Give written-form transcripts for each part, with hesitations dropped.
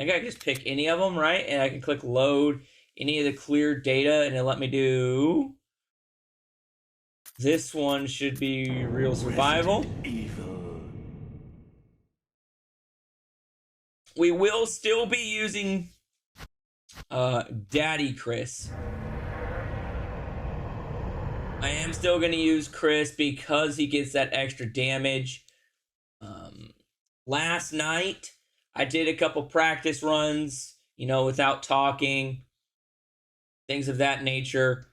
think I can just pick any of them, right? And I can click load any of the clear data, and it'll let me do... This one should be real survival. We will still be using Daddy Chris. I am still going to use Chris because he gets that extra damage. Last night, I did a couple practice runs, you know, without talking, things of that nature.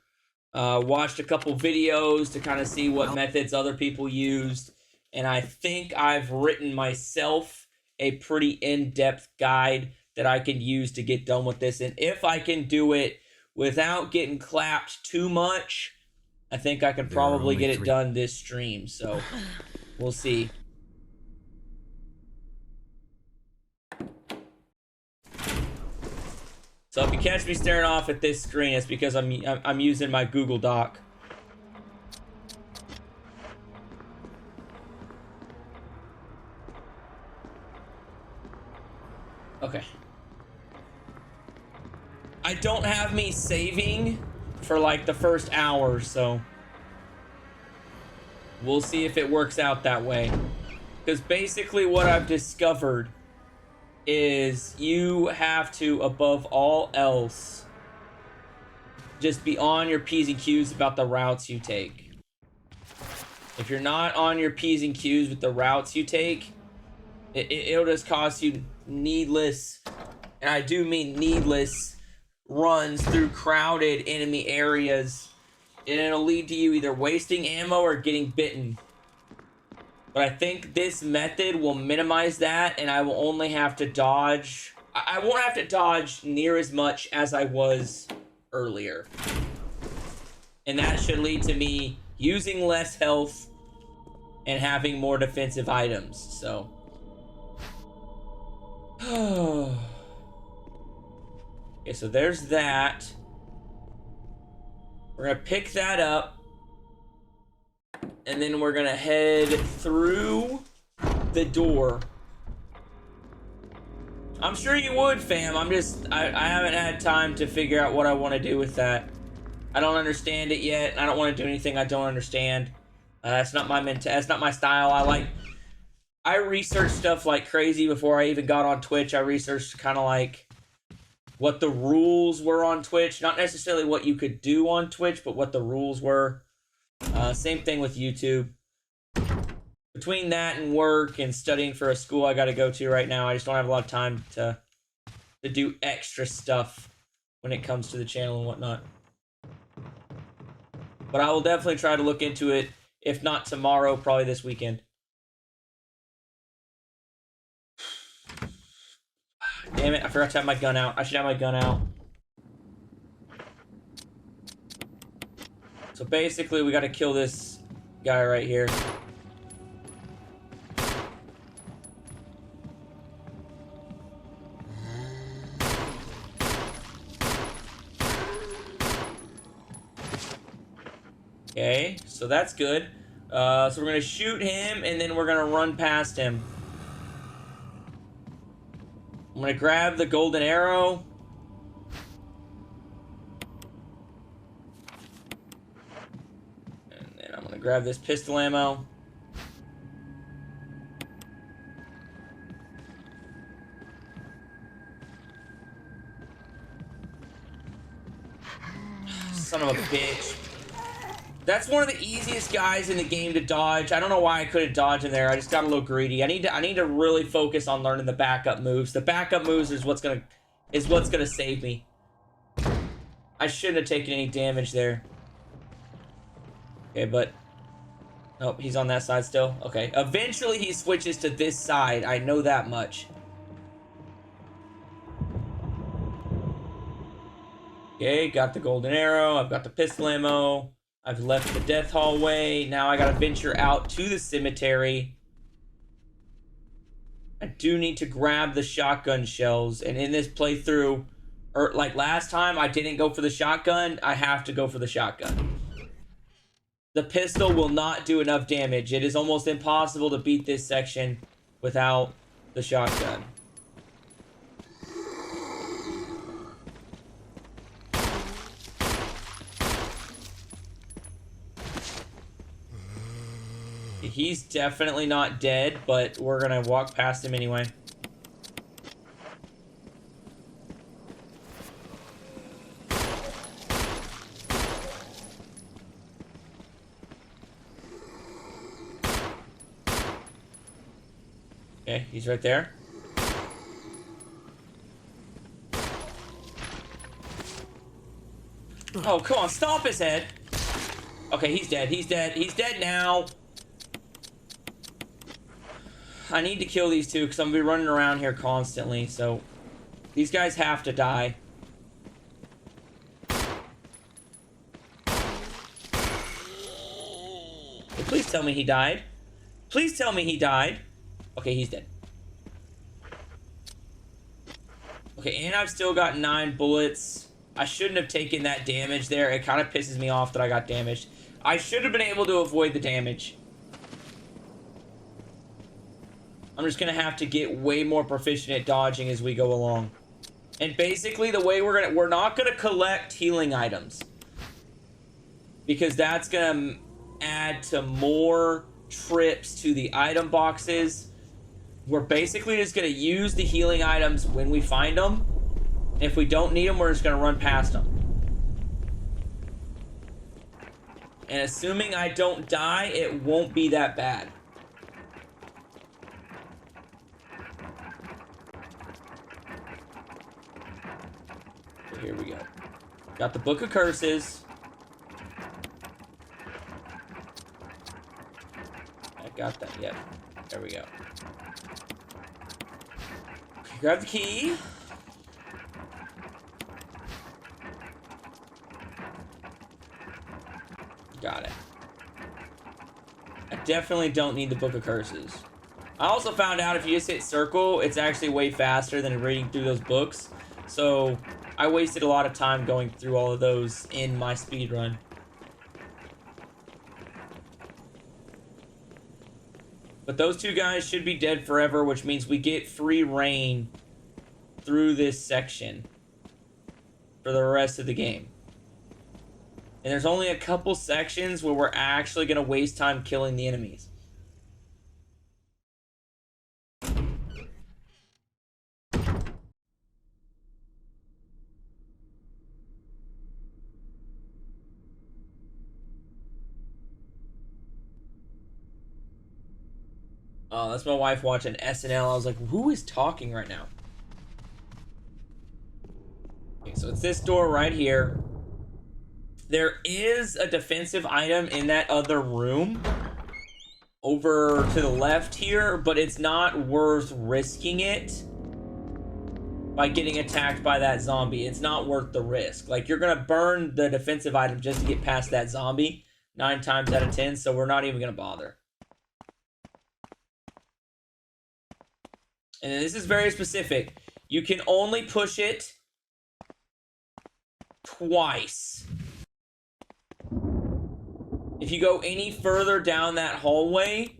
Watched a couple videos to kind of see what methods other people used. And I think I've written myself a pretty in-depth guide that I can use to get done with this. And if I can do it without getting clapped too much, I think I can probably get it done this stream. So we'll see. So if you catch me staring off at this screen, it's because I'm using my Google Doc. Okay. I don't have me saving for like the first hour, so we'll see if it works out that way. Because basically what I've discovered is you have to, above all else, just be on your P's and Q's about the routes you take. If you're not on your P's and Q's with the routes you take, it'll just cost you needless, and I do mean needless, runs through crowded enemy areas, and it'll lead to you either wasting ammo or getting bitten. But I think this method will minimize that, and I will only have to dodge. I won't have to dodge near as much as I was earlier. And that should lead to me using less health and having more defensive items, so. Okay, so there's that. We're gonna pick that up. And then we're gonna head through the door. I'm sure you would, fam. I haven't had time to figure out what I want to do with that. I don't understand it yet. I don't want to do anything I don't understand. That's not my that's not my style. I researched stuff like crazy before I even got on Twitch. I researched kind of like what the rules were on Twitch. Not necessarily what you could do on Twitch, but what the rules were. Same thing with YouTube. Between that and work and studying for a school I got to go to right now, I just don't have a lot of time to do extra stuff when it comes to the channel and whatnot. But I will definitely try to look into it, if not tomorrow, probably this weekend. Damn it, I forgot to have my gun out. I should have my gun out. So basically, we got to kill this guy right here. Okay, so that's good. So we're going to shoot him, and then we're going to run past him. I'm going to grab the golden arrow. And then I'm going to grab this pistol ammo. Son of a bitch. That's one of the easiest guys in the game to dodge. I don't know why I couldn't dodge in there. I just got a little greedy. I need to really focus on learning the backup moves. The backup moves is what's gonna save me. I shouldn't have taken any damage there. Okay, but nope, he's on that side still. Okay, eventually he switches to this side. I know that much. Okay, got the golden arrow. I've got the pistol ammo. I've left the death hallway. Now I gotta venture out to the cemetery. I do need to grab the shotgun shells. And in this playthrough, or like last time, I didn't go for the shotgun. I have to go for the shotgun. The pistol will not do enough damage. It is almost impossible to beat this section without the shotgun. He's definitely not dead, but we're gonna walk past him anyway. Okay, he's right there. Oh, come on, stomp his head. Okay, he's dead. He's dead. He's dead now. I need to kill these two because I'm gonna be running around here constantly, so these guys have to die. Hey, please tell me he died. Please tell me he died. Okay, he's dead. Okay, and I've still got 9 bullets. I shouldn't have taken that damage there. It kind of pisses me off that I got damaged. I should have been able to avoid the damage. I'm just gonna have to get way more proficient at dodging as we go along. And basically the way we're not gonna collect healing items, because that's gonna add to more trips to the item boxes. We're basically just gonna use the healing items when we find them. If we don't need them, we're just gonna run past them. And assuming I don't die, it won't be that bad. So here we go. Got the Book of Curses. I got that, yep. There we go. Okay, grab the key. Got it. I definitely don't need the Book of Curses. I also found out if you just hit circle, it's actually way faster than reading through those books. So I wasted a lot of time going through all of those in my speed run. But those two guys should be dead forever, which means we get free reign through this section for the rest of the game. And there's only a couple sections where we're actually going to waste time killing the enemies. Oh, that's my wife watching SNL. I was like, who is talking right now? Okay, so it's this door right here. There is a defensive item in that other room over to the left here, but it's not worth risking it by getting attacked by that zombie. It's not worth the risk. Like, you're gonna burn the defensive item just to get past that zombie 9 times out of 10, so we're not even gonna bother. And this is very specific. You can only push it twice. If you go any further down that hallway,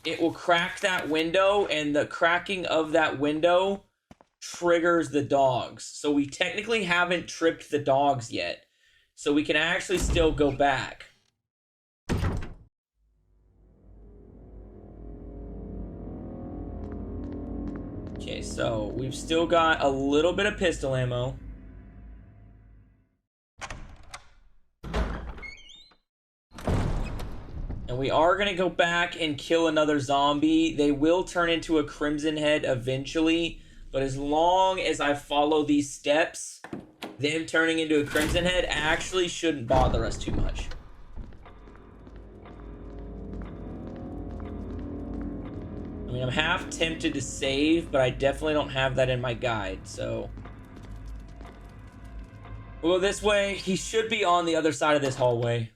it will crack that window, and the cracking of that window triggers the dogs. So we technically haven't tripped the dogs yet. So we can actually still go back. Okay, so we've still got a little bit of pistol ammo. And we are going to go back and kill another zombie. They will turn into a Crimson Head eventually. But as long as I follow these steps, them turning into a Crimson Head actually shouldn't bother us too much. I mean, I'm half tempted to save, but I definitely don't have that in my guide, so... We'll go this way. He should be on the other side of this hallway.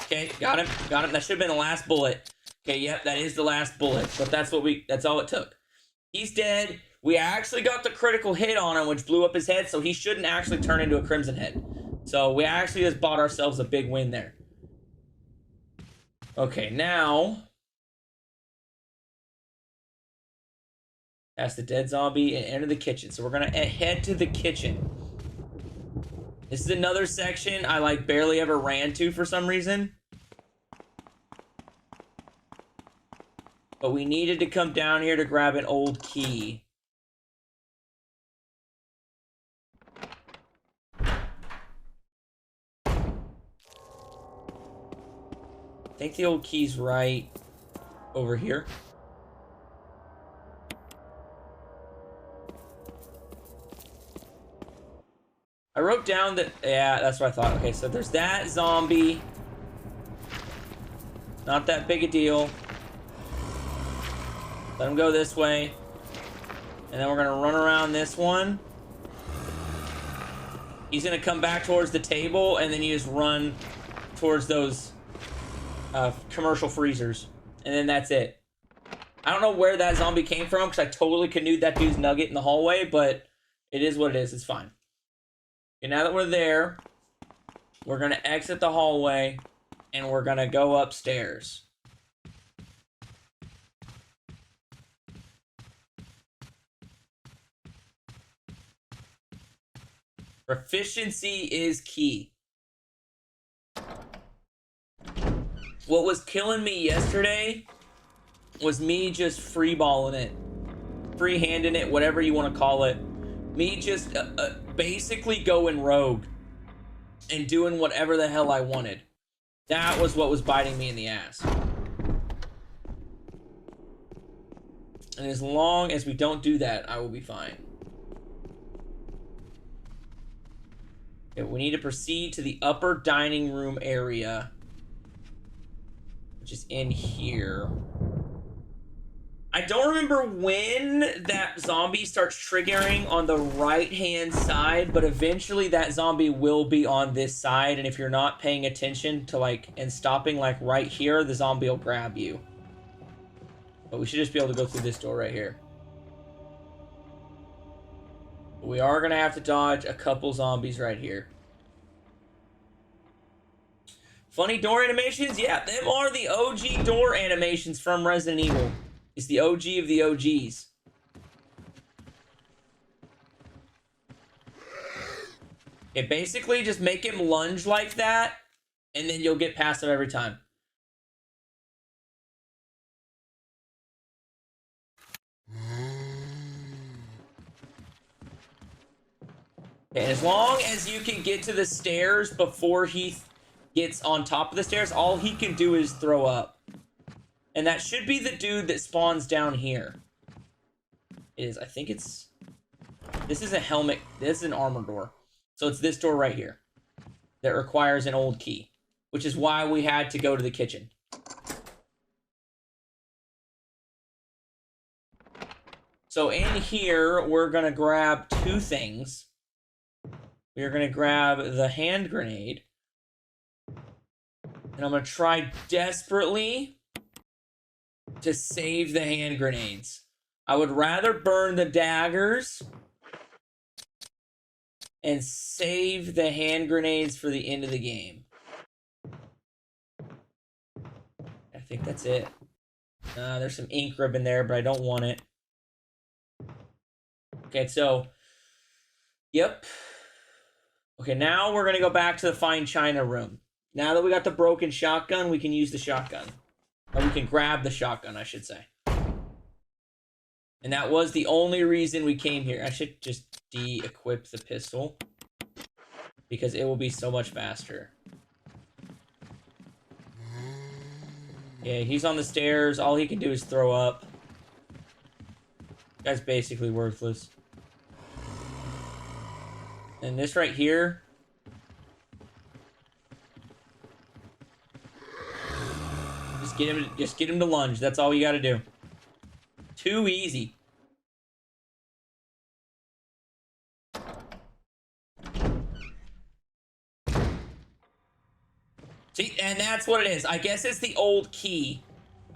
Okay, got him. Got him. That should have been the last bullet. Okay, yep, that is the last bullet. But that's all it took. He's dead. We actually got the critical hit on him, which blew up his head, so he shouldn't actually turn into a crimson head. So we actually just bought ourselves a big win there. Okay, now... That's the dead zombie and enter the kitchen. So we're gonna head to the kitchen. This is another section I like barely ever ran to for some reason. But we needed to come down here to grab an old key. I think the old key's right over here. I wrote down that, yeah, that's what I thought. Okay, so there's that zombie. Not that big a deal. Let him go this way. And then we're gonna run around this one. He's gonna come back towards the table, and then you just run towards those commercial freezers. And then that's it. I don't know where that zombie came from, because I totally canoed that dude's nugget in the hallway, but it is what it is. It's fine. Okay, now that we're there, we're gonna exit the hallway, and we're gonna go upstairs. Proficiency is key. What was killing me yesterday was me just freeballing it. Freehanding it, whatever you want to call it. Me just basically going rogue. And doing whatever the hell I wanted. That was what was biting me in the ass. And as long as we don't do that, I will be fine. Okay, we need to proceed to the upper dining room area, which is in here. I don't remember when that zombie starts triggering on the right-hand side, but eventually that zombie will be on this side, and if you're not paying attention to, like, and stopping, like, right here, the zombie will grab you. But we should just be able to go through this door right here. We are going to have to dodge a couple zombies right here. Funny door animations? Yeah, them are the OG door animations from Resident Evil. It's the OG of the OGs. Okay, basically just make him lunge like that, and then you'll get past him every time. Okay, as long as you can get to the stairs before he gets on top of the stairs, all he can do is throw up. And that should be the dude that spawns down here. I think it's... This is a helmet. This is an armor door. So it's this door right here. That requires an old key. Which is why we had to go to the kitchen. So in here, we're going to grab two things. We are going to grab the hand grenade. And I'm going to try desperately to save the hand grenades. I would rather burn the daggers and save the hand grenades for the end of the game. I think that's it. There's some ink ribbon there, but I don't want it. Okay, so... Yep. Okay, now we're going to go back to the fine china room. Now that we got the broken shotgun, we can use the shotgun. Or we can grab the shotgun, I should say. And that was the only reason we came here. I should just de-equip the pistol. Because it will be so much faster. Yeah, he's on the stairs. All he can do is throw up. Guy's basically worthless. And this right here... Just get him to lunge. That's all you gotta do. Too easy. See, and that's what it is. I guess it's the old key.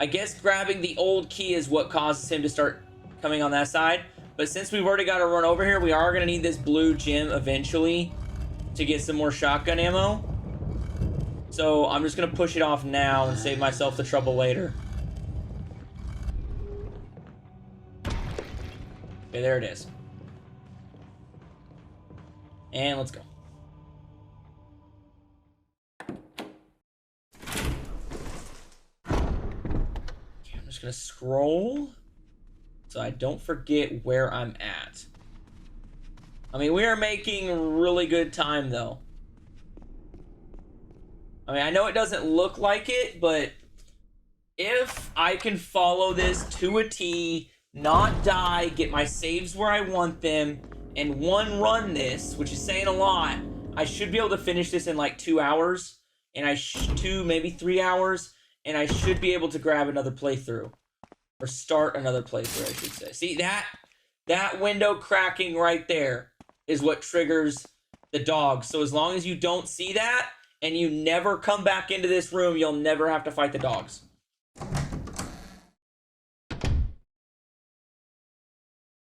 I guess grabbing the old key is what causes him to start coming on that side. But since we've already got to run over here, we are going to need this blue gem eventually to get some more shotgun ammo. So I'm just going to push it off now and save myself the trouble later. Okay, there it is. And let's go. Okay, I'm just going to scroll so I don't forget where I'm at. I mean, we are making really good time, though. I mean, I know it doesn't look like it, but if I can follow this to a T, not die, get my saves where I want them, and one run this, which is saying a lot, I should be able to finish this in like 2 hours, and maybe 3 hours, and I should be able to grab another playthrough. Or start another playthrough, I should say. See, that window cracking right there is what triggers the dog. So as long as you don't see that, and you never come back into this room, you'll never have to fight the dogs.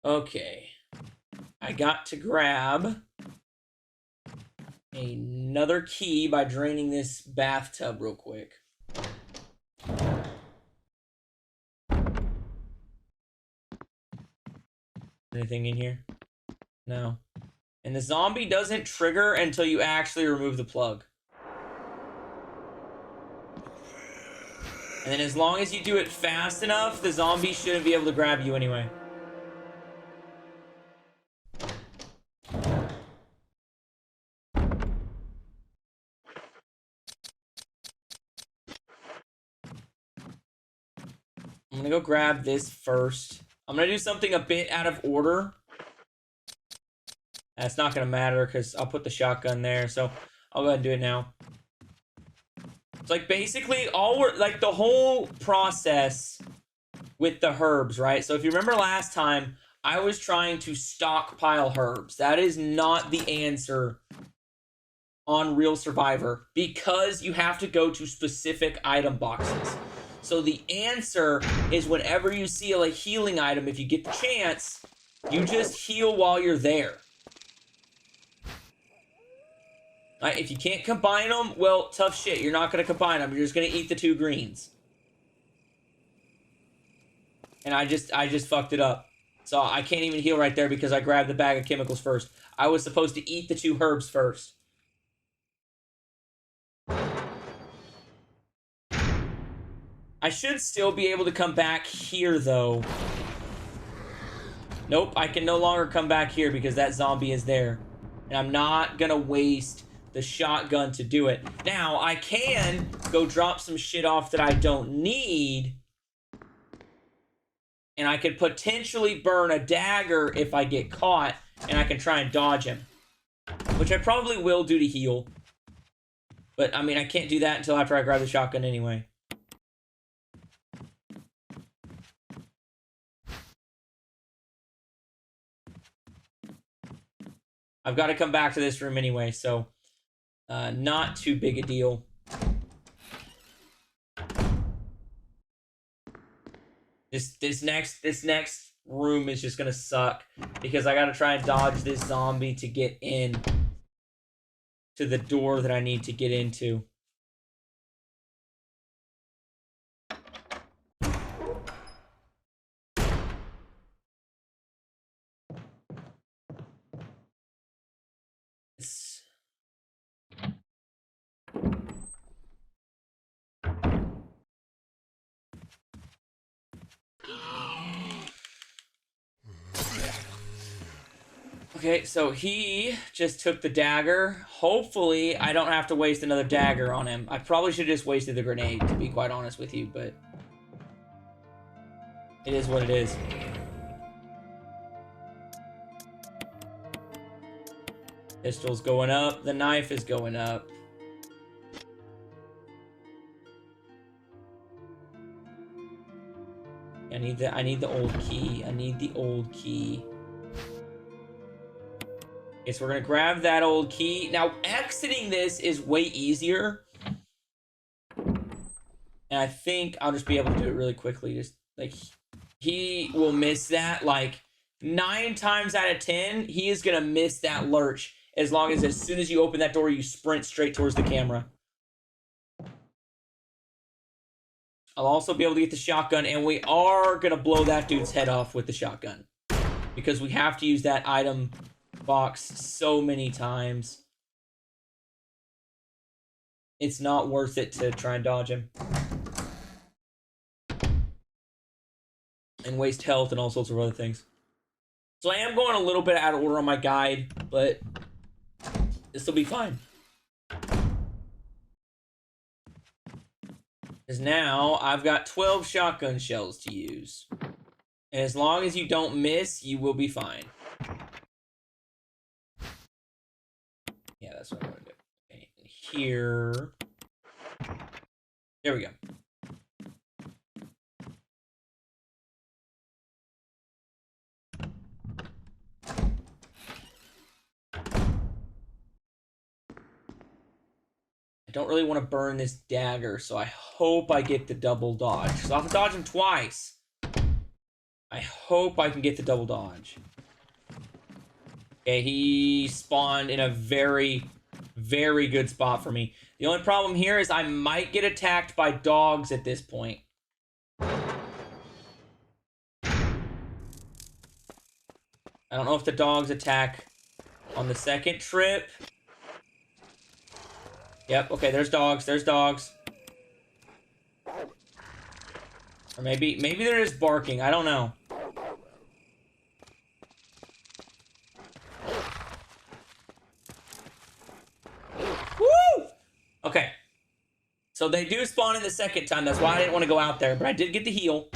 Okay. I got to grab another key by draining this bathtub real quick. Anything in here? No. And the zombie doesn't trigger until you actually remove the plug. And then as long as you do it fast enough, the zombie shouldn't be able to grab you anyway. I'm gonna go grab this first. I'm gonna do something a bit out of order. That's not gonna matter because I'll put the shotgun there, so I'll go ahead and do it now. It's like basically the whole process with the herbs, right? So if you remember last time, I was trying to stockpile herbs. That is not the answer on Real Survivor because you have to go to specific item boxes. So the answer is whenever you see a healing item, if you get the chance, you just heal while you're there. Right, if you can't combine them, well, tough shit. You're not going to combine them. You're just going to eat the 2 greens. And I just fucked it up. So I can't even heal right there because I grabbed the bag of chemicals first. I was supposed to eat the 2 herbs first. I should still be able to come back here, though. Nope, I can no longer come back here because that zombie is there. And I'm not going to waste the shotgun to do it. Now, I can go drop some shit off that I don't need. And I could potentially burn a dagger if I get caught. And I can try and dodge him. Which I probably will do to heal. But, I mean, I can't do that until after I grab the shotgun anyway. I've got to come back to this room anyway, so not too big a deal. This next room is just gonna suck because I gotta try and dodge this zombie to get in to the door that I need to get into. Okay, so he just took the dagger. Hopefully, I don't have to waste another dagger on him. I probably should have just wasted the grenade, to be quite honest with you, but it is what it is. Pistol's going up. The knife is going up. I need the old key. I need the old key. Okay, so we're gonna grab that old key. Now, exiting this is way easier. And I think I'll just be able to do it really quickly. Just, like, he will miss that, like, 9 times out of 10, he is going to miss that lurch as soon as you open that door, you sprint straight towards the camera. I'll also be able to get the shotgun, and we are going to blow that dude's head off with the shotgun. Because we have to use that item box so many times. It's not worth it to try and dodge him. And waste health and all sorts of other things. So I am going a little bit out of order on my guide, but this will be fine. Because now I've got 12 shotgun shells to use. And as long as you don't miss, you will be fine. Yeah, that's what I want to do. Okay, here. There we go. I don't really want to burn this dagger, so I hope I get the double dodge. So I'll have to dodge him twice. I hope I can get the double dodge. Okay, he spawned in a very, very good spot for me. The only problem here is I might get attacked by dogs at this point. I don't know if the dogs attack on the second trip. Yep, okay, there's dogs, there's dogs. Or maybe they're just barking, I don't know. Woo! Okay. So they do spawn in the second time, that's why I didn't want to go out there, but I did get the heal.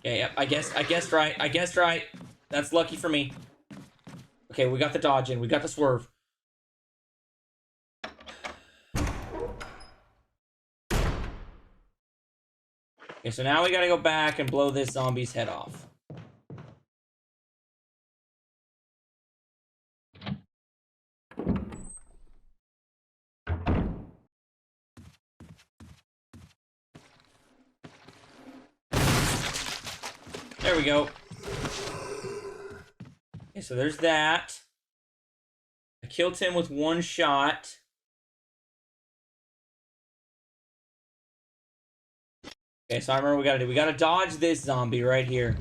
Okay, yep, I guessed right. That's lucky for me. Okay, we got the dodge in. We got the swerve. Okay, so now we gotta go back and blow this zombie's head off. There we go. Okay, so there's that. I killed him with one shot. Okay, so I remember what we gotta do. We gotta dodge this zombie right here.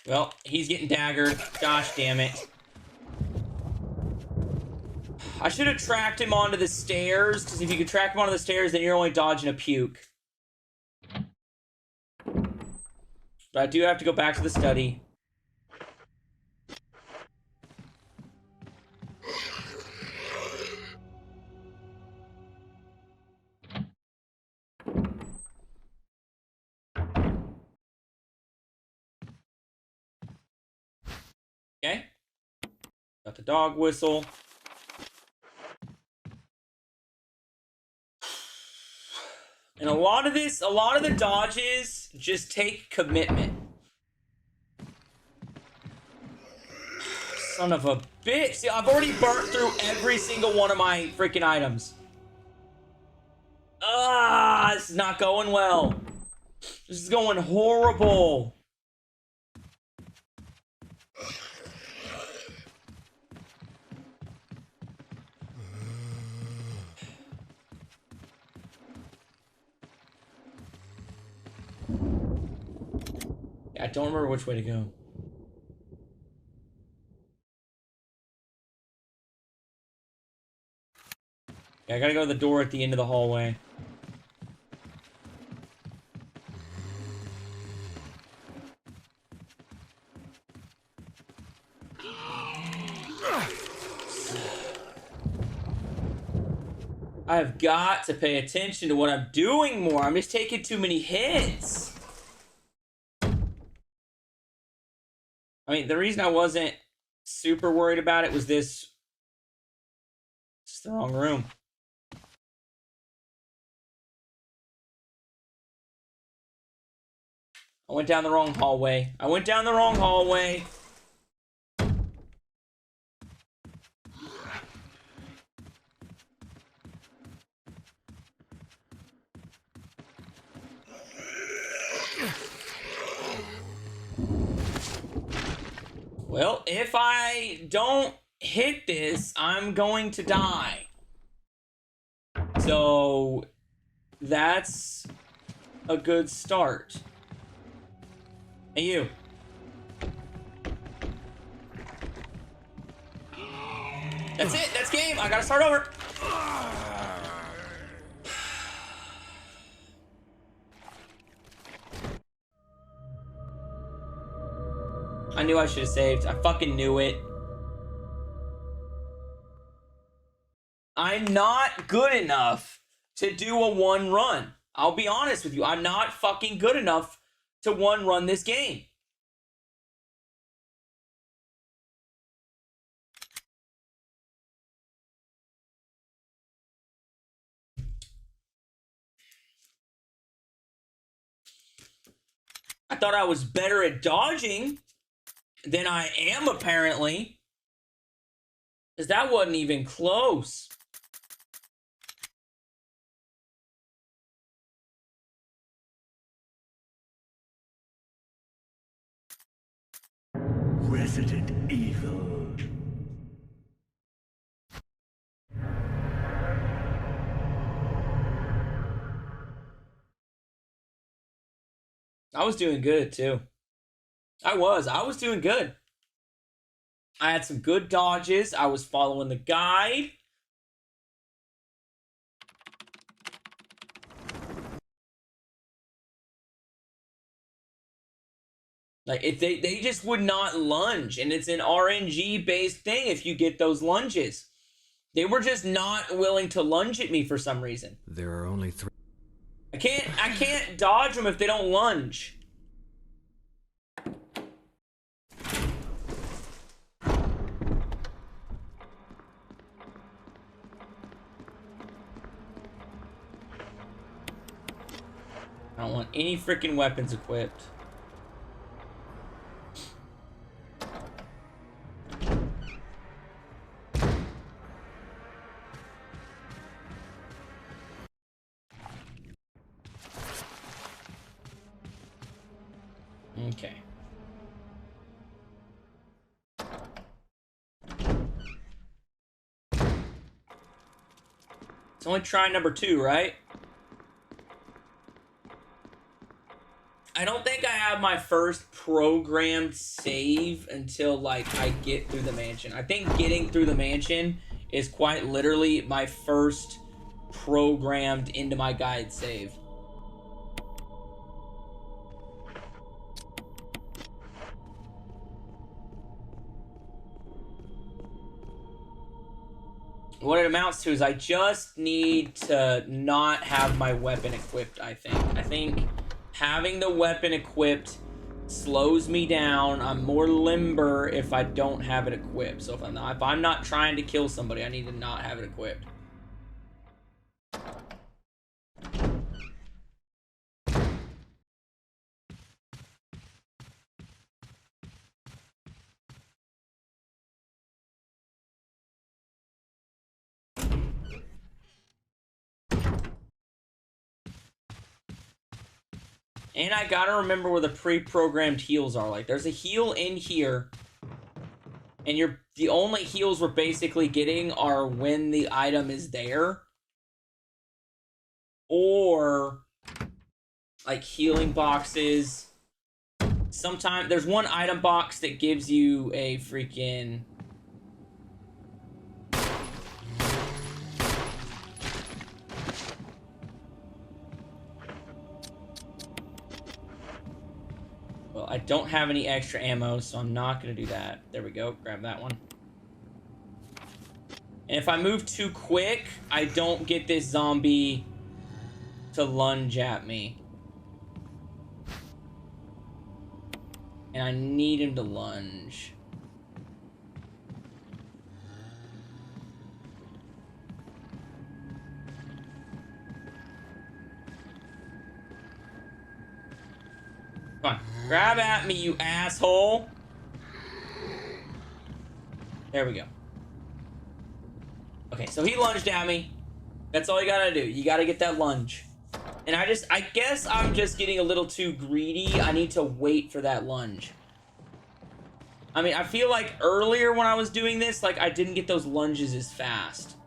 Well, he's getting daggered. Gosh damn it. I should have tracked him onto the stairs, because if you could track him onto the stairs, then you're only dodging a puke. But I do have to go back to the study. Okay. Got the dog whistle. And a lot of the dodges just take commitment. Son of a bitch. See, I've already burnt through every single one of my freaking items. Ah, this is not going well. This is going horrible. I don't remember which way to go. Yeah, I gotta go to the door at the end of the hallway. I've got to pay attention to what I'm doing more. I'm just taking too many hits. I mean, the reason I wasn't super worried about it was this. It's the wrong room. I went down the wrong hallway. I went down the wrong hallway. Well, if I don't hit this, I'm going to die. So that's a good start. Hey, you. That's it. That's game. I gotta start over. I knew I should have saved. I fucking knew it. I'm not good enough to do a one run. I'll be honest with you. I'm not fucking good enough to one run this game. I thought I was better at dodging than I am, apparently. Because that wasn't even close. Resident Evil. I was doing good, too. I was doing good. I had some good dodges. I was following the guide. Like, if they just would not lunge, and it's an RNG-based thing if you get those lunges. They were just not willing to lunge at me for some reason. There are only 3. I can't dodge them if they don't lunge. I don't want any freaking weapons equipped. Okay. It's only try number 2, right? I don't think I have my first programmed save until, like, I get through the mansion. I think getting through the mansion is quite literally my first programmed into my guide save. What it amounts to is I just need to not have my weapon equipped, I think. I think having the weapon equipped slows me down. I'm more limber if I don't have it equipped. So if I'm not trying to kill somebody, I need to not have it equipped. And I gotta remember where the pre-programmed heals are. Like, there's a heal in here. And the only heals we're basically getting are when the item is there. Or, like, healing boxes. Sometimes, there's one item box that gives you a freaking... Well, I don't have any extra ammo, so I'm not going to do that. There we go. Grab that one. And if I move too quick, I don't get this zombie to lunge at me. And I need him to lunge. Come on. Grab at me, you asshole. There we go. Okay, so he lunged at me. That's all you gotta do. You gotta get that lunge. And I guess I'm just getting a little too greedy. I need to wait for that lunge. I mean, I feel like earlier when I was doing this, like, I didn't get those lunges as fast.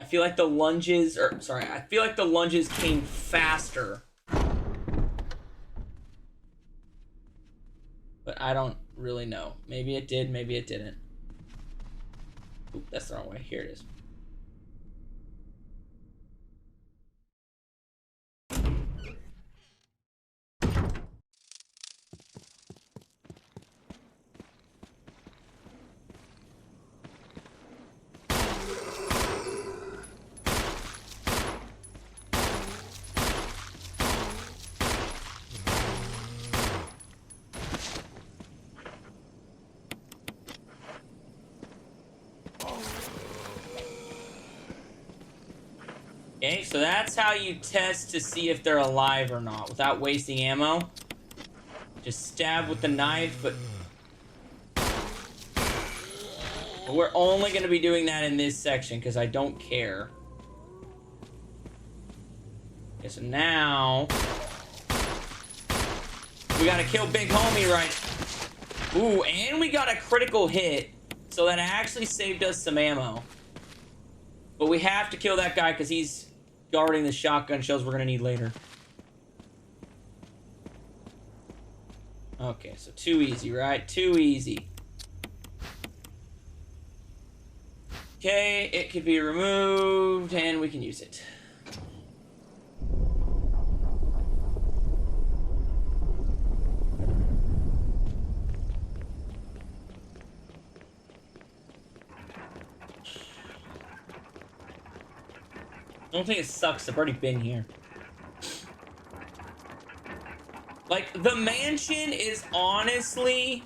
I feel like the lunges, I feel like the lunges came faster. But I don't really know. Maybe it did, maybe it didn't. Oop, that's the wrong way. Here it is. Okay, so that's how you test to see if they're alive or not without wasting ammo. Just stab with the knife, but we're only going to be doing that in this section because I don't care. Okay, so now we got to kill Big Homie, right? Ooh, and we got a critical hit, so that actually saved us some ammo. But we have to kill that guy because he's guarding the shotgun shells we're going to need later. Okay, so too easy, right? Too easy. Okay, it could be removed, and we can use it. I don't think it sucks. I've already been here. Like, the mansion is honestly...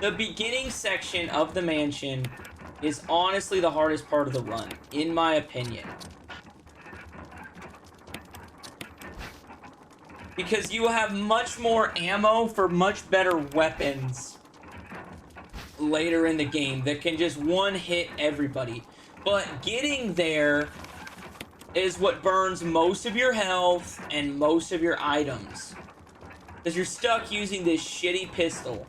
The beginning section of the mansion is honestly the hardest part of the run, in my opinion. Because you will have much more ammo for much better weapons later in the game that can just one-hit everybody. But getting there is what burns most of your health and most of your items. Because you're stuck using this shitty pistol.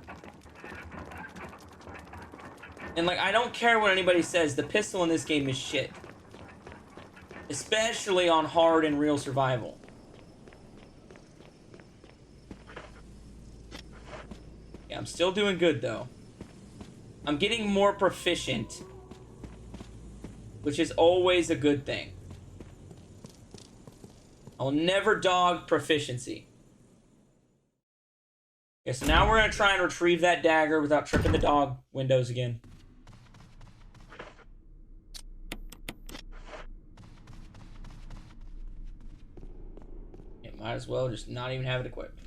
And, like, I don't care what anybody says, the pistol in this game is shit. Especially on hard and real survival. Yeah, I'm still doing good, though. I'm getting more proficient. Which is always a good thing. I'll never dog proficiency. Okay, so now we're going to try and retrieve that dagger without tripping the dog windows again. Might as well just not even have it equipped.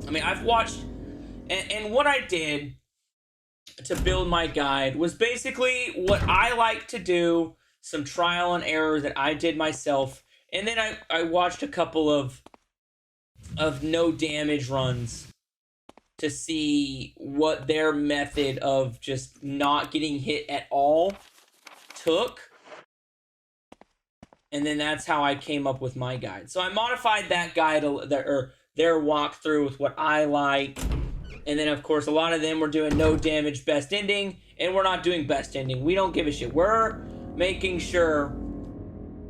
I mean, I've watched... And what I did to build my guide was basically what I like to do, some trial and error that I did myself, and then I watched a couple of no damage runs to see what their method of just not getting hit at all took. And then that's how I came up with my guide. So I modified that guide, or their walkthrough with what I like. And then, of course, a lot of them were doing no damage best ending, and we're not doing best ending. We don't give a shit. We're making sure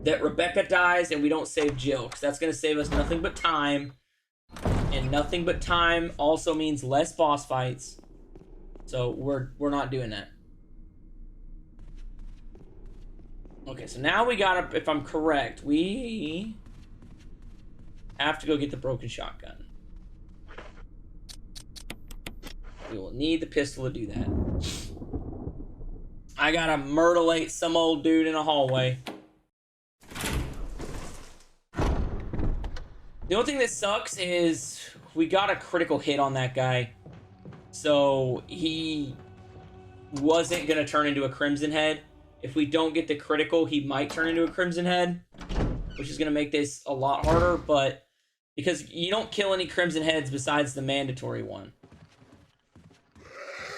that Rebecca dies and we don't save Jill, because that's going to save us nothing but time. And nothing but time also means less boss fights. So we're not doing that. Okay, so now we gotta, if I'm correct, we have to go get the broken shotgun. We will need the pistol to do that. I gotta murderate some old dude in a hallway. The only thing that sucks is we got a critical hit on that guy. So he wasn't going to turn into a Crimson Head. If we don't get the critical, he might turn into a Crimson Head, which is going to make this a lot harder, but because you don't kill any Crimson Heads besides the mandatory one.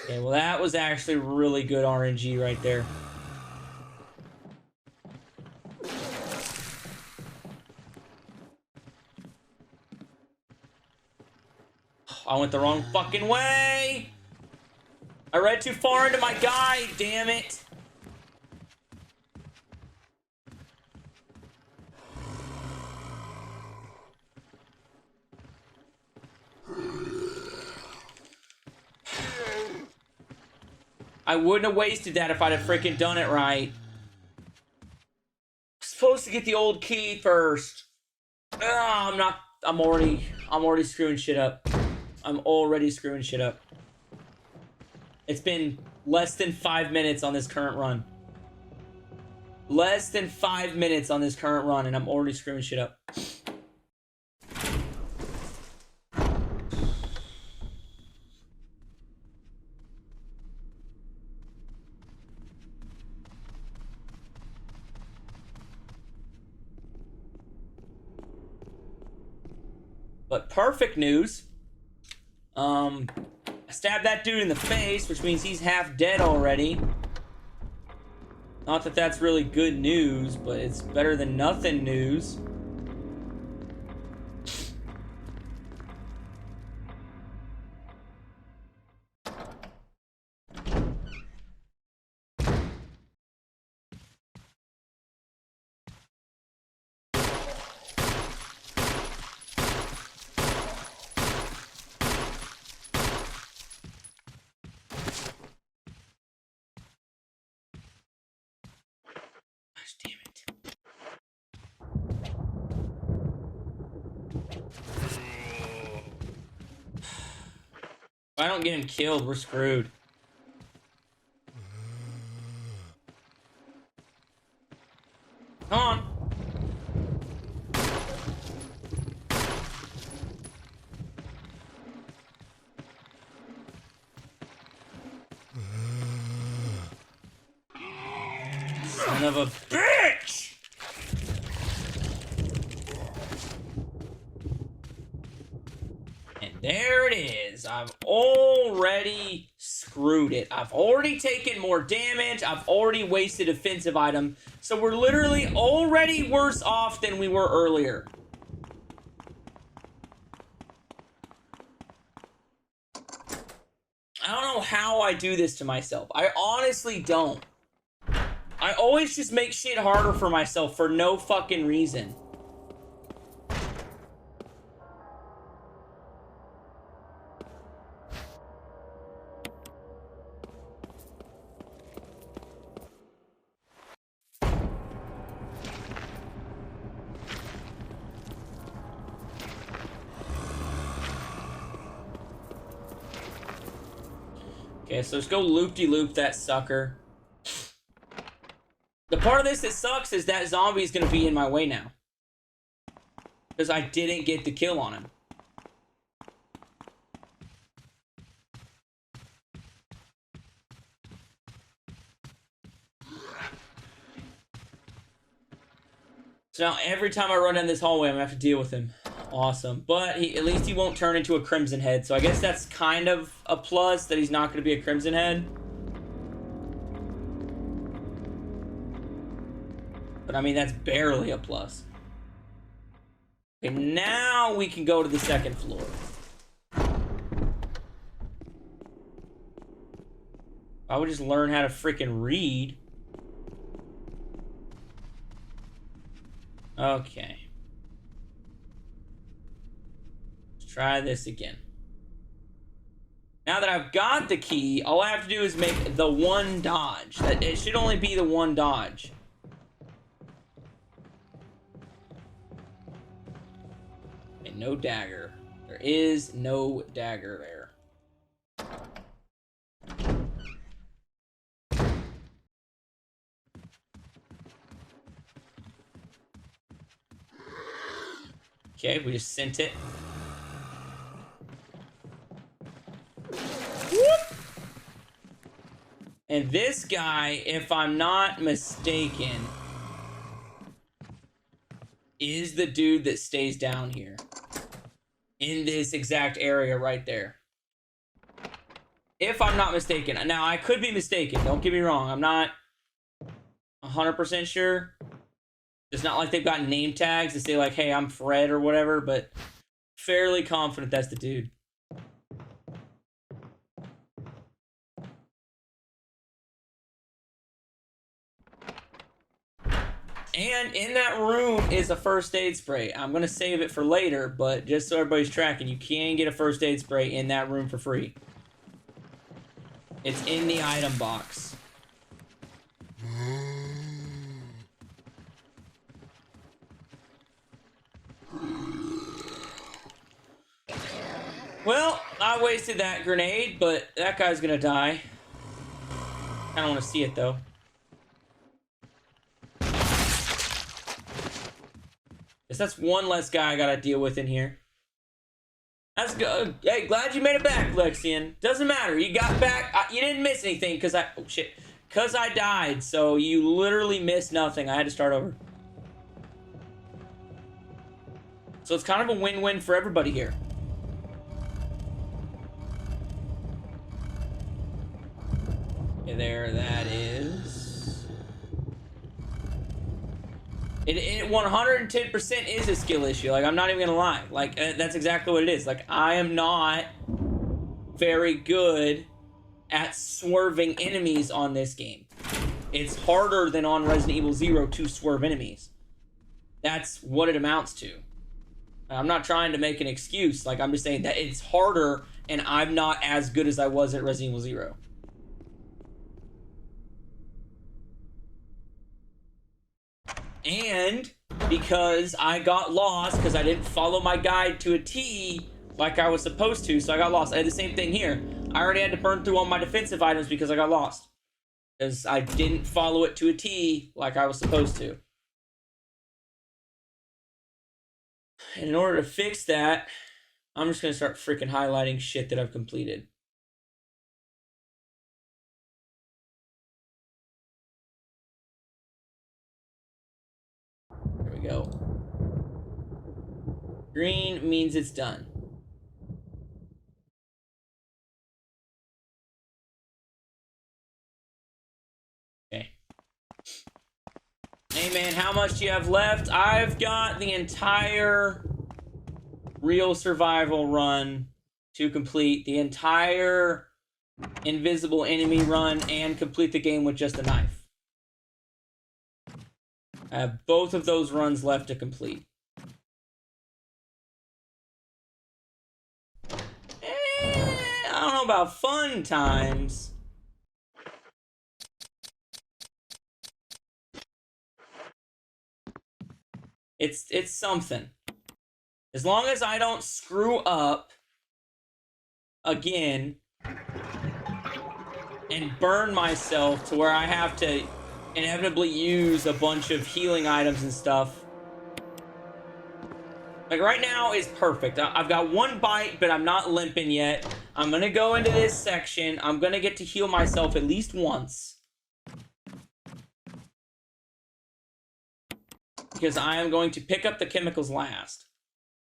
Okay, well that was actually really good RNG right there. I went the wrong fucking way! I read too far into my guide, damn it! I wouldn't have wasted that if I'd have freaking done it right. I'm supposed to get the old key first. I'm already screwing shit up. I'm already screwing shit up. It's been less than 5 minutes on this current run. Less than 5 minutes on this current run, and I'm already screwing shit up. But perfect news. I stabbed that dude in the face, which means he's half dead already. Not that that's really good news, but it's better than nothing news. Gosh, damn it. If I don't get him killed, we're screwed. Come on. Son of a bitch! And there it is. I've already screwed it. I've already taken more damage. I've already wasted a defensive item. So we're literally already worse off than we were earlier. I don't know how I do this to myself. I honestly don't. I always just make shit harder for myself for no fucking reason. Okay, so let's go loop-de-loop that sucker. The part of this that sucks is that zombie is going to be in my way now. Because I didn't get the kill on him. So now every time I run down this hallway, I'm going to have to deal with him. Awesome. But at least he won't turn into a Crimson Head. So I guess that's kind of a plus that he's not going to be a Crimson Head. But I mean, that's barely a plus. Okay, now we can go to the second floor. I would just learn how to freaking read. Okay. Let's try this again. Now that I've got the key, all I have to do is make the one dodge. It should only be the one dodge. Okay, no dagger. There is no dagger there. Okay, we just sent it. And this guy, if I'm not mistaken, is the dude that stays down here. In this exact area right there. If I'm not mistaken. Now, I could be mistaken. Don't get me wrong. I'm not 100% sure. It's not like they've got name tags to say like, hey, I'm Fred or whatever, but fairly confident that's the dude. And in that room is a first aid spray. I'm going to save it for later, but just so everybody's tracking, you can get a first aid spray in that room for free. It's in the item box. Well, I wasted that grenade, but that guy's gonna die. I don't want to see it, though. Guess that's one less guy I gotta deal with in here. That's good. Hey, glad you made it back, Lexian. Doesn't matter. You got back. You didn't miss anything because I... Oh, shit. Because I died, so you literally missed nothing. I had to start over. So it's kind of a win-win for everybody here. Okay, there that is. It 110% is a skill issue. Like, I'm not even gonna lie. Like, that's exactly what it is. Like, I am not very good at swerving enemies on this game. It's harder than on Resident Evil 0 to swerve enemies. That's what it amounts to. I'm not trying to make an excuse. Like, I'm just saying that it's harder, and I'm not as good as I was at Resident Evil 0. And because I got lost, because I didn't follow my guide to a T like I was supposed to, so I got lost. I had the same thing here. I already had to burn through all my defensive items because I got lost. Because I didn't follow it to a T like I was supposed to. And in order to fix that, I'm just going to start freaking highlighting shit that I've completed. There we go. Green means it's done. Okay. Hey man, how much do you have left? I've got the entire real survival run to complete. The entire invisible enemy run and complete the game with just a knife. I have both of those runs left to complete. I don't know about fun times. It's something. As long as I don't screw up again and burn myself to where I have to inevitably use a bunch of healing items and stuff. Like right now is perfect. I've got one bite, but I'm not limping yet. I'm gonna go into this section. I'm gonna get to heal myself at least once. Because I am going to pick up the chemicals last.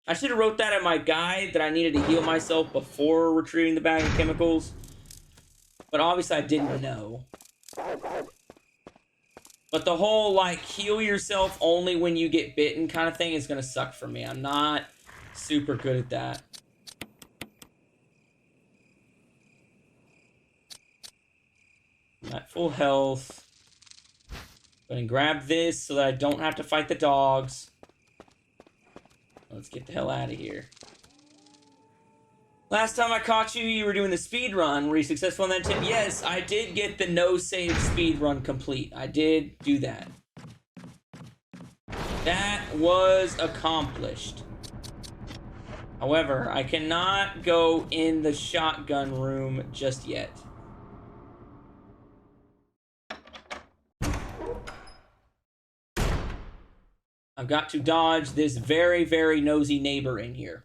I should have wrote that in my guide that I needed to heal myself before retrieving the bag of chemicals. But obviously I didn't know. But the whole, like, heal yourself only when you get bitten kind of thing is going to suck for me. I'm not super good at that. I'm at full health. Go ahead and grab this so that I don't have to fight the dogs. Let's get the hell out of here. Last time I caught you, you were doing the speed run. Were you successful in that tip? Yes, I did get the no-save speed run complete. I did do that. That was accomplished. However, I cannot go in the shotgun room just yet. I've got to dodge this very, very nosy neighbor in here.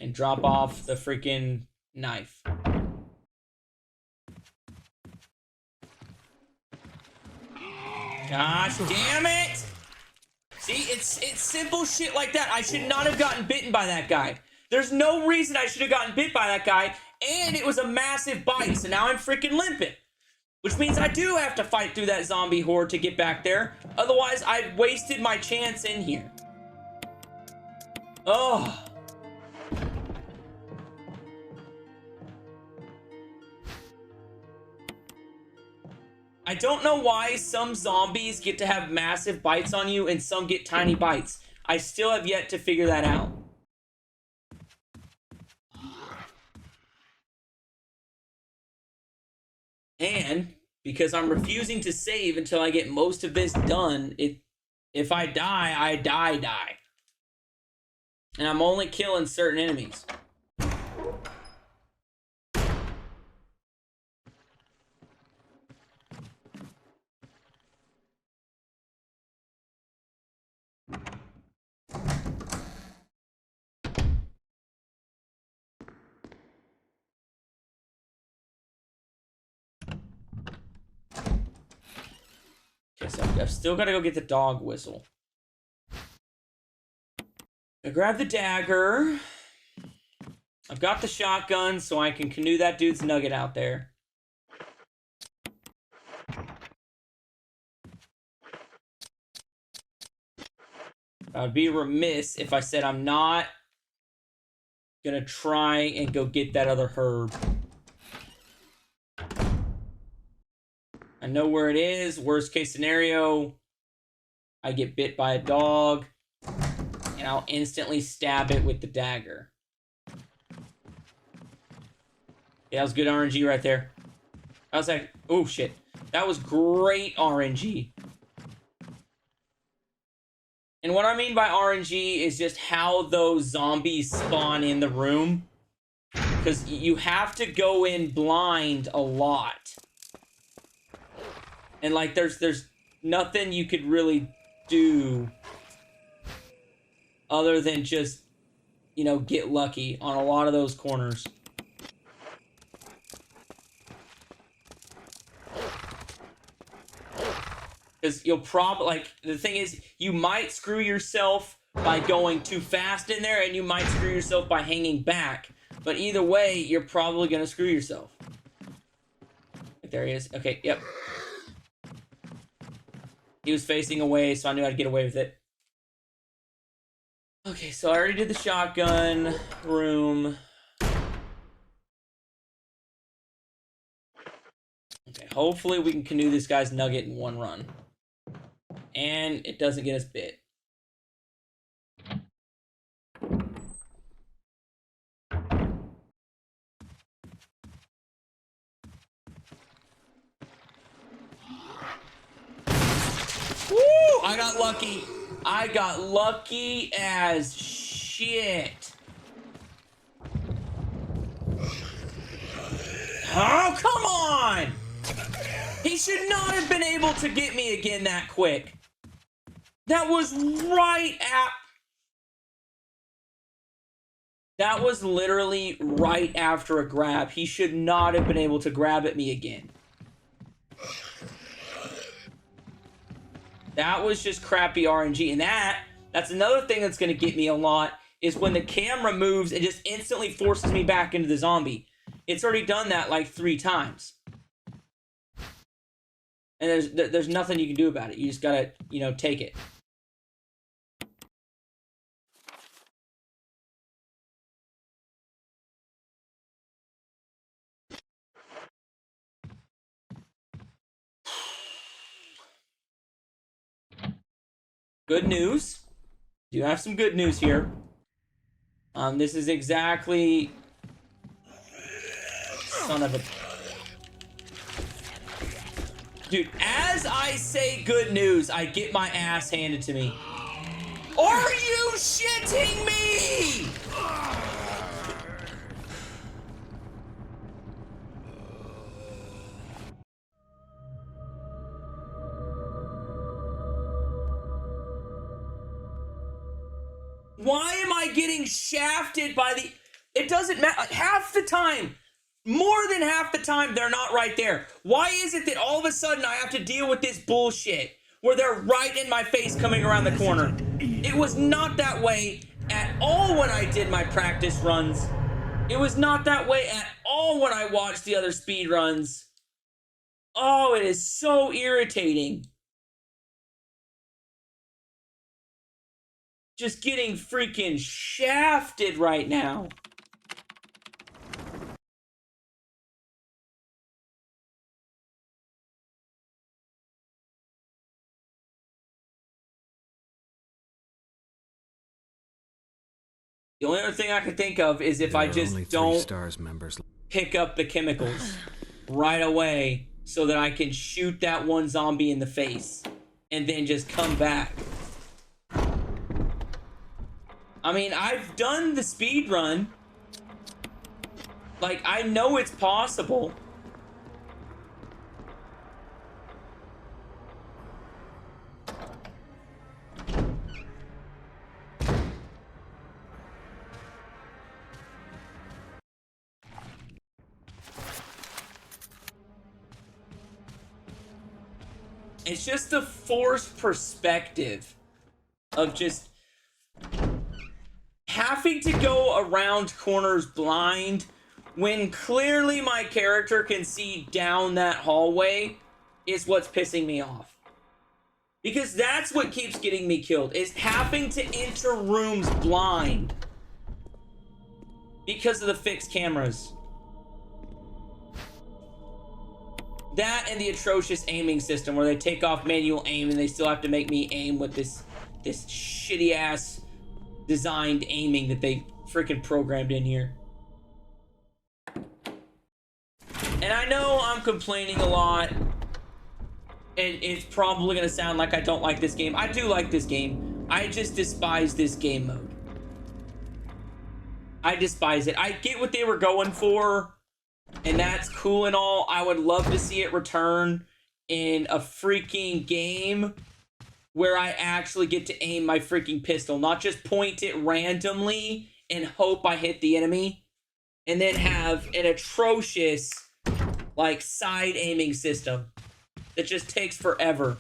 And drop off the freaking knife. Gosh damn it! See, it's simple shit like that. I should not have gotten bitten by that guy. There's no reason I should have gotten bit by that guy, and it was a massive bite, so now I'm freaking limping. Which means I do have to fight through that zombie horde to get back there. Otherwise, I've wasted my chance in here. Oh. I don't know why some zombies get to have massive bites on you and some get tiny bites. I still have yet to figure that out. And because I'm refusing to save until I get most of this done, if I die, I die. And I'm only killing certain enemies. Okay, so I've still got to go get the dog whistle. I grab the dagger. I've got the shotgun, so I can canoe that dude's nugget out there. I would be remiss if I said I'm not gonna try and go get that other herb. I know where it is. Worst case scenario, I get bit by a dog, and I'll instantly stab it with the dagger. Yeah, that was good RNG right there. I was like, oh shit. That was great RNG. And what I mean by RNG is just how those zombies spawn in the room. Because you have to go in blind a lot. And like there's nothing you could really do other than just, you know, get lucky on a lot of those corners. Because you'll probably, like, the thing is, you might screw yourself by going too fast in there, and you might screw yourself by hanging back. But either way, you're probably going to screw yourself. There he is. Okay, yep. He was facing away, so I knew I'd get away with it. Okay, so I already did the shotgun room. Okay, hopefully we can canoe this guy's nugget in one run. And it doesn't get us bit. Woo! I got lucky. I got lucky as shit. Oh, come on! He should not have been able to get me again that quick. That was right at... That was literally right after a grab. He should not have been able to grab at me again. That was just crappy RNG. And that's another thing that's going to get me a lot, is when the camera moves, it just instantly forces me back into the zombie. It's already done that like 3 times. And there's nothing you can do about it. You just gotta, you know, take it. Good news. Do have some good news here. This is exactly... Son of a... Dude, as I say good news, I get my ass handed to me. Are you shitting me? Why am I getting shafted by the... It doesn't matter. Half the time, more than half the time, they're not right there. Why is it that all of a sudden I have to deal with this bullshit? where they're right in my face coming around the corner. It was not that way at all when I did my practice runs. It was not that way at all when I watched the other speed runs. Oh, it is so irritating. Just getting freaking shafted right now. The only other thing I can think of is if I just don't pick up the chemicals right away so that I can shoot that one zombie in the face and then just come back. I mean, I've done the speed run. Like, I know it's possible. It's just the forced perspective of just having to go around corners blind when clearly my character can see down that hallway is what's pissing me off. Because that's what keeps getting me killed, is having to enter rooms blind because of the fixed cameras. That and the atrocious aiming system where they take off manual aim and they still have to make me aim with this shitty ass designed aiming that they freaking programmed in here. And I know I'm complaining a lot, and it's probably gonna sound like I don't like this game. I do like this game. I just despise this game mode. I despise it. I get what they were going for, and that's cool and all. I would love to see it return in a freaking game where I actually get to aim my freaking pistol, not just point it randomly and hope I hit the enemy, and then have an atrocious, like, side aiming system that just takes forever.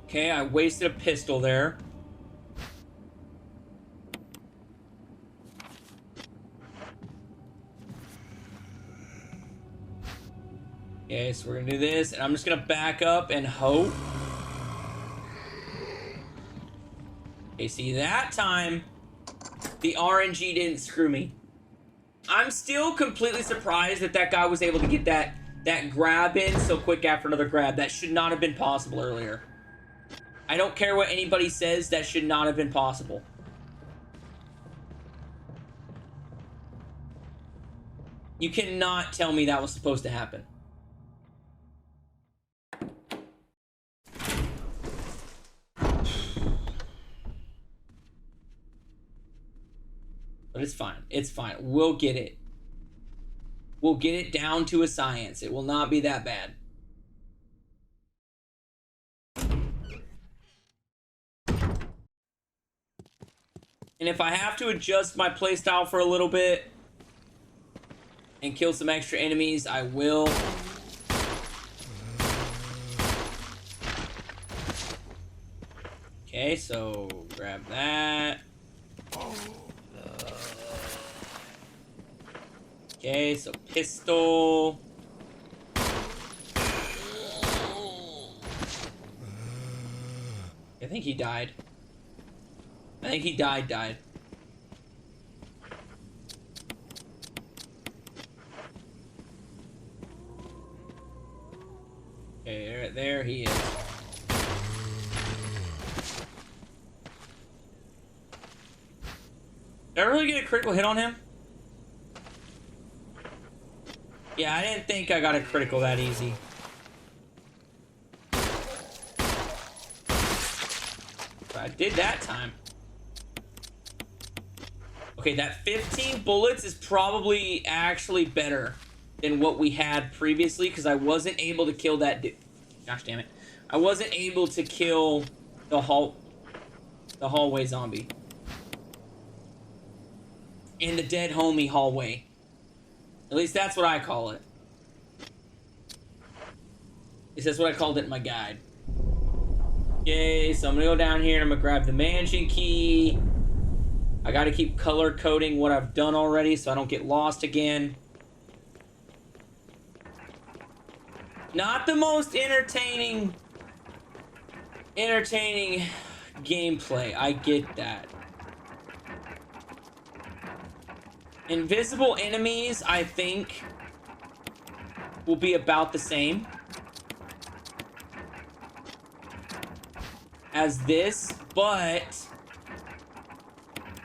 Okay, I wasted a pistol there. Okay, so we're gonna do this, and I'm just gonna back up and hope. Okay, see, that time, the RNG didn't screw me. I'm still completely surprised that that guy was able to get that grab in so quick after another grab. That should not have been possible earlier. I don't care what anybody says, that should not have been possible. You cannot tell me that was supposed to happen. But it's fine. It's fine. We'll get it. We'll get it down to a science. It will not be that bad. And if I have to adjust my playstyle for a little bit and kill some extra enemies, I will. Okay, so grab that. Okay, so pistol. I think he died. I think he died. Okay, there he is. Did I really get a critical hit on him? Yeah, I didn't think I got a critical that easy. I did that time. Okay, that 15 bullets is probably actually better than what we had previously, because I wasn't able to kill that dude. Gosh damn it. I wasn't able to kill the hallway zombie. In the dead homie hallway. At least that's what I call it. At least that's what I called it in my guide. Okay, so I'm gonna go down here and I'm gonna grab the mansion key. I gotta keep color coding what I've done already so I don't get lost again. Not the most entertaining gameplay. I get that. Invisible enemies, I think, will be about the same as this, but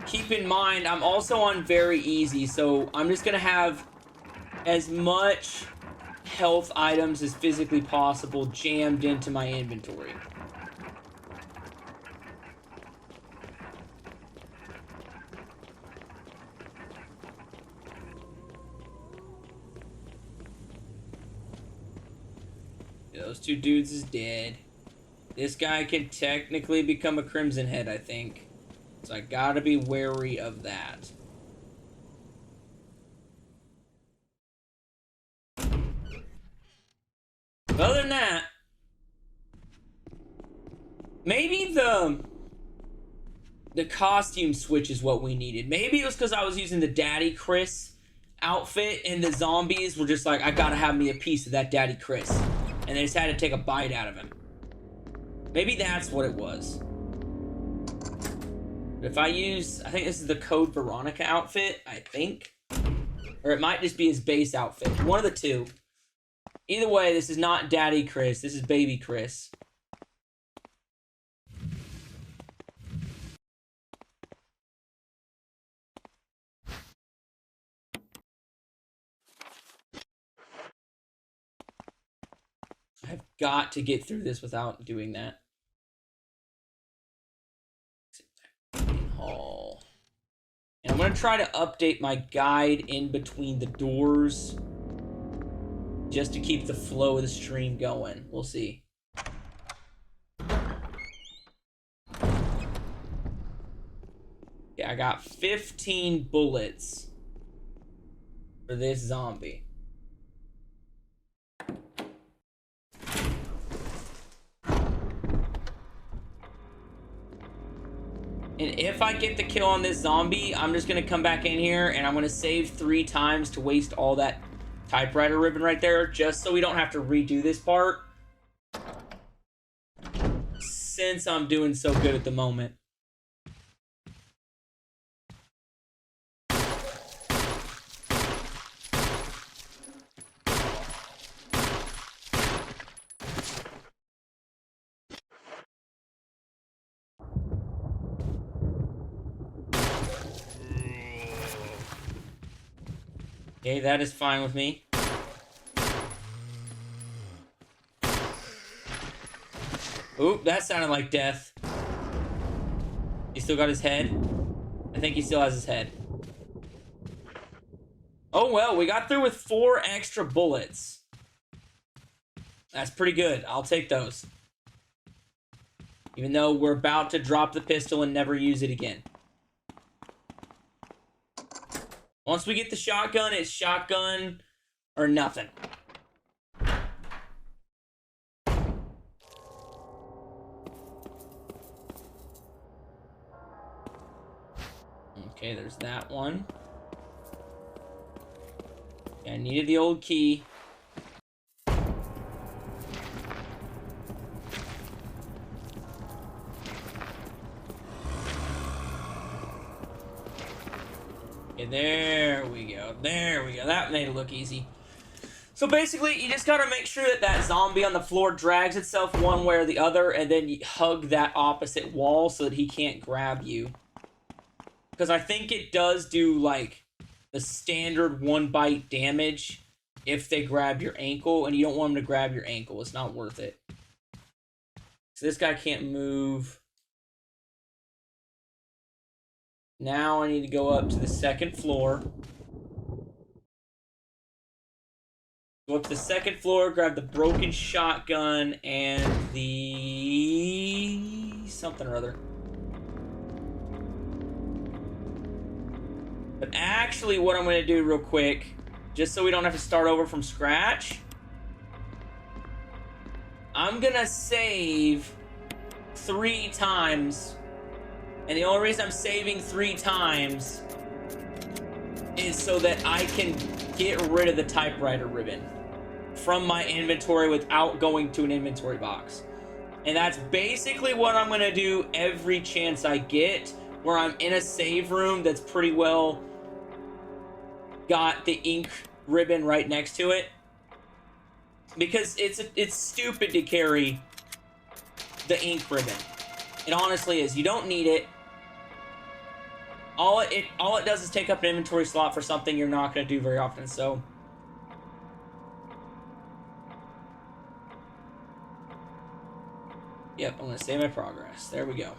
keep in mind, I'm also on very easy, so I'm just gonna have as much health items as physically possible jammed into my inventory. Those two dudes is dead. This guy can technically become a Crimson Head, I think. So I gotta be wary of that. Other than that, maybe the costume switch is what we needed. Maybe it was because I was using the Daddy Chris outfit and the zombies were just like, I gotta have me a piece of that Daddy Chris. And they just had to take a bite out of him. Maybe that's what it was. But if I use, I think this is the Code Veronica outfit, I think. Or it might just be his base outfit. One of the two. Either way, this is not Daddy Chris. This is Baby Chris. I've got to get through this without doing that. Hall. And I'm going to try to update my guide in between the doors just to keep the flow of the stream going. We'll see. Yeah, I got 15 bullets for this zombie. And if I get the kill on this zombie, I'm just going to come back in here and I'm going to save 3 times to waste all that typewriter ribbon right there, just so we don't have to redo this part. Since I'm doing so good at the moment. Okay, that is fine with me. Oop, that sounded like death. He still got his head? I think he still has his head. Oh well, we got through with 4 extra bullets. That's pretty good. I'll take those. Even though we're about to drop the pistol and never use it again. Once we get the shotgun, it's shotgun or nothing. Okay, there's that one. Okay, I needed the old key. Okay, there we go. There we go. That made it look easy. So basically, you just gotta make sure that that zombie on the floor drags itself one way or the other, and then you hug that opposite wall so that he can't grab you. Because I think it does do, like, the standard 1-bite damage if they grab your ankle, and you don't want them to grab your ankle. It's not worth it. So this guy can't move. Now I need to go up to the second floor. Go up to the second floor, grab the broken shotgun and the... something or other. But actually what I'm going to do real quick, just so we don't have to start over from scratch, I'm going to save 3 times. And the only reason I'm saving 3 times is so that I can get rid of the typewriter ribbon from my inventory without going to an inventory box. And that's basically what I'm going to do every chance I get, where I'm in a save room that's pretty well got the ink ribbon right next to it. Because it's stupid to carry the ink ribbon. It honestly is. You don't need it. All it does is take up an inventory slot for something you're not going to do very often, so... Yep, I'm going to save my progress. There we go.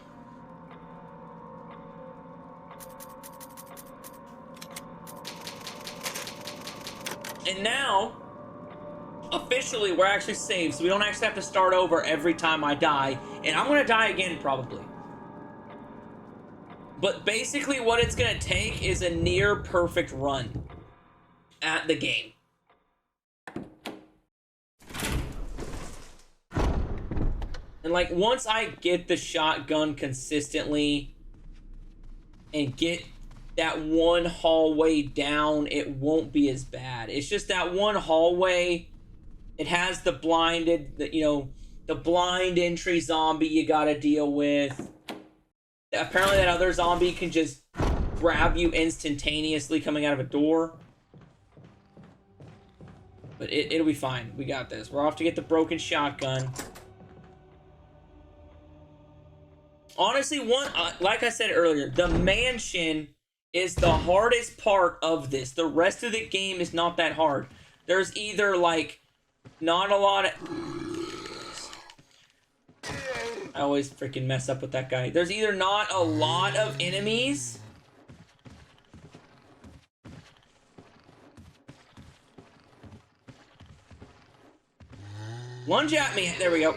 And now, officially, we're actually saved, so we don't actually have to start over every time I die. And I'm going to die again, probably. But basically what it's going to take is a near perfect run at the game. And like once I get the shotgun consistently and get that one hallway down, it won't be as bad. It's just that one hallway, it has the blinded, the blind entry zombie you got to deal with. Apparently that other zombie can just grab you instantaneously coming out of a door. But it'll be fine. We got this. We're off to get the broken shotgun. Honestly, like I said earlier, the mansion is the hardest part of this. The rest of the game is not that hard. There's either, like, not a lot of... I always freaking mess up with that guy. There's either not a lot of enemies... Lunge at me. There we go.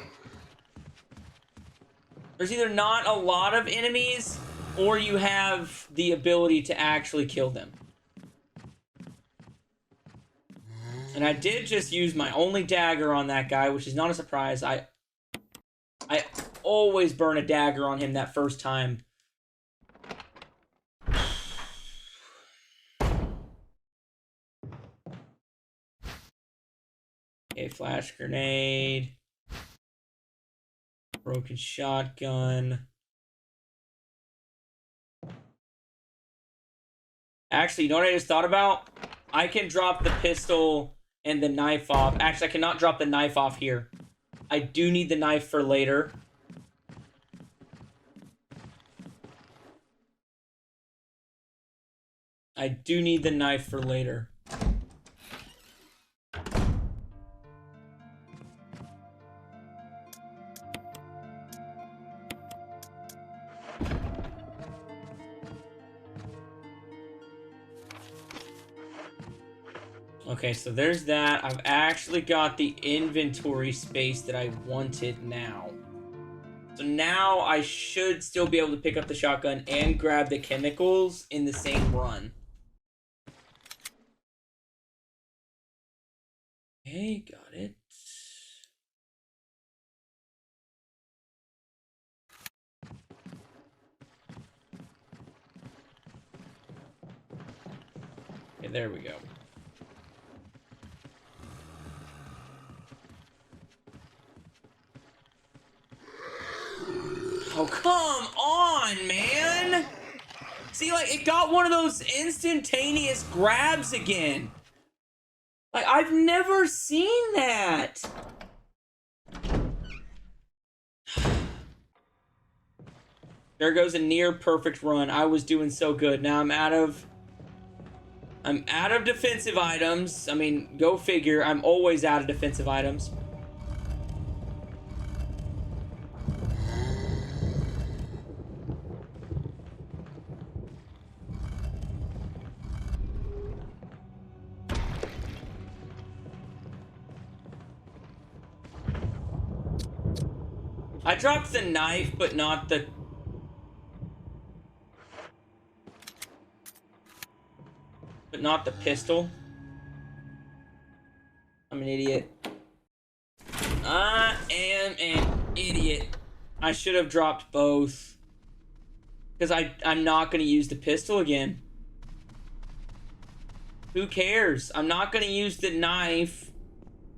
There's either not a lot of enemies, or you have the ability to actually kill them. And I did just use my only dagger on that guy, which is not a surprise. I always burn a dagger on him that first time. Okay, flash grenade. Broken shotgun. Actually, you know what I just thought about? I can drop the pistol and the knife off. Actually, I cannot drop the knife off here. I do need the knife for later. I do need the knife for later. Okay, so there's that. I've actually got the inventory space that I wanted now. So now I should still be able to pick up the shotgun and grab the chemicals in the same run. Okay, got it. Okay, there we go. Oh, come on, man! See, like, it got one of those instantaneous grabs again. Like, I've never seen that. There goes a near perfect run. I was doing so good. Now I'm out of defensive items. I mean, go figure. I'm always out of defensive items. I dropped the knife, but not the... But not the pistol. I'm an idiot. I am an idiot. I should have dropped both. Because I'm not going to use the pistol again. Who cares? I'm not going to use the knife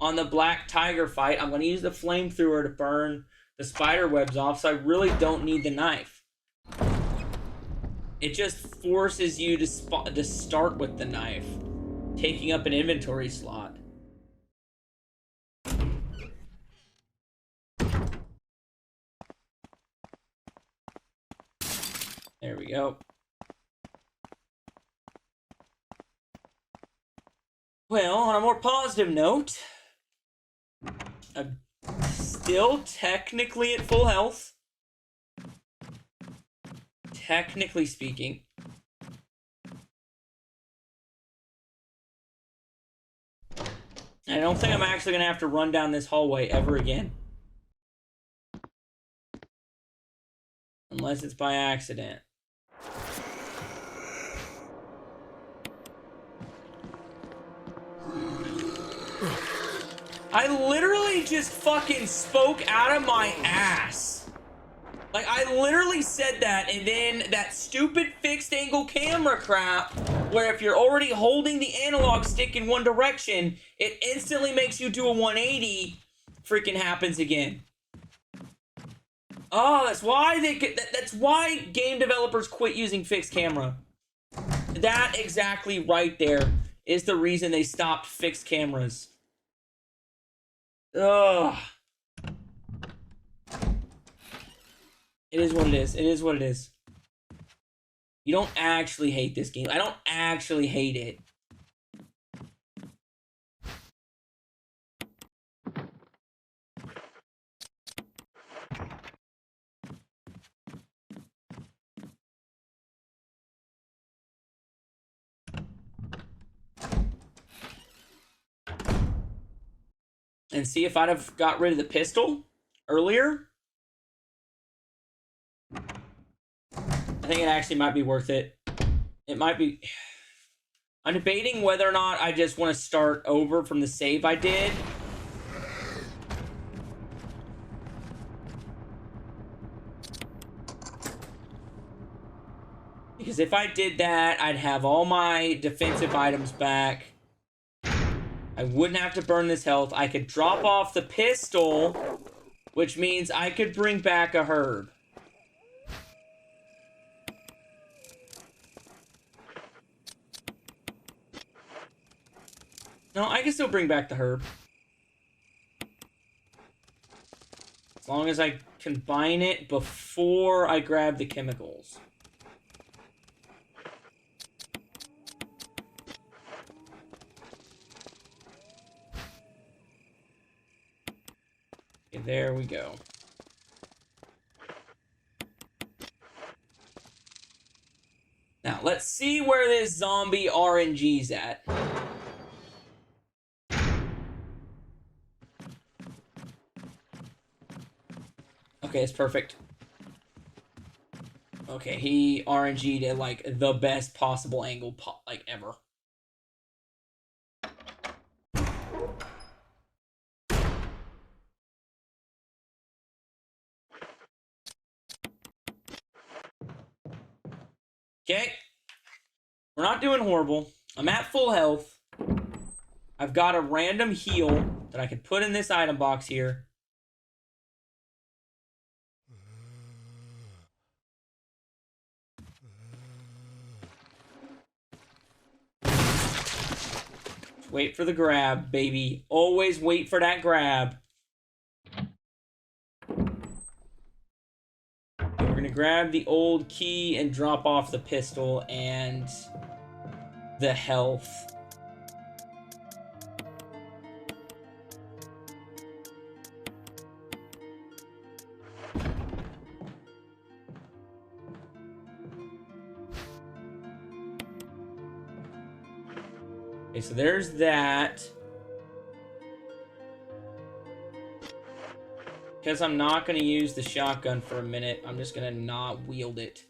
on the black tiger fight. I'm going to use the flamethrower to burn the spider webs off, so I really don't need the knife. It just forces you to start with the knife, taking up an inventory slot. There we go. Well, on a more positive note, I'm still technically at full health. Technically speaking. I don't think I'm actually going to have to run down this hallway ever again. Unless it's by accident. I literally just fucking spoke out of my ass. Like, I literally said that, and then that stupid fixed angle camera crap, where if you're already holding the analog stick in one direction, it instantly makes you do a 180, freaking happens again. Oh, that's why that's why game developers quit using fixed camera. That exactly right there is the reason they stopped fixed cameras. Ugh. It is what it is. It is what it is. You don't actually hate this game. I don't actually hate it. And see, if I'd have got rid of the pistol earlier, I think it actually might be worth it. It might be... I'm debating whether or not I just want to start over from the save I did. Because if I did that, I'd have all my defensive items back. I wouldn't have to burn this health. I could drop off the pistol, which means I could bring back a herb. No, I can still bring back the herb. As long as I combine it before I grab the chemicals. Okay, there we go. Now, let's see where this zombie RNG's at. Okay, it's perfect. Okay, he RNG'd at, like, the best possible angle, like, ever. Okay. We're not doing horrible. I'm at full health. I've got a random heal that I can put in this item box here. Wait for the grab, baby. Always wait for that grab. We're gonna grab the old key and drop off the pistol and the health. Okay, so there's that. Because I'm not going to use the shotgun for a minute, I'm just going to not wield it.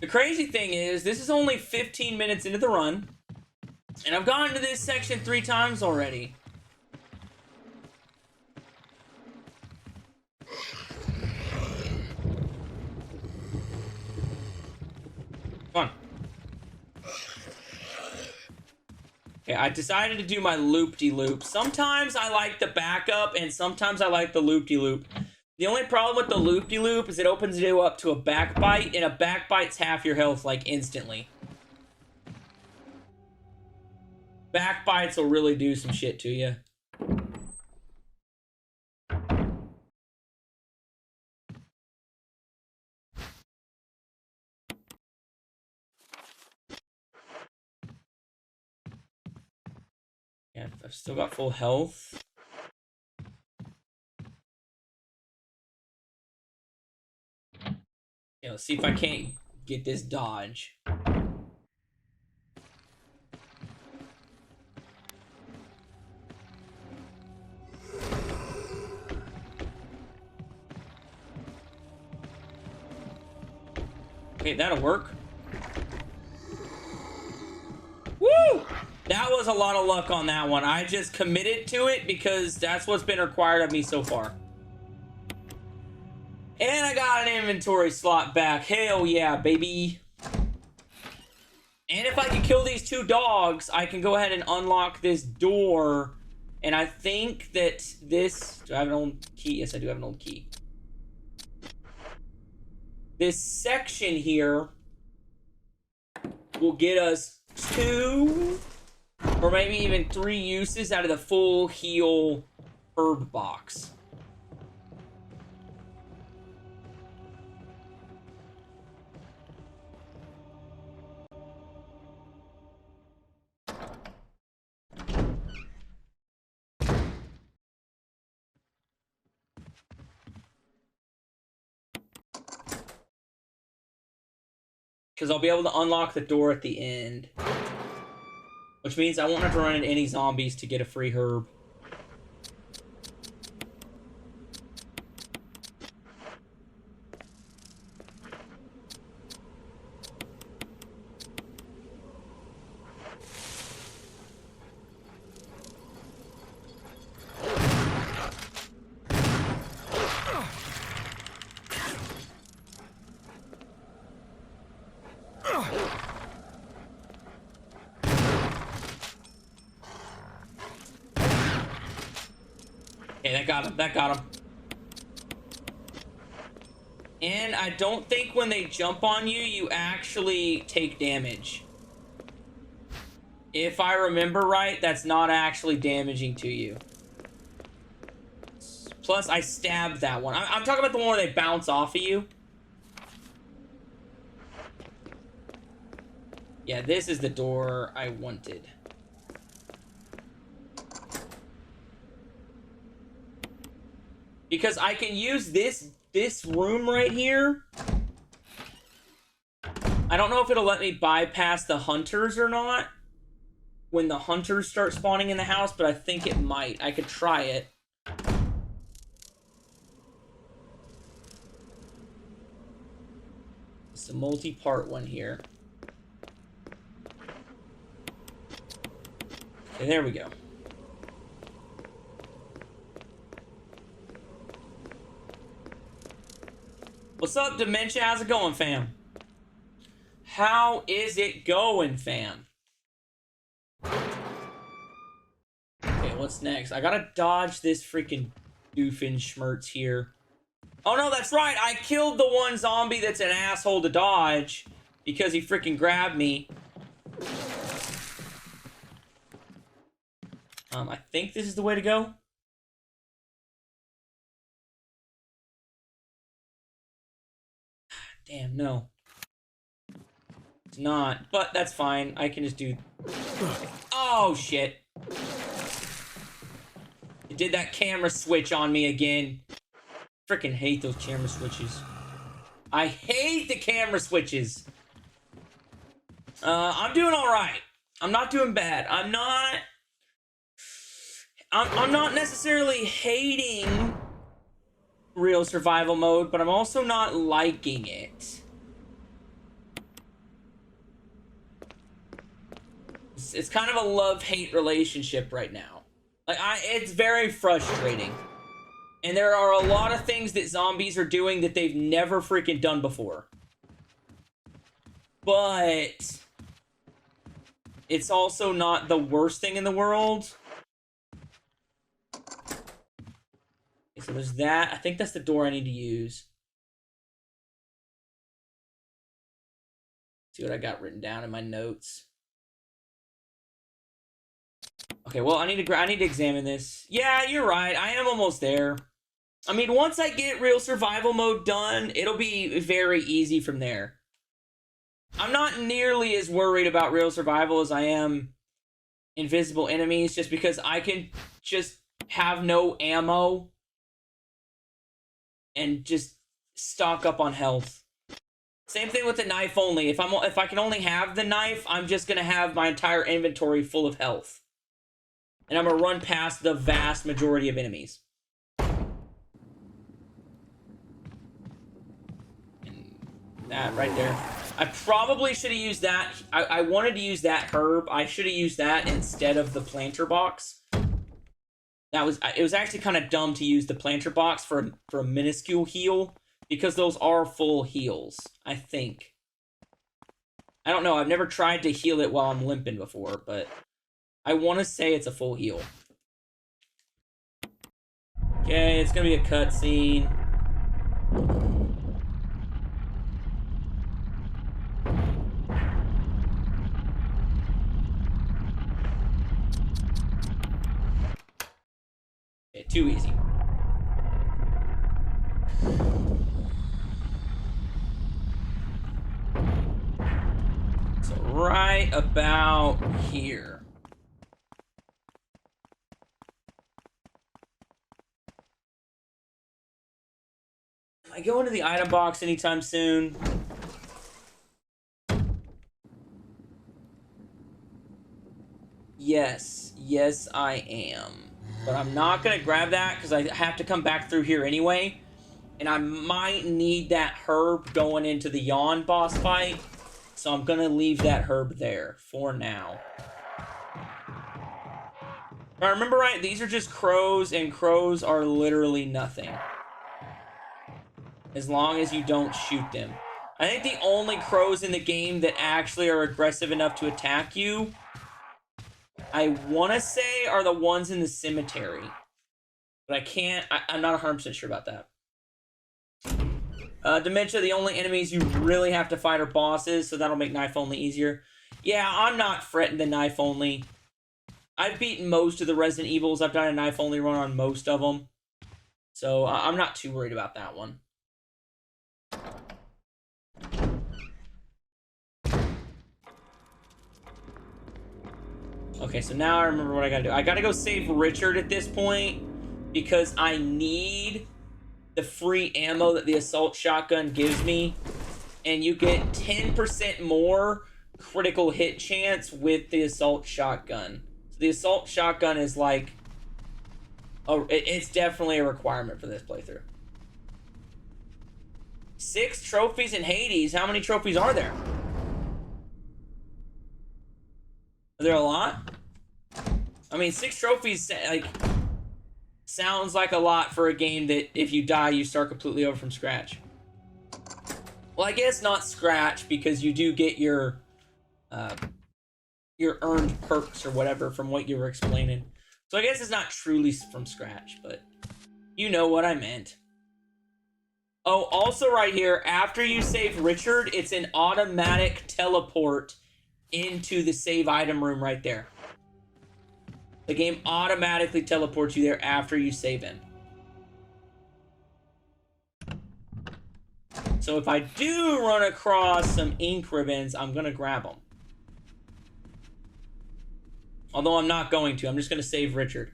The crazy thing is, this is only 15 minutes into the run, and I've gone to this section 3 times already. Come on. Okay, I decided to do my loop-de-loop. Sometimes I like the backup, and sometimes I like the loop-de-loop. The only problem with the loop-de-loop is it opens you up to a backbite, and a backbite's half your health, like, instantly. Backbites will really do some shit to you. Yeah, I've still got full health. Yeah, let's see if I can't get this dodge. Okay, that'll work. Woo! That was a lot of luck on that one. I just committed to it because that's what's been required of me so far. And I got an inventory slot back. Hell yeah, baby. And if I can kill these 2 dogs, I can go ahead and unlock this door. And I think that this... Do I have an old key? Yes, I do have an old key. This section here will get us 2 or maybe even 3 uses out of the full heal herb box. Because I'll be able to unlock the door at the end. Which means I won't have to run into any zombies to get a free herb. Okay, that got him. That got him. And I don't think when they jump on you, you actually take damage. If I remember right, that's not actually damaging to you. Plus, I stabbed that one. I'm talking about the one where they bounce off of you. Yeah, this is the door I wanted. Because I can use this room right here. I don't know if it'll let me bypass the hunters or not when the hunters start spawning in the house, but I think it might. I could try it. It's a multi-part one here. Okay, there we go. What's up, Dementia? How's it going, fam? How is it going, fam? Okay, what's next? I gotta dodge this freaking Doofenshmirtz here. Oh no, that's right! I killed the one zombie that's an asshole to dodge because he freaking grabbed me. I think this is the way to go. Damn, no. It's not, but that's fine. I can just do... Oh, shit. It did that camera switch on me again. Freaking hate those camera switches. I hate the camera switches. I'm doing alright. I'm not doing bad. I'm not necessarily hating real survival mode, but I'm also not liking it. It's kind of a love-hate relationship right now. Like, it's very frustrating. And there are a lot of things that zombies are doing that they've never freaking done before. But it's also not the worst thing in the world. Okay, so there's that. I think that's the door I need to use. See what I got written down in my notes. Okay, well, I need to examine this. Yeah, you're right. I am almost there. I mean, once I get real survival mode done, it'll be very easy from there. I'm not nearly as worried about real survival as I am invisible enemies, just because I can just have no ammo and just stock up on health. Same thing with the knife only. If I can only have the knife, I'm just gonna have my entire inventory full of health. And I'm gonna run past the vast majority of enemies. And that right there. I probably should have used that. I wanted to use that herb. I should have used that instead of the planter box. It was actually kind of dumb to use the planter box for a minuscule heal, because those are full heals, I think. I don't know. I've never tried to heal it while I'm limping before, but I want to say it's a full heal. Okay, it's going to be a cutscene. Okay, too easy. So right about here. Am I going to the item box anytime soon? Yes. Yes, I am. But I'm not going to grab that because I have to come back through here anyway. And I might need that herb going into the yawn boss fight. So I'm going to leave that herb there for now. If I remember right, these are just crows, and crows are literally nothing. As long as you don't shoot them. I think the only crows in the game that actually are aggressive enough to attack you, I want to say, are the ones in the cemetery. But I'm not 100% sure about that. Dementia, the only enemies you really have to fight are bosses, so that'll make knife only easier. Yeah, I'm not fretting the knife only. I've beaten most of the Resident Evils. I've done a knife only run on most of them. So I'm not too worried about that one. Okay, so now I remember what I gotta do. I gotta go save Richard at this point because I need the free ammo that the assault shotgun gives me. And you get 10% more critical hit chance with the assault shotgun. So the assault shotgun is like... it's definitely a requirement for this playthrough. 6 trophies in Hades. How many trophies are there? Are there a lot? I mean, 6 trophies, like, sounds like a lot for a game that if you die, you start completely over from scratch. Well, I guess not scratch, because you do get your earned perks or whatever from what you were explaining. So I guess it's not truly from scratch, but you know what I meant. Oh, also right here, after you save Richard, it's an automatic teleport into the save item room right there. The game automatically teleports you there after you save him. So if I do run across some ink ribbons, I'm going to grab them. Although I'm not going to. I'm just going to save Richard.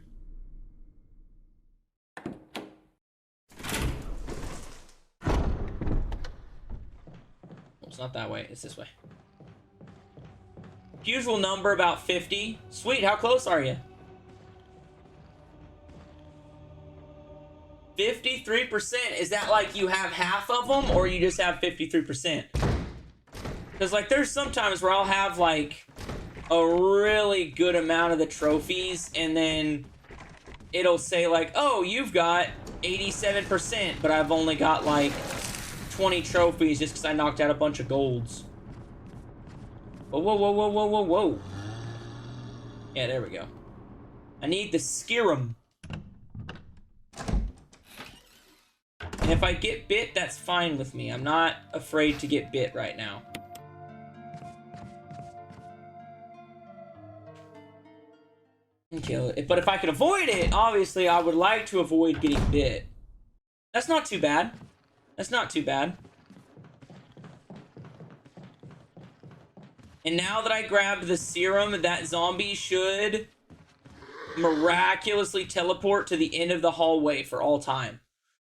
It's not that way. It's this way. Usual number about 50. Sweet, how close are you? 53%. Is that like you have half of them, or you just have 53%? Because like there's sometimes where I'll have like a really good amount of the trophies, and then it'll say like, oh, you've got 87%, but I've only got like 20 trophies just because I knocked out a bunch of golds. Whoa, whoa, whoa, whoa, whoa, whoa, whoa. Yeah, there we go. I need the Skirum. And if I get bit, that's fine with me. I'm not afraid to get bit right now. Okay, but if I could avoid it, obviously I would like to avoid getting bit. That's not too bad. That's not too bad. And now that I grabbed the serum, that zombie should miraculously teleport to the end of the hallway for all time.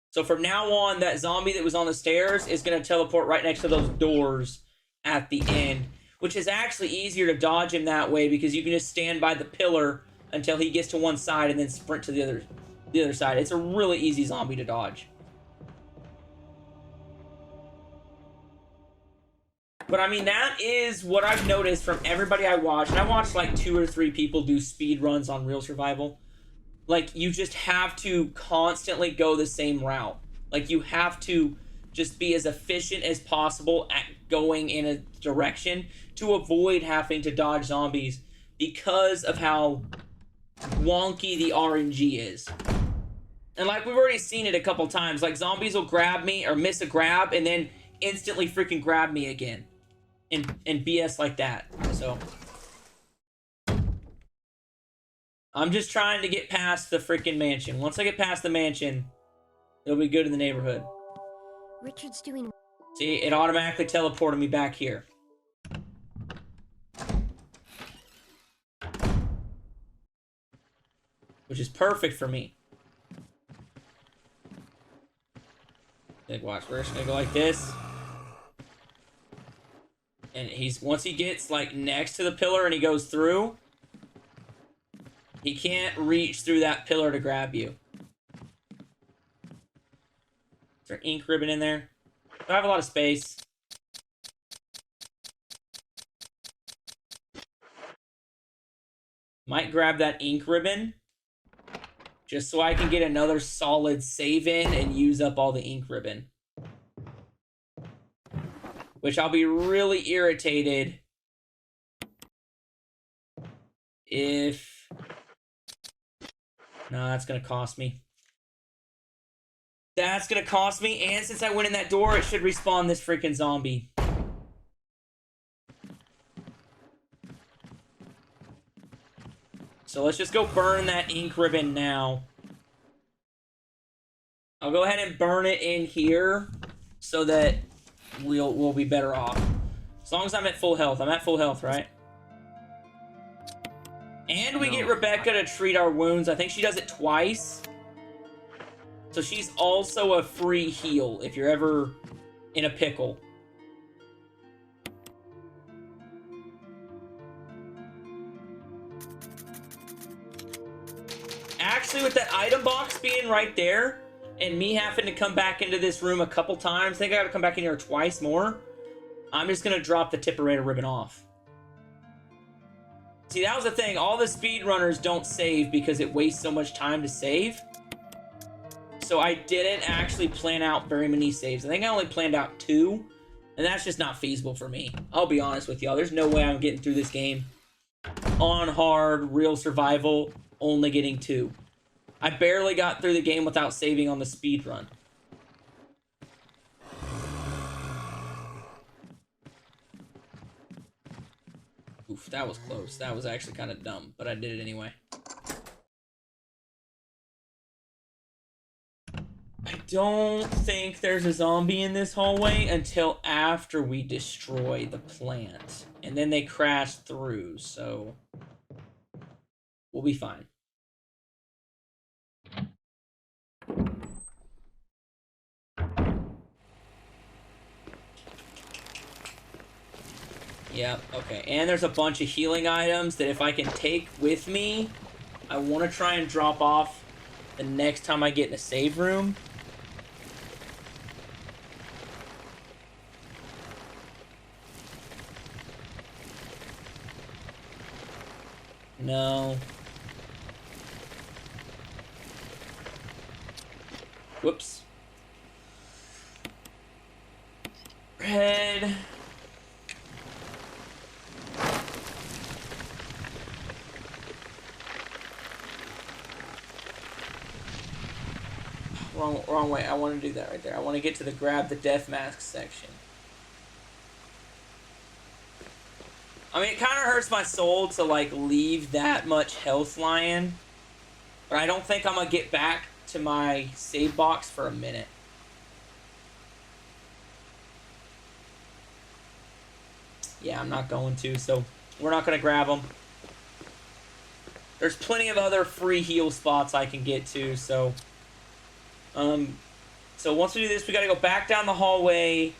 So from now on, that zombie that was on the stairs is going to teleport right next to those doors at the end, which is actually easier to dodge him that way because you can just stand by the pillar until he gets to one side and then sprint to the other side. It's a really easy zombie to dodge. But I mean, that is what I've noticed from everybody I watched. And I watched like 2 or 3 people do speed runs on Real Survival. Like, you just have to constantly go the same route. Like, you have to just be as efficient as possible at going in a direction to avoid having to dodge zombies because of how wonky the RNG is. And like, we've already seen it a couple times. Like, zombies will grab me or miss a grab and then instantly freaking grab me again. And BS like that. So I'm just trying to get past the freaking mansion. Once I get past the mansion, it'll be good in the neighborhood. Richard's doing... See, it automatically teleported me back here. Which is perfect for me. Like, watch, we're just gonna go like this. And once he gets like next to the pillar and he goes through, he can't reach through that pillar to grab you. Is there ink ribbon in there? I have a lot of space. Might grab that ink ribbon just so I can get another solid save in and use up all the ink ribbon. Which I'll be really irritated if... No, that's gonna cost me. That's gonna cost me, and since I went in that door, it should respawn this freaking zombie. So let's just go burn that ink ribbon now. I'll go ahead and burn it in here so that we'll be better off. As long as I'm at full health. I'm at full health, right? And we get Rebecca to treat our wounds. I think she does it twice. So she's also a free heal if you're ever in a pickle. Actually, with that item box being right there, and me having to come back into this room a couple times, I think I gotta come back in here twice more, I'm just gonna drop the Tipperator ribbon off. See, that was the thing. All the speedrunners don't save because it wastes so much time to save. So I didn't actually plan out very many saves. I think I only planned out 2, and that's just not feasible for me. I'll be honest with y'all. There's no way I'm getting through this game on hard, real survival, only getting 2. I barely got through the game without saving on the speed run. Oof, that was close. That was actually kind of dumb, but I did it anyway. I don't think there's a zombie in this hallway until after we destroy the plant. And then they crash through, so we'll be fine. Yeah, okay. And there's a bunch of healing items that if I can take with me, I want to try and drop off the next time I get in a save room. No. Whoops. Red. Wrong way. I want to do that right there. I want to get to the grab the death mask section. I mean, it kind of hurts my soul to, like, leave that much health lying. But I don't think I'm going to get back to my save box for a minute. Yeah, I'm not going to, so we're not going to grab them. There's plenty of other free heal spots I can get to, so... So once we do this, we gotta go back down the hallway.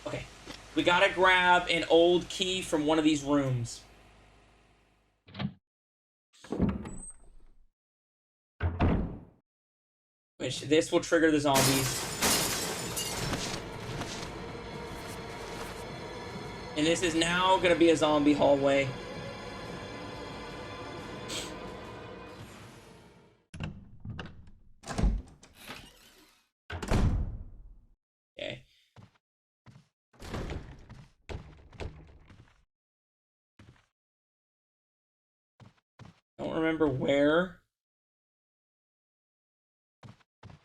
Okay. We gotta grab an old key from one of these rooms. Which, this will trigger the zombies. And this is now gonna be a zombie hallway. Okay. Don't remember where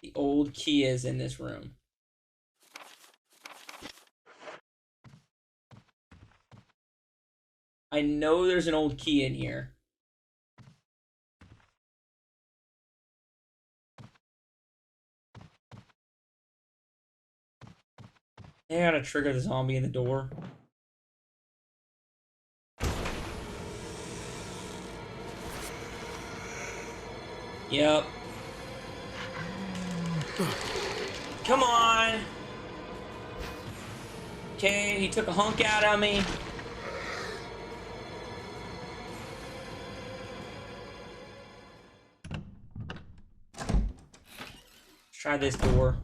the old key is in this room. I know there's an old key in here. I gotta trigger the zombie in the door. Yep. Come on! Okay, he took a hunk out of me. Try this door.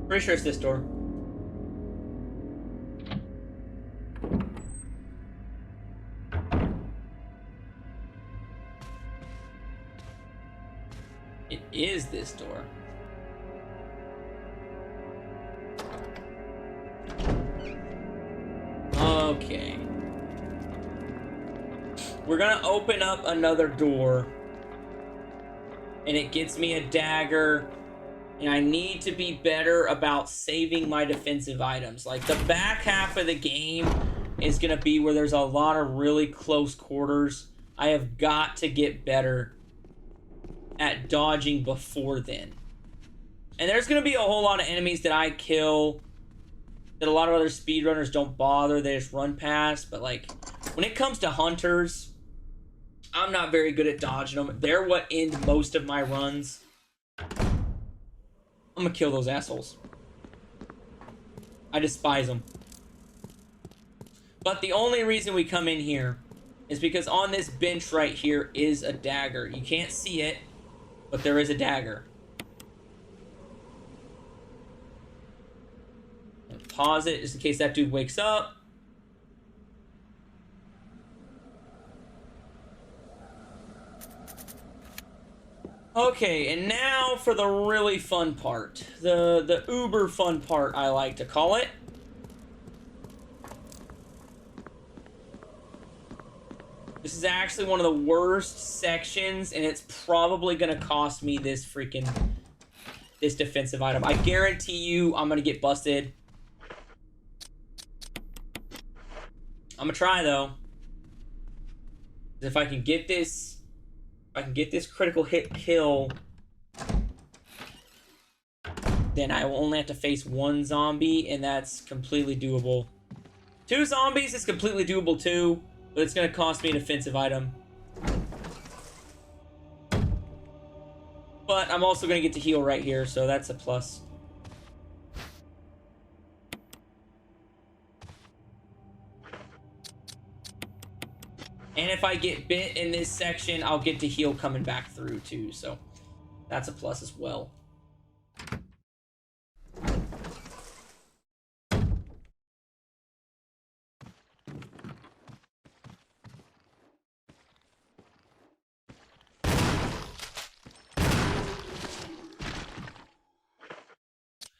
Pretty sure it's this door. It is this door. Okay. We're gonna open up another door. And it gets me a dagger. And I need to be better about saving my defensive items. Like, the back half of the game is going to be where there's a lot of really close quarters. I have got to get better at dodging before then. And there's going to be a whole lot of enemies that I kill that a lot of other speedrunners don't bother. They just run past. But, like, when it comes to hunters, I'm not very good at dodging them. They're what end most of my runs. I'm gonna kill those assholes. I despise them. But the only reason we come in here is because on this bench right here is a dagger. You can't see it, but there is a dagger. Pause it just in case that dude wakes up. Okay, and now for the really fun part. The uber fun part, I like to call it. This is actually one of the worst sections, and it's probably gonna cost me this defensive item. I guarantee you I'm gonna get busted. I'm gonna try, though. If I can get this... If I can get this critical hit kill, then I will only have to face one zombie, and that's completely doable. 2 zombies is completely doable too, but it's going to cost me an offensive item. But I'm also going to get to heal right here, so that's a plus. And if I get bit in this section, I'll get to heal coming back through too, so that's a plus as well.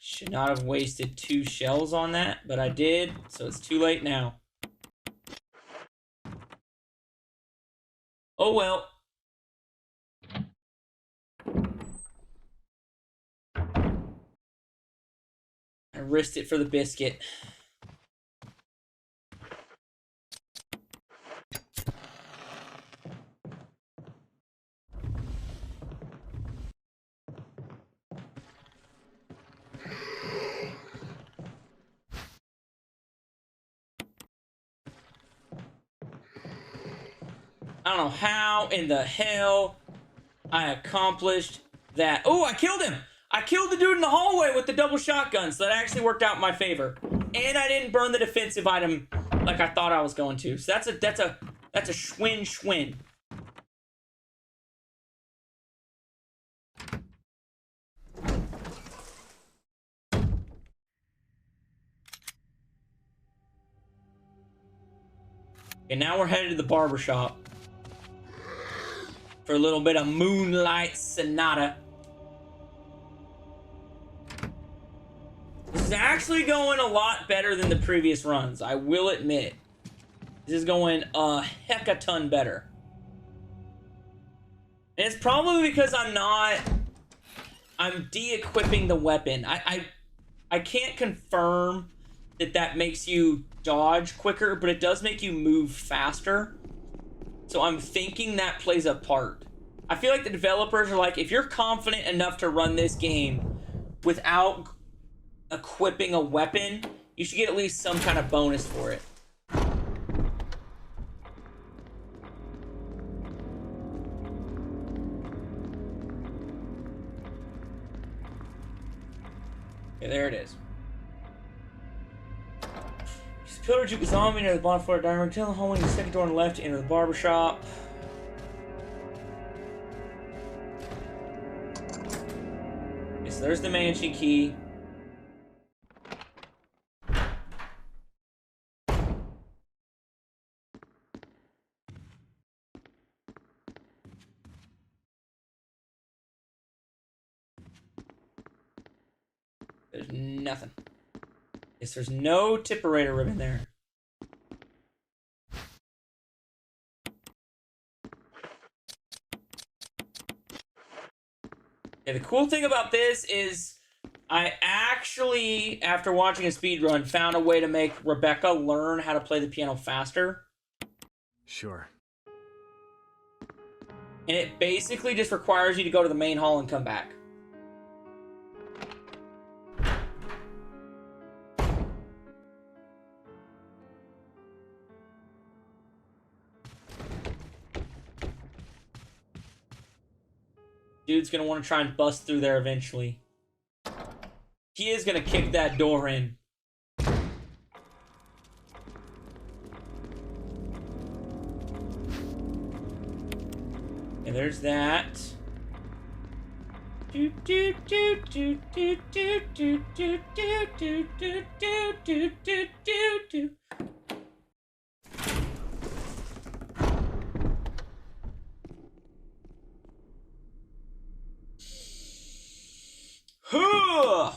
Should not have wasted 2 shells on that, but I did, so it's too late now. Oh well. I risked it for the biscuit. I don't know how in the hell I accomplished that. Oh, I killed him! I killed the dude in the hallway with the double shotgun, so that actually worked out in my favor. And I didn't burn the defensive item like I thought I was going to. So that's a schwinn. And now we're headed to the barbershop for a little bit of Moonlight Sonata. This is actually going a lot better than the previous runs, I will admit. This is going a heck a ton better. And it's probably because I'm de-equipping the weapon. I can't confirm that makes you dodge quicker, but it does make you move faster. So I'm thinking that plays a part. I feel like the developers are like, if you're confident enough to run this game without equipping a weapon, you should get at least some kind of bonus for it. Okay, there it is. Pillar juke zombie near the bottom floor of the dining room. Tell the hallway in the second door on the left to enter the barbershop. Okay, so there's the mansion key. There's nothing. Yes, there's no Tipperator ribbon there. Okay, the cool thing about this is I actually, after watching a speedrun, found a way to make Rebecca learn how to play the piano faster. Sure. And it basically just requires you to go to the main hall and come back. Dude's gonna want to try and bust through there eventually. He is gonna kick that door in. And there's that. Do do do do do do do do do do do do do do do. Huh.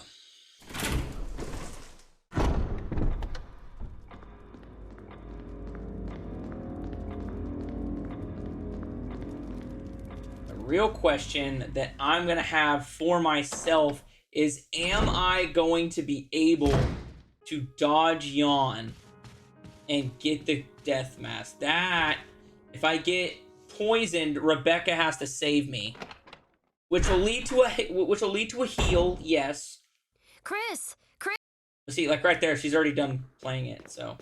The real question that I'm gonna have for myself is, am I going to be able to dodge yawn and get the death mask? That, if I get poisoned, Rebecca has to save me. Which will lead to a heal, yes. Chris! See, like right there, she's already done playing it, so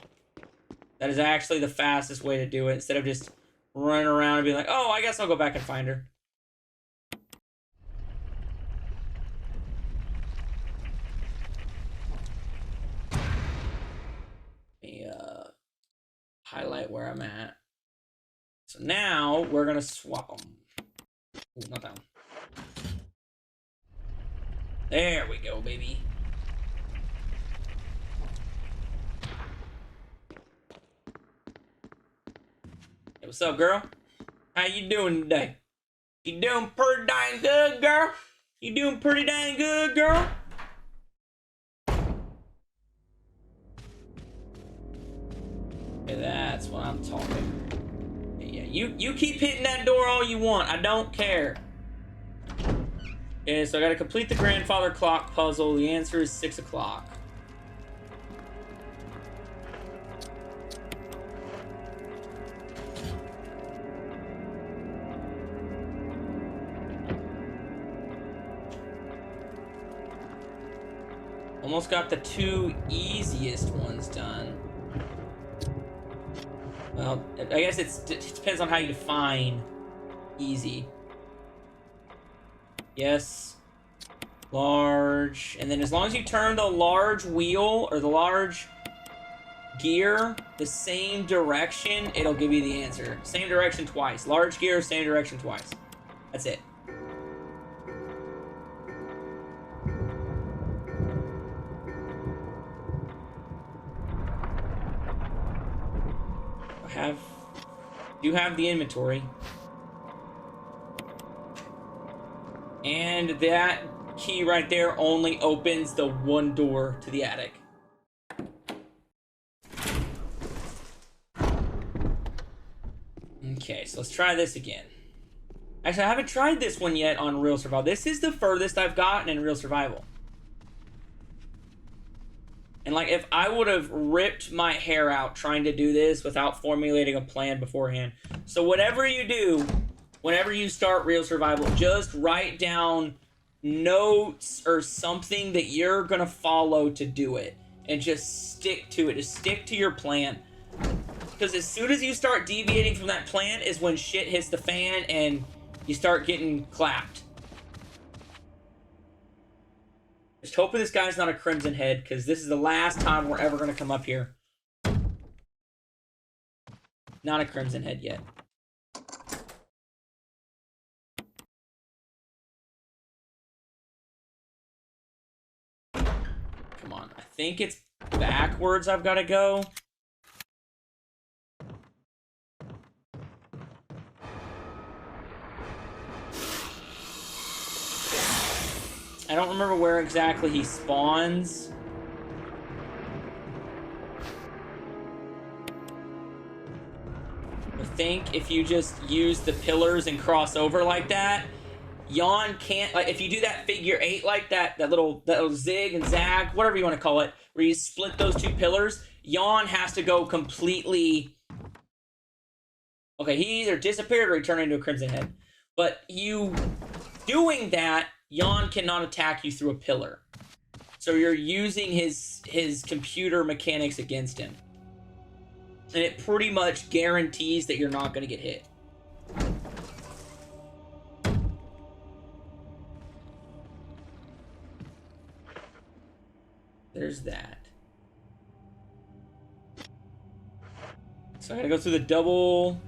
that is actually the fastest way to do it, instead of just running around and being like, oh, I guess I'll go back and find her. highlight where I'm at. So now we're gonna swap them. Ooh, not that one. There we go, baby. Hey, what's up, girl? How you doing today? You doing pretty dang good, girl? You doing pretty dang good, girl? Okay, that's what I'm talking. Yeah, you keep hitting that door all you want. I don't care. Okay, so I gotta complete the grandfather clock puzzle. The answer is 6 o'clock. Almost got the 2 easiest ones done. Well, I guess it depends on how you define easy. Yes. Large. And then as long as you turn the large wheel or the large gear the same direction, it'll give you the answer. Same direction twice. Large gear, same direction twice. That's it. You have the inventory. And that key right there only opens the one door to the attic. Okay, so let's try this again. Actually, I haven't tried this one yet on Real Survival. This is the furthest I've gotten in Real Survival. And like, if I would have ripped my hair out trying to do this without formulating a plan beforehand. So whatever you do, whenever you start Real Survival, just write down notes or something that you're gonna follow to do it. And just stick to it. Just stick to your plan. Because as soon as you start deviating from that plan is when shit hits the fan and you start getting clapped. Just hoping this guy's not a Crimson Head, because this is the last time we're ever going to come up here. Not a Crimson Head yet. Come on. I think it's backwards I've got to go. I don't remember where exactly he spawns. I think if you just use the pillars and cross over like that, Yawn can't, like, if you do that figure 8 like that, that little zig and zag, whatever you want to call it, where you split those 2 pillars, Yawn has to go completely... Okay, he either disappeared or he turned into a Crimson Head. But you doing that, Yawn cannot attack you through a pillar. So you're using his computer mechanics against him. And it pretty much guarantees that you're not going to get hit. There's that. So I gotta go through the double...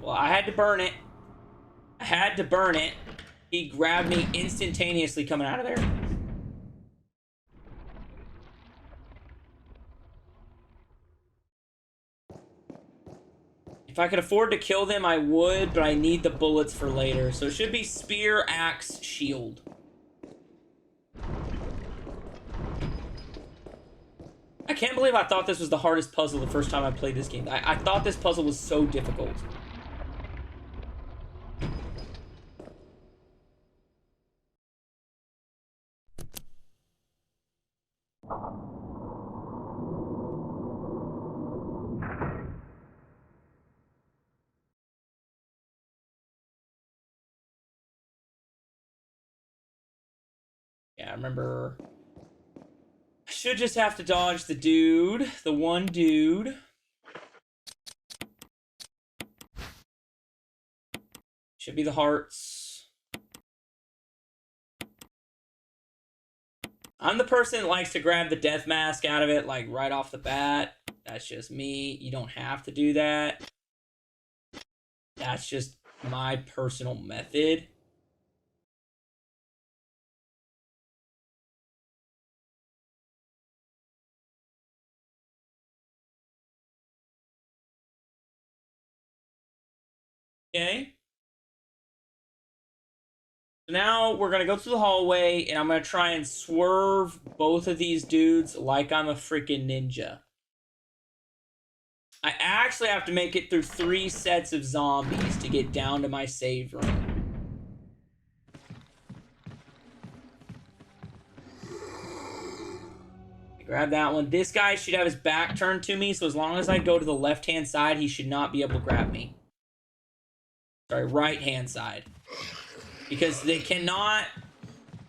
Well, I had to burn it. I had to burn it. He grabbed me instantaneously coming out of there. If I could afford to kill them, I would, but I need the bullets for later. So it should be spear, axe, shield. I can't believe I thought this was the hardest puzzle the first time I played this game. I thought this puzzle was so difficult. Yeah, I remember... I should just have to dodge the dude. The one dude. Should be the hearts. I'm the person that likes to grab the death mask out of it, like, right off the bat. That's just me. You don't have to do that. That's just my personal method. Okay. So now we're going to go through the hallway, and I'm going to try and swerve both of these dudes like I'm a freaking ninja. I actually have to make it through 3 sets of zombies to get down to my save room. Grab that one. This guy should have his back turned to me, so as long as I go to the left-hand side, he should not be able to grab me. Sorry, right-hand side. Because they cannot...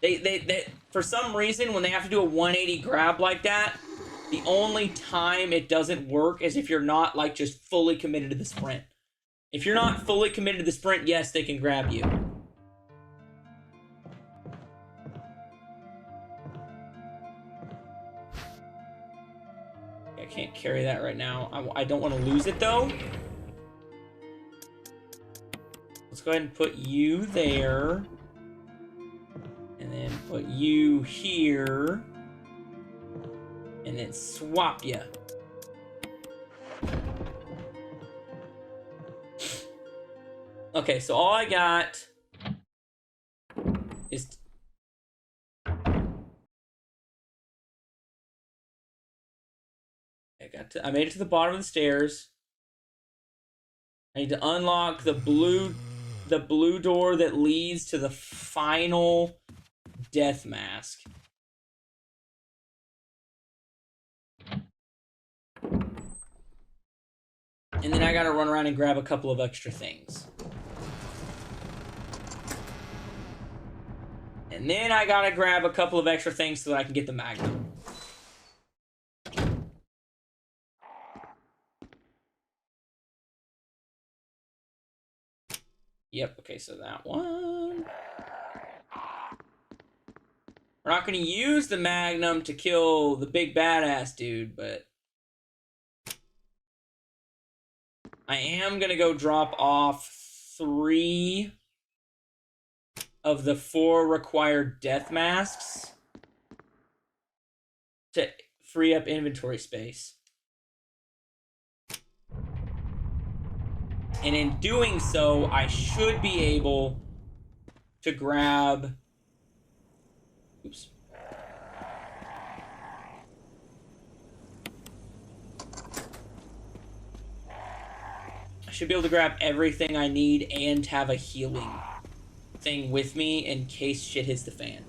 They for some reason, when they have to do a 180 grab like that, the only time it doesn't work is if you're not, like, just fully committed to the sprint. If you're not fully committed to the sprint, yes, they can grab you. I can't carry that right now. I don't want to lose it, though. Let's go ahead and put you there. And then put you here. And then swap you. Okay, so all I got is... I made it to the bottom of the stairs. I need to unlock the blue door that leads to the final death mask. And then I gotta run around and grab a couple of extra things. And then I gotta grab a couple of extra things so that I can get the Magnum. Yep, okay, so that one. We're not gonna use the Magnum to kill the big badass dude, but I am gonna go drop off 3 of the 4 required death masks to free up inventory space. And in doing so, I should be able to grab... Oops. I should be able to grab everything I need and have a healing thing with me in case shit hits the fan.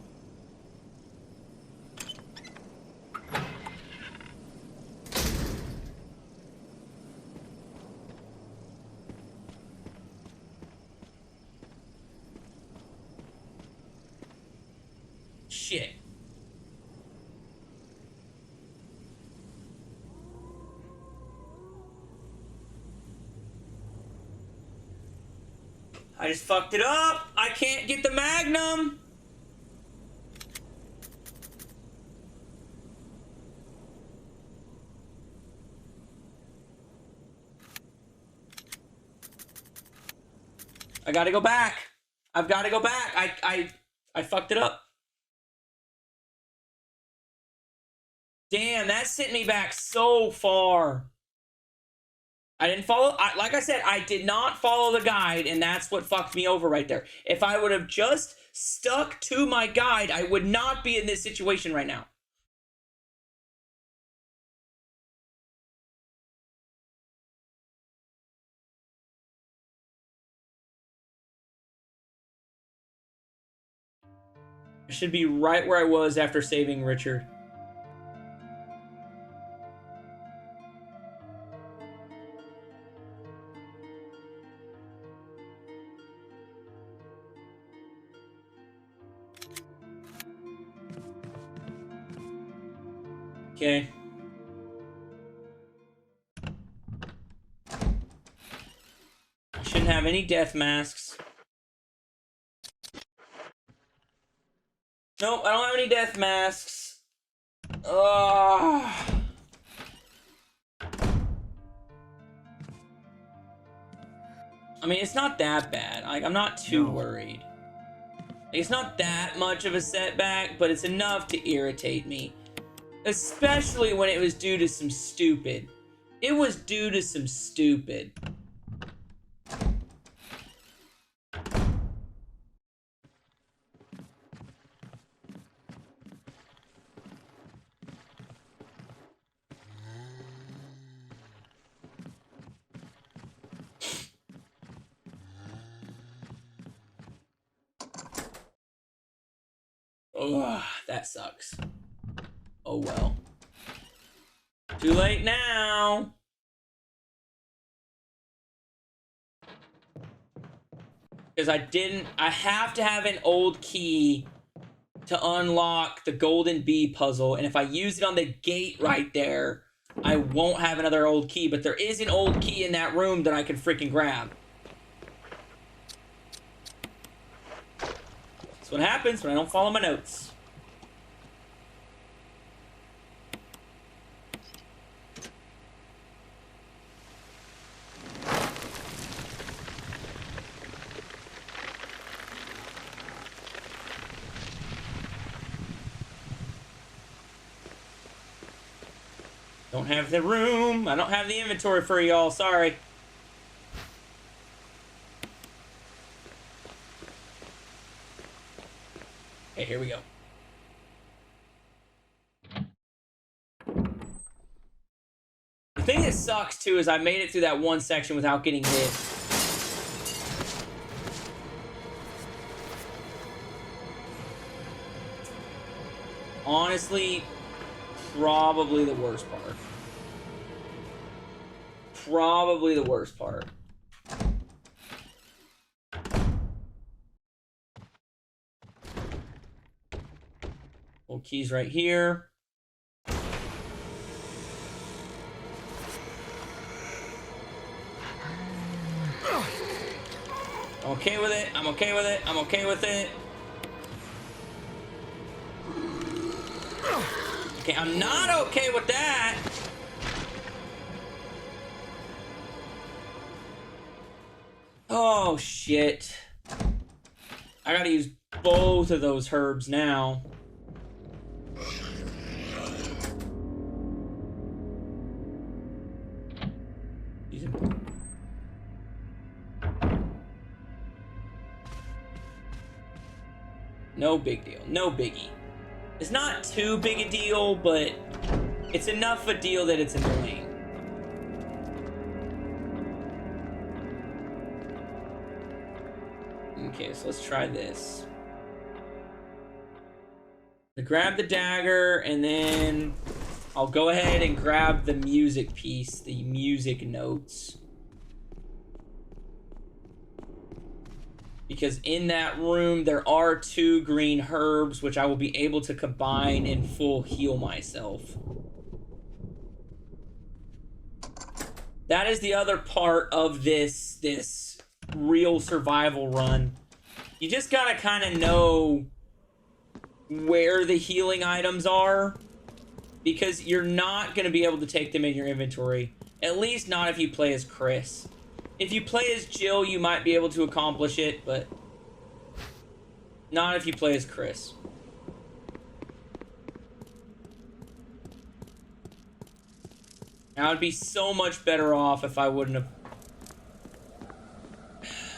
Shit. I just fucked it up. I can't get the Magnum. I gotta go back. I've gotta go back. I fucked it up. Damn, that sent me back so far. I didn't follow, like I said, I did not follow the guide, and that's what fucked me over right there. If I would have just stuck to my guide, I would not be in this situation right now. I should be right where I was after saving Richard. Okay. I shouldn't have any death masks. Nope, I don't have any death masks. I mean, it's not that bad. Like, I'm not too worried. It's not that much of a setback, but it's enough to irritate me. Especially when it was due to some stupid. It was due to some stupid. Ugh, that sucks. Oh well. Too late now. Because I have to have an old key to unlock the golden bee puzzle. And if I use it on the gate right there, I won't have another old key. But there is an old key in that room that I can freaking grab. That's what happens when I don't follow my notes. Don't have the room. I don't have the inventory for y'all. Sorry. Okay, here we go. The thing that sucks, too, is I made it through that one section without getting hit. Honestly, probably the worst part. Probably the worst part. Old keys right here. I'm okay with it. I'm okay with it. I'm okay with it. Okay, I'm not okay with that. Oh, shit. I gotta use both of those herbs now. No big deal. No biggie. It's not too big a deal, but it's enough a deal that it's annoying. Okay, so let's try this. I grab the dagger, and then I'll go ahead and grab the music piece, the music notes. Because in that room, there are 2 green herbs, which I will be able to combine and full heal myself. That is the other part of this real survival run. You just gotta kind of know where the healing items are, because you're not gonna be able to take them in your inventory. At least not if you play as Chris. If you play as Jill, you might be able to accomplish it, but not if you play as Chris. I would be so much better off if I wouldn't have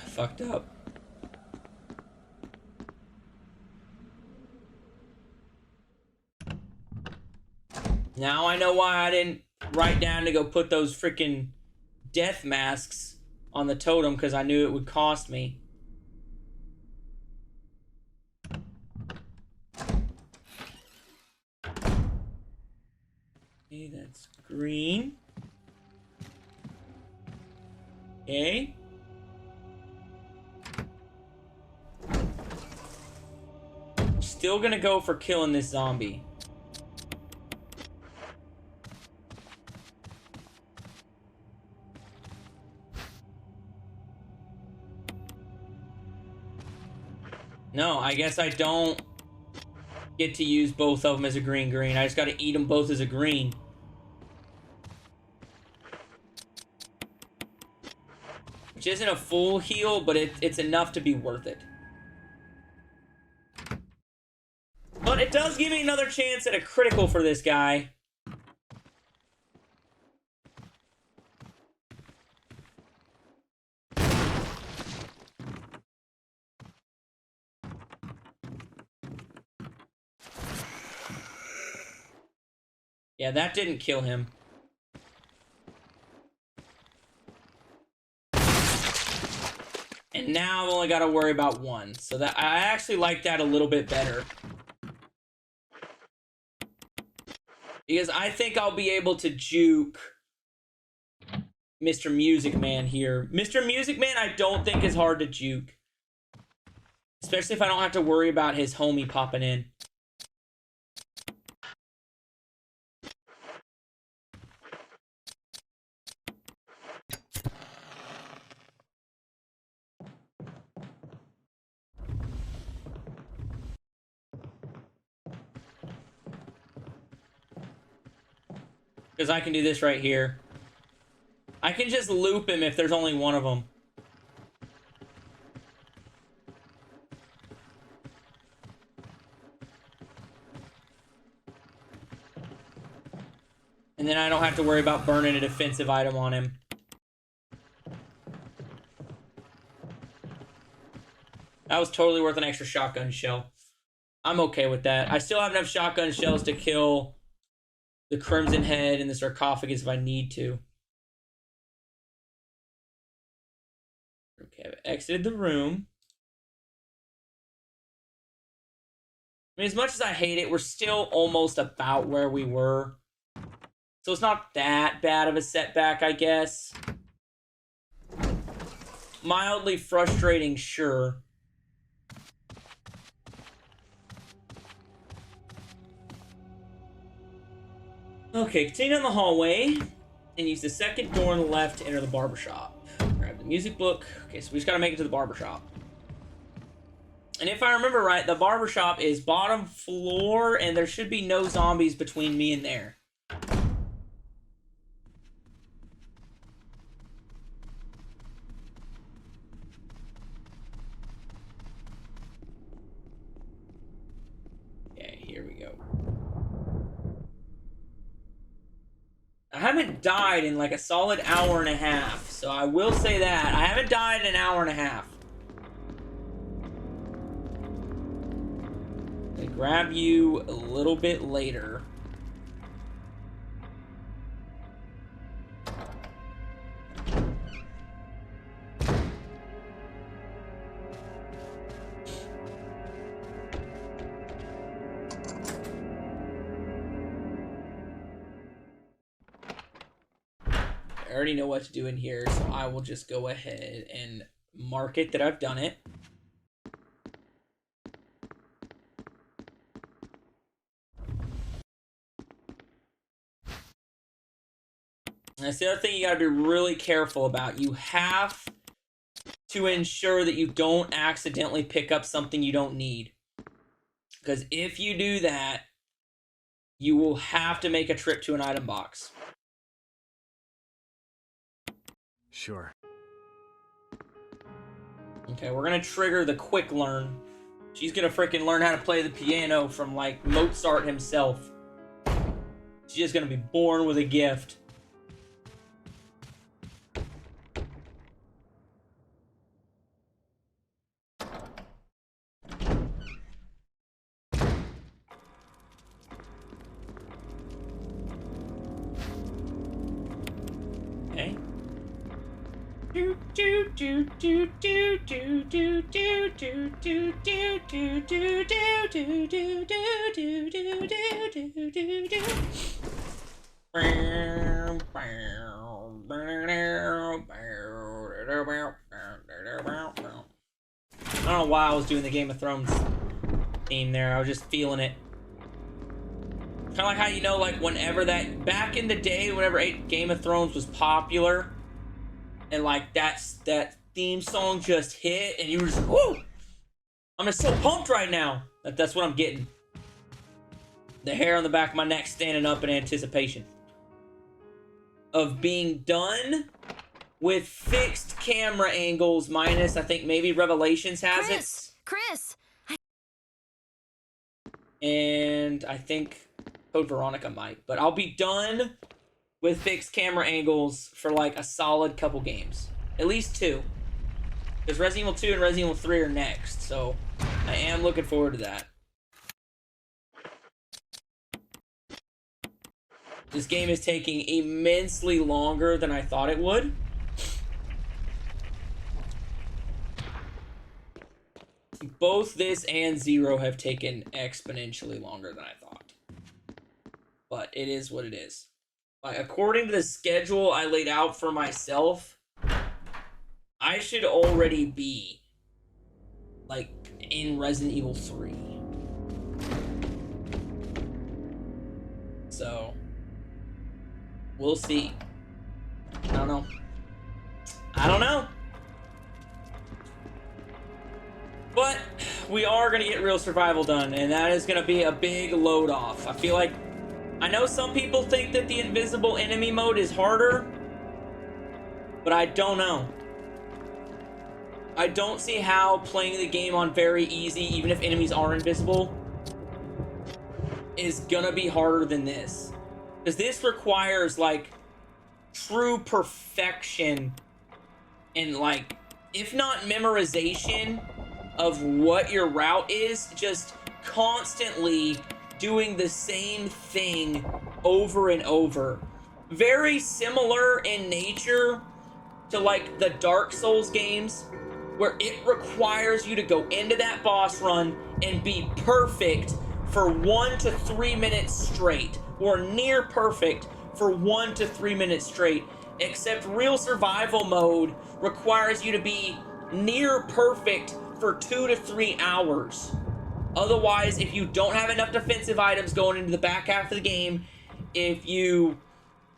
fucked up. Now I know why I didn't write down to go put those freaking death masks on the totem, because I knew it would cost me. Okay, that's green. Okay. Still gonna go for killing this zombie. No, I guess I don't get to use both of them as a green. I just got to eat them both as a green. Which isn't a full heal, but it's enough to be worth it. But it does give me another chance at a critical for this guy. Yeah, that didn't kill him. And now I've only got to worry about one. So that I actually like that a little bit better. Because I think I'll be able to juke Mr. Music Man here. Mr. Music Man I don't think is hard to juke. Especially if I don't have to worry about his homie popping in. Because I can do this right here. I can just loop him if there's only one of them. And then I don't have to worry about burning a defensive item on him. That was totally worth an extra shotgun shell. I'm okay with that. I still have enough shotgun shells to kill the Crimson Head and the sarcophagus if I need to. Okay, I've exited the room. I mean, as much as I hate it, we're still almost about where we were. So it's not that bad of a setback, I guess. Mildly frustrating, sure. Okay, continue down the hallway and use the second door on the left to enter the barbershop. Grab the music book. Okay, so we just gotta make it to the barbershop. And if I remember right, the barbershop is bottom floor and there should be no zombies between me and there. Okay, here we go. I haven't died in like a solid hour and a half, so I will say that. I haven't died in an hour and a half. I'm gonna grab you a little bit later. I already know what to do in here, so I will just go ahead and mark it that I've done it. And that's the other thing you gotta be really careful about. You have to ensure that you don't accidentally pick up something you don't need. Because if you do that, you will have to make a trip to an item box. Sure. Okay, we're gonna trigger the quick learn. She's gonna freaking learn how to play the piano from, like, Mozart himself. She's just gonna be born with a gift. Okay. I don't know why I was doing the Game of Thrones theme there. I was just feeling it. Kind of like how, you know, like whenever that, back in the day, whenever Game of Thrones was popular, and like that theme song just hit, and you were just, whoo! I'm just so pumped right now. That's what I'm getting. The hair on the back of my neck standing up in anticipation of being done with fixed camera angles minus, I think maybe Revelations has Chris! and I think Code Veronica might, but I'll be done with fixed camera angles for like a solid couple games. At least 2. Because Resident Evil 2 and Resident Evil 3 are next, so I am looking forward to that. This game is taking immensely longer than I thought it would. Both this and Zero have taken exponentially longer than I thought. But it is what it is. Like, according to the schedule I laid out for myself, I should already be, like, in Resident Evil 3. So, we'll see. I don't know. But we are going to get real survival done, and that is going to be a big load off. I feel like, I know some people think that the invisible enemy mode is harder, but I don't know. I don't see how playing the game on very easy, even if enemies are invisible, is gonna be harder than this. Because this requires, like, true perfection and, like, if not memorization of what your route is, just constantly doing the same thing over and over. Very similar in nature to, like, the Dark Souls games, where it requires you to go into that boss run and be perfect for 1 to 3 minutes straight, or near perfect for 1 to 3 minutes straight, except real survival mode requires you to be near perfect for 2 to 3 hours. Otherwise, if you don't have enough defensive items going into the back half of the game, if you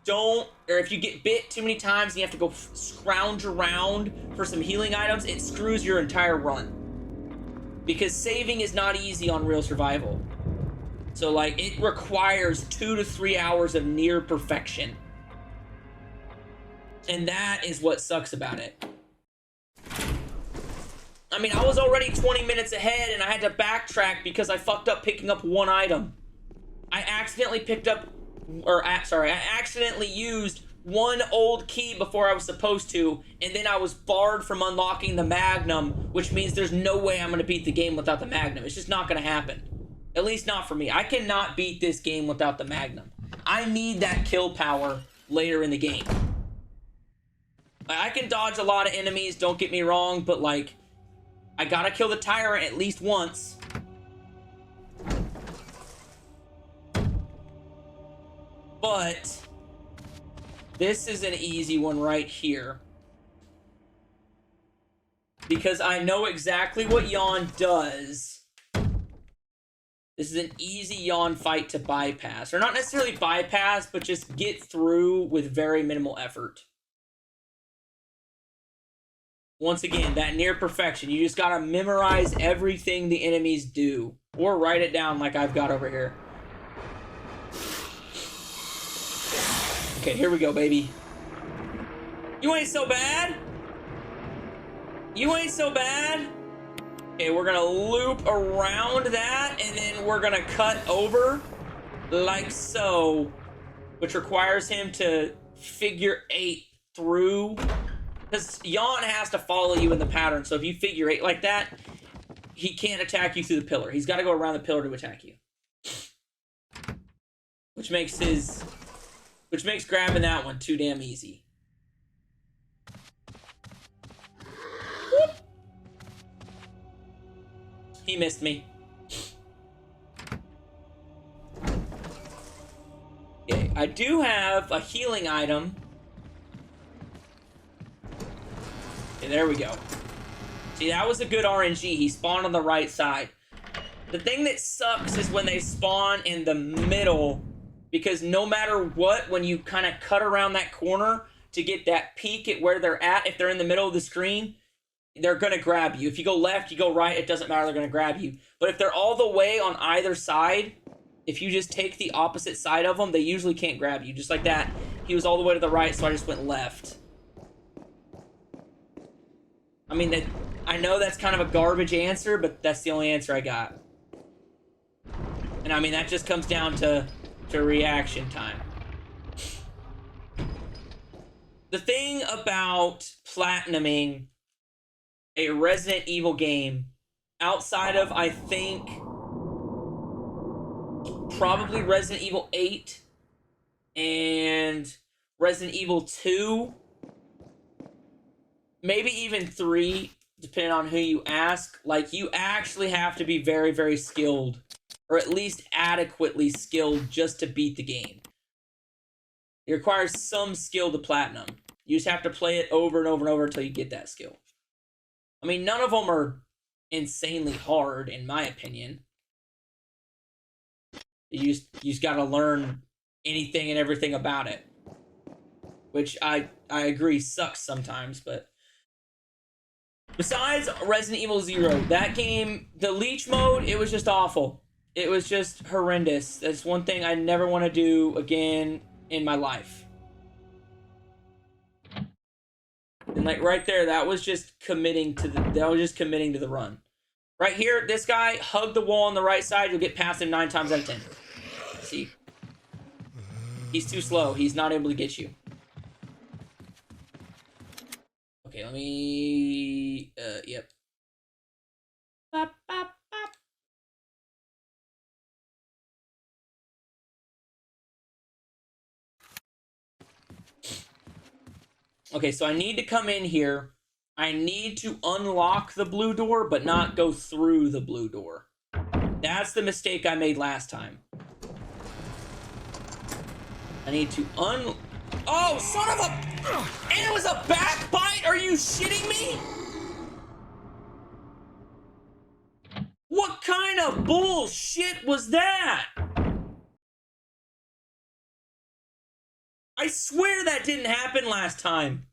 get bit too many times and you have to go scrounge around for some healing items, it screws your entire run. Because saving is not easy on real survival. So, like, it requires 2 to 3 hours of near perfection. And that is what sucks about it. I mean, I was already 20 minutes ahead and I had to backtrack because I fucked up picking up one item. I accidentally used one old key before I was supposed to, and then I was barred from unlocking the Magnum, which means there's no way I'm going to beat the game without the Magnum. It's just not going to happen. At least not for me. I cannot beat this game without the Magnum. I need that kill power later in the game. I can dodge a lot of enemies, don't get me wrong, but, like, I gotta kill the tyrant at least once. But this is an easy one right here. Because I know exactly what Yawn does. This is an easy Yawn fight to bypass. Or not necessarily bypass, but just get through with very minimal effort. Once again, that near perfection. You just gotta memorize everything the enemies do. Or write it down like I've got over here. Okay, here we go, baby. You ain't so bad. You ain't so bad. Okay, we're gonna loop around that, and then we're gonna cut over like so, which requires him to figure 8 through. Because Yawn has to follow you in the pattern, so if you figure 8 like that, he can't attack you through the pillar. He's got to go around the pillar to attack you. Which makes grabbing that one too damn easy. Whoop. He missed me. Okay, I do have a healing item. Okay, there we go. See, that was a good RNG. He spawned on the right side. The thing that sucks is when they spawn in the middle, because no matter what, when you kind of cut around that corner to get that peek at where they're at, if they're in the middle of the screen, they're going to grab you. If you go left, you go right, it doesn't matter, they're going to grab you. But if they're all the way on either side, if you just take the opposite side of them, they usually can't grab you. Just like that. He was all the way to the right, so I just went left. I mean, I know that's kind of a garbage answer, but that's the only answer I got. And I mean, that just comes down to reaction time. The thing about platinuming a Resident Evil game, outside of, I think, probably Resident Evil 8 and Resident Evil 2, maybe even 3, depending on who you ask, like, you actually have to be very, very skilled, or at least adequately skilled just to beat the game. It requires some skill to platinum. You just have to play it over and over and over until you get that skill. I mean, none of them are insanely hard, in my opinion. You just gotta learn anything and everything about it. Which I agree sucks sometimes, but... Besides Resident Evil 0, that game, the leech mode, it was just awful. It was just horrendous. That's one thing I never want to do again in my life. And like right there, that was just committing to the run. Right here, this guy, hug the wall on the right side, you'll get past him 9 times out of 10. See? He's too slow. He's not able to get you. Okay, let me... yep. Bop, bop, bop. Okay, so I need to come in here. I need to unlock the blue door, but not go through the blue door. That's the mistake I made last time. I need to Oh, son of a... And it was a backbite? Are you shitting me? What kind of bullshit was that? I swear that didn't happen last time.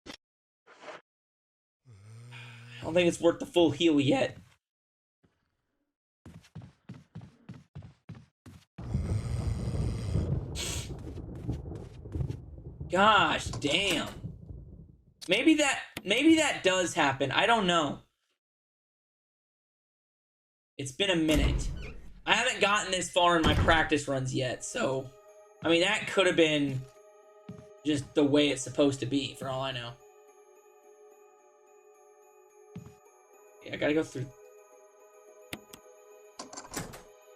I don't think it's worth the full heal yet. Gosh, damn. Maybe that does happen. I don't know. It's been a minute. I haven't gotten this far in my practice runs yet, so... I mean, that could have been just the way it's supposed to be, for all I know. Yeah, I gotta go through...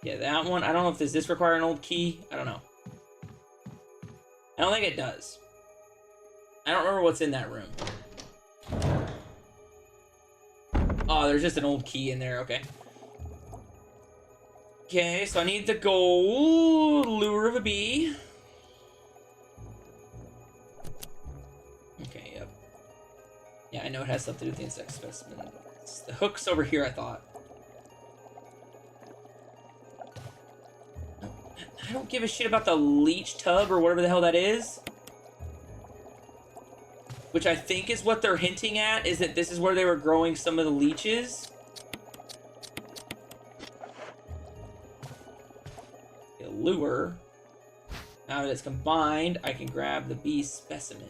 Yeah, that one. I don't know if does this require an old key? I don't know. I don't think it does. I don't remember what's in that room. Oh, there's just an old key in there. Okay. Okay, so I need the gold lure of a bee. Okay, yep. Yeah, I know it has something to do with the insect specimen. It's the hook's over here, I thought. I don't give a shit about the leech tub or whatever the hell that is. Which I think is what they're hinting at, is that this is where they were growing some of the leeches. The lure. Now that it's combined, I can grab the bee specimen.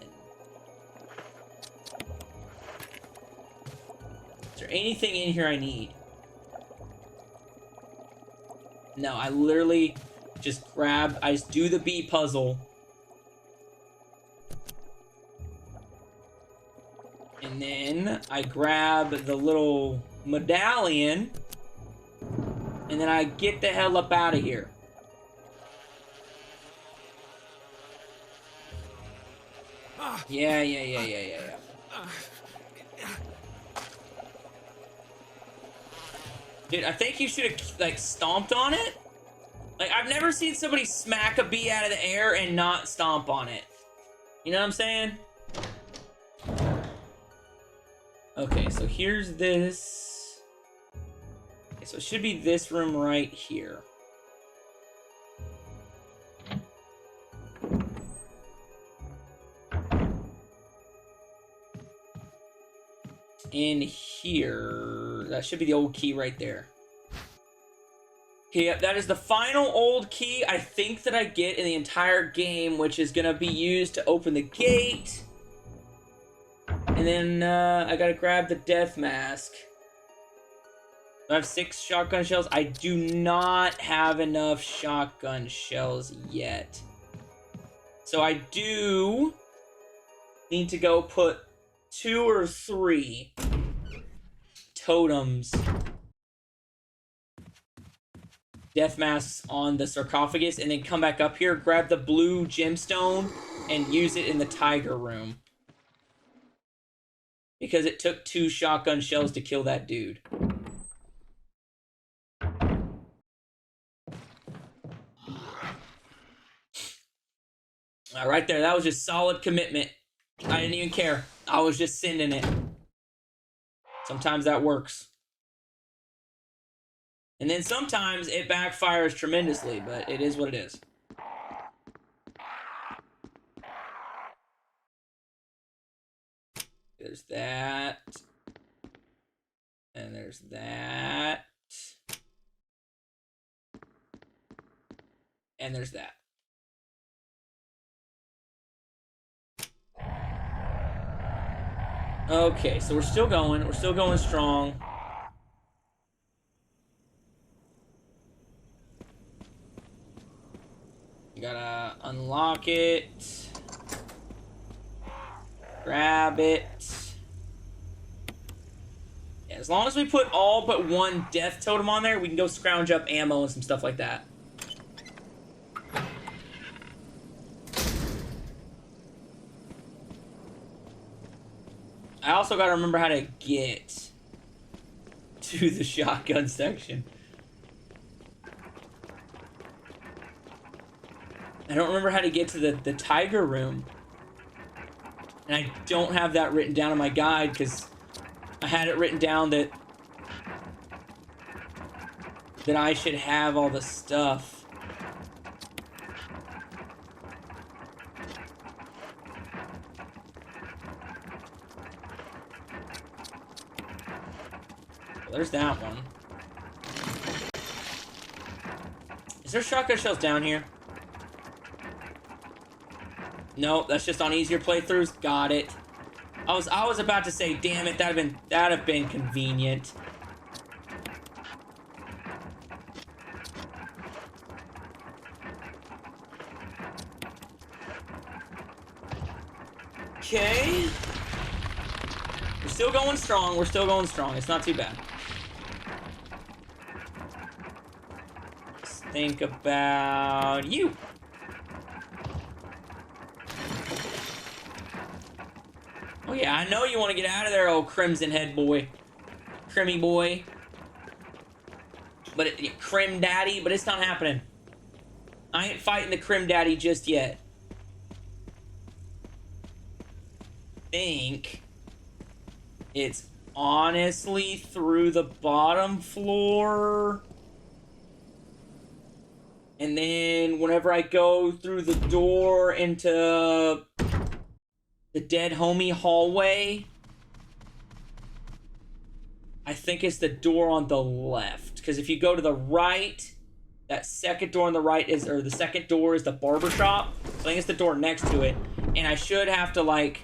Is there anything in here I need? No, I literally just grab, I just do the bee puzzle. And then I grab the little medallion. And then I get the hell up out of here. Yeah. Dude, I think you should have, like, stomped on it. Like, I've never seen somebody smack a bee out of the air and not stomp on it. You know what I'm saying? Okay, so here's this. Okay, so it should be this room right here. In here, that should be the old key right there. Okay, yep, that is the final old key I think that I get in the entire game, which is gonna be used to open the gate. And then I gotta grab the death mask. I have 6 shotgun shells. I do not have enough shotgun shells yet. So I do need to go put 2 or 3 totems, death masks on the sarcophagus, and then come back up here, grab the blue gemstone, and use it in the tiger room. Because it took 2 shotgun shells to kill that dude. Right there, that was just solid commitment. I didn't even care. I was just sending it. Sometimes that works. And then sometimes it backfires tremendously, but it is what it is. There's that. And there's that. And there's that. Okay, so we're still going. We're still going strong. You gotta unlock it. Grab it. Yeah, as long as we put all but 1 death totem on there, we can go scrounge up ammo and some stuff like that. I also gotta remember how to get to the shotgun section. I don't remember how to get to the tiger room. And I don't have that written down in my guide because I had it written down that I should have all the stuff. There's that one. Is there shotgun shells down here? No, that's just on easier playthroughs. Got it. I was about to say, damn it, that'd have been convenient. Okay. We're still going strong. We're still going strong. It's not too bad. Let's think about you. Oh yeah, I know you want to get out of there, old Crimson Head boy. Crimmy boy. But Crim Daddy, but it's not happening. I ain't fighting the Crim Daddy just yet. Think it's honestly through the bottom floor. And then whenever I go through the door into the dead homie hallway, I think it's the door on the left. Because if you go to the right, that second door on the right is, or the second door is the barber shop. So I think it's the door next to it. And I should have to, like,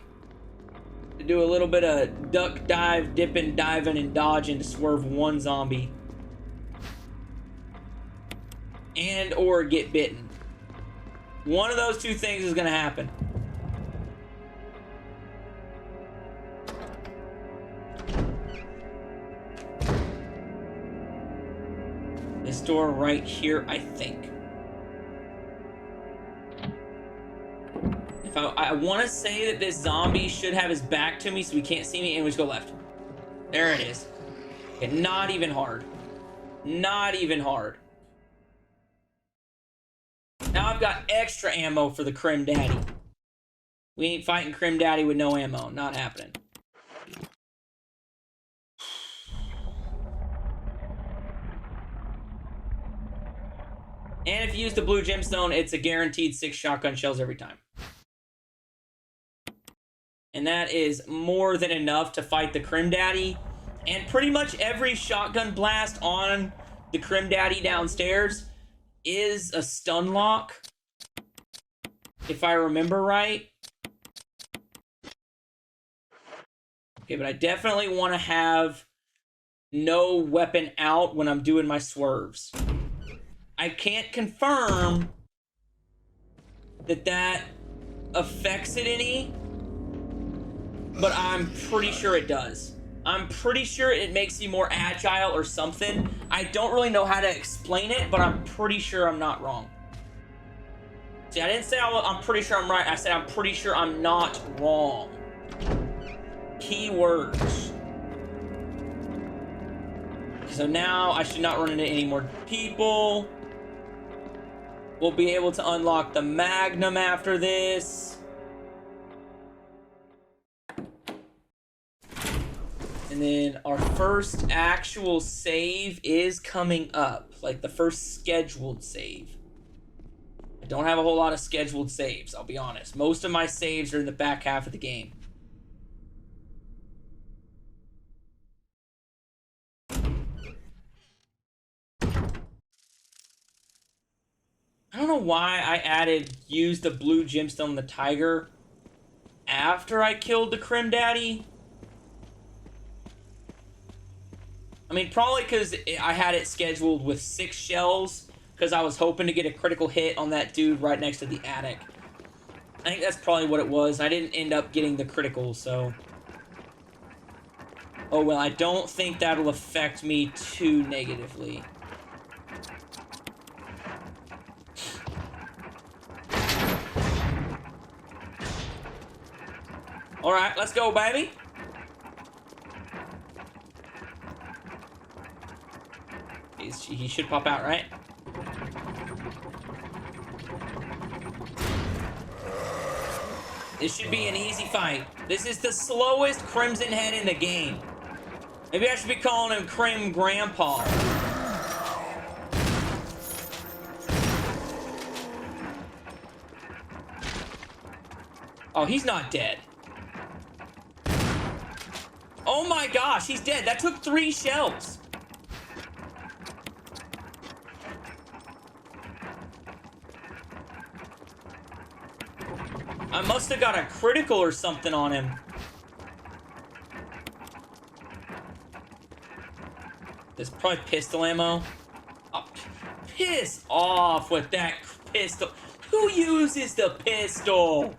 do a little bit of duck dive, dipping, diving, and dodging to swerve one zombie. And or get bitten. One of those 2 things is gonna happen. This door right here, I think. If I want to say that this zombie should have his back to me so he can't see me, and we just go left. There it is. Okay, not even hard. Not even hard. Now I've got extra ammo for the Crim Daddy. We ain't fighting Crim Daddy with no ammo. Not happening. And if you use the blue gemstone, it's a guaranteed 6 shotgun shells every time. And that is more than enough to fight the Crim Daddy. And pretty much every shotgun blast on the Crim Daddy downstairs is a stun lock, if I remember right. Okay, but I definitely want to have no weapon out when I'm doing my swerves. I can't confirm that affects it any, but I'm pretty sure it does. I'm pretty sure it makes you more agile or something. I don't really know how to explain it, but I'm pretty sure I'm not wrong. See, I didn't say I'm pretty sure I'm right. I said I'm pretty sure I'm not wrong. Keywords. So now I should not run into any more people. We'll be able to unlock the Magnum after this. And then our first actual save is coming up. Like the first scheduled save. I don't have a whole lot of scheduled saves, I'll be honest. Most of my saves are in the back half of the game. I don't know why I used the blue gemstone on the tiger after I killed the Crim Daddy. I mean, probably because I had it scheduled with 6 shells, because I was hoping to get a critical hit on that dude right next to the attic. I think that's probably what it was. I didn't end up getting the critical, so... Oh, well, I don't think that'll affect me too negatively. Alright, let's go, baby. He should pop out, right? This should be an easy fight. This is the slowest Crimson Head in the game. Maybe I should be calling him Crim Grandpa. Oh, he's not dead. Oh my gosh, he's dead. That took 3 shells. I must have got a critical or something on him. There's probably pistol ammo. Oh, piss off with that pistol. Who uses the pistol?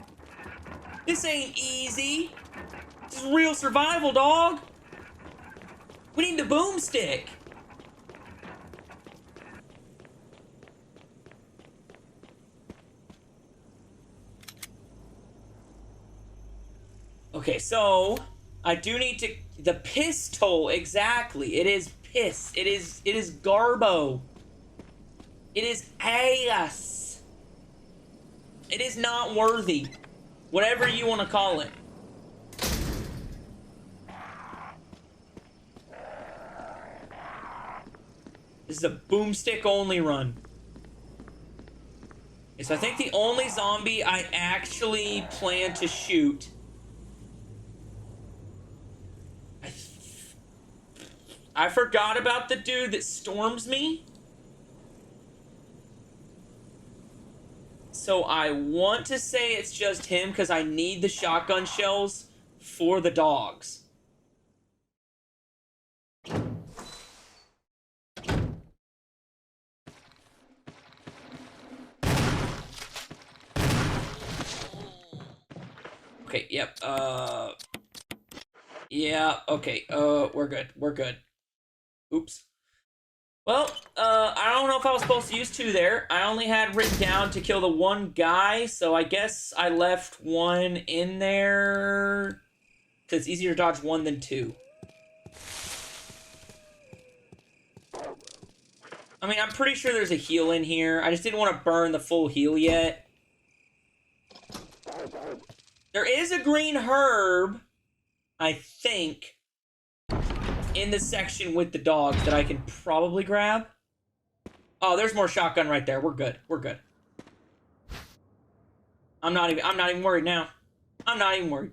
This ain't easy. This is real survival, dog. We need the boomstick. Okay, so I do need to the pistol, exactly. It is piss. It is garbo. It is ass. It is not worthy. Whatever you want to call it. This is a boomstick only run. Okay, so I think the only zombie I actually plan to shoot. I forgot about the dude that storms me. So I want to say it's just him because I need the shotgun shells for the dogs. Okay, yep, yeah, okay, we're good, we're good. Oops. Well, I don't know if I was supposed to use 2 there. I only had written down to kill the 1 guy, so I guess I left 1 in there, because it's easier to dodge 1 than 2. I mean, I'm pretty sure there's a heal in here. I just didn't want to burn the full heal yet. There is a green herb, I think, in the section with the dogs that I can probably grab. Oh, there's more shotgun right there. We're good. We're good. I'm not even worried now. I'm not even worried.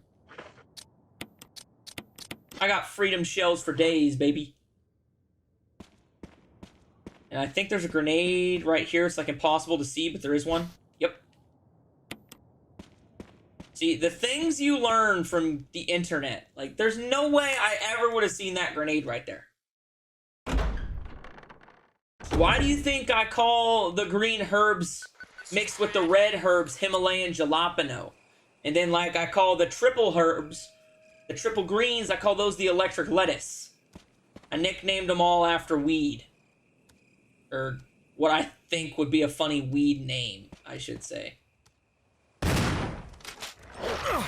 I got freedom shells for days, baby. And I think there's a grenade right here. It's like impossible to see, but there is one. Yep. See, the things you learn from the internet. Like, there's no way I ever would have seen that grenade right there. Why do you think I call the green herbs mixed with the red herbs Himalayan jalapeno? And then, like, I call the triple herbs, the triple greens, I call those the electric lettuce. I nicknamed them all after weed. Or what I think would be a funny weed name, I should say. Come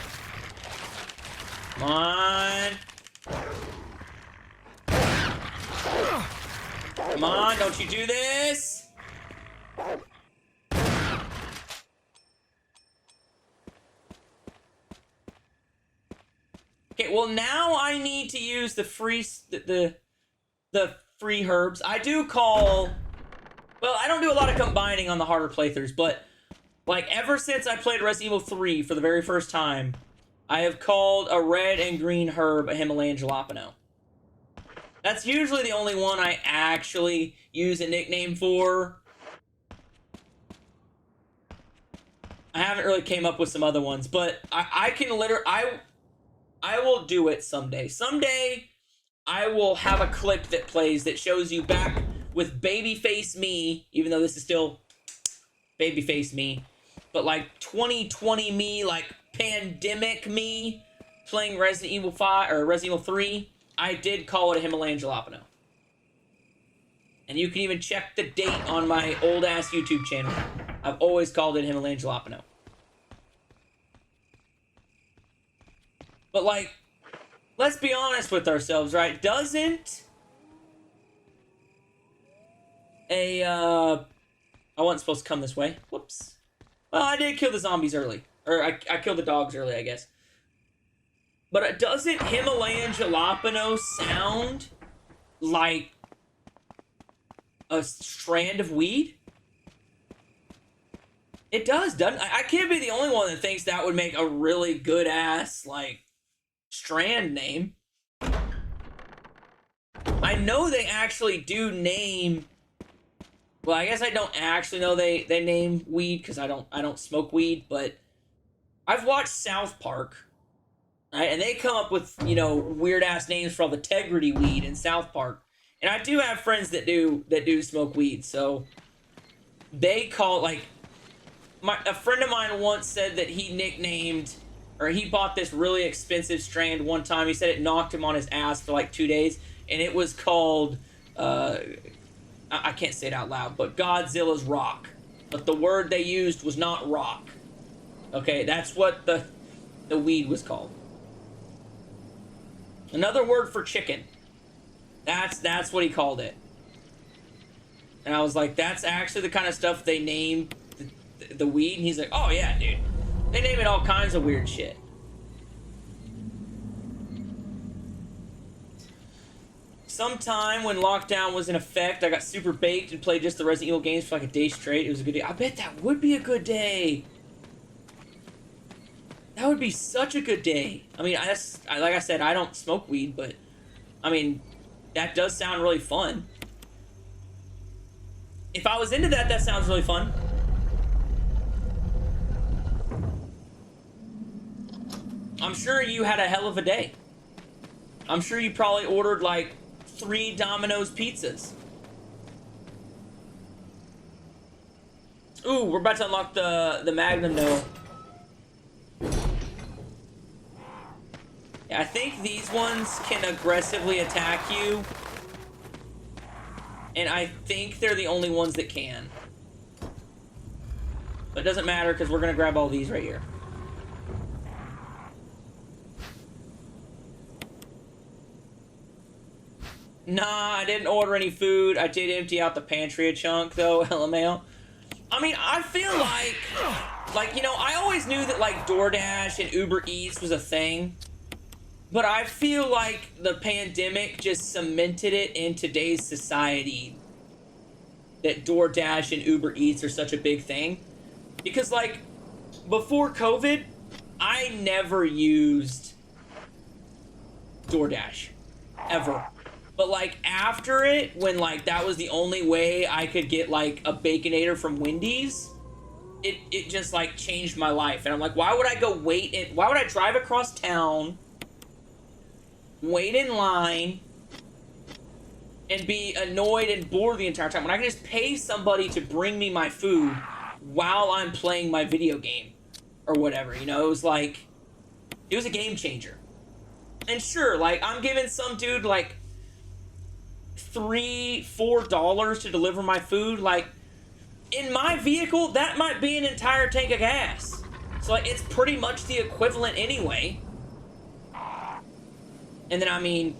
on. Come on, don't you do this! Okay, well now I need to use the free the free herbs. I do call, well, I don't do a lot of combining on the harder playthroughs, but like ever since I played Resident Evil 3 for the very first time, I have called a red and green herb a Himalayan jalapeno. That's usually the only one I actually use a nickname for. I haven't really came up with some other ones, but I can literally, I will do it someday. Someday, I will have a clip that plays that shows you back with babyface me, even though this is still babyface me, but like 2020 me, like pandemic me, playing Resident Evil 5 or Resident Evil 3. I did call it a Himalayan jalapeno. And you can even check the date on my old-ass YouTube channel. I've always called it Himalayan jalapeno. But, like, let's be honest with ourselves, right? Doesn't a, I wasn't supposed to come this way. Whoops. Well, I did kill the zombies early. Or, I killed the dogs early, I guess. But doesn't Himalayan jalapeno sound like a strand of weed? It does, doesn't it? I can't be the only one that thinks that would make a really good-ass, like, strand name. I know they actually do name... Well, I guess I don't actually know they name weed, because I don't smoke weed, but I've watched South Park. Right, and they come up with, you know, weird-ass names for all the integrity weed in South Park. And I do have friends that do smoke weed, so they call, like, a friend of mine once said that he nicknamed, or he bought this really expensive strand one time. He said it knocked him on his ass for, like, 2 days, and it was called, I can't say it out loud, but Godzilla's Rock. But the word they used was not rock. Okay, that's what the weed was called. Another word for chicken. That's what he called it. And I was like, that's actually the kind of stuff they name the weed? And he's like, oh yeah, dude. They name it all kinds of weird shit. Sometime when lockdown was in effect, I got super baked and played just the Resident Evil games for like a day straight. It was a good day. I bet that would be a good day. That would be such a good day. I mean, like I said, I don't smoke weed, but I mean, that does sound really fun. If I was into that, that sounds really fun. I'm sure you had a hell of a day. I'm sure you probably ordered like 3 Domino's pizzas. Ooh, we're about to unlock the Magnum though. I think these ones can aggressively attack you. And I think they're the only ones that can. But it doesn't matter because we're going to grab all these right here. Nah, I didn't order any food. I did empty out the pantry a chunk though, LMAO. I mean, I feel like, you know, I always knew that like DoorDash and Uber Eats was a thing. But I feel like the pandemic just cemented it in today's society that DoorDash and Uber Eats are such a big thing. Because, like, before COVID, I never used DoorDash. Ever. But, like, after it, when, like, that was the only way I could get, like, a Baconator from Wendy's, it just, like, changed my life. And I'm like, why would I go why would I drive across town, wait in line, and be annoyed and bored the entire time when I can just pay somebody to bring me my food while I'm playing my video game or whatever, you know? It was like, it was a game changer. And sure, like, I'm giving some dude, like, $3-4 to deliver my food. Like, in my vehicle, that might be an entire tank of gas. So, like, it's pretty much the equivalent anyway. And then, I mean,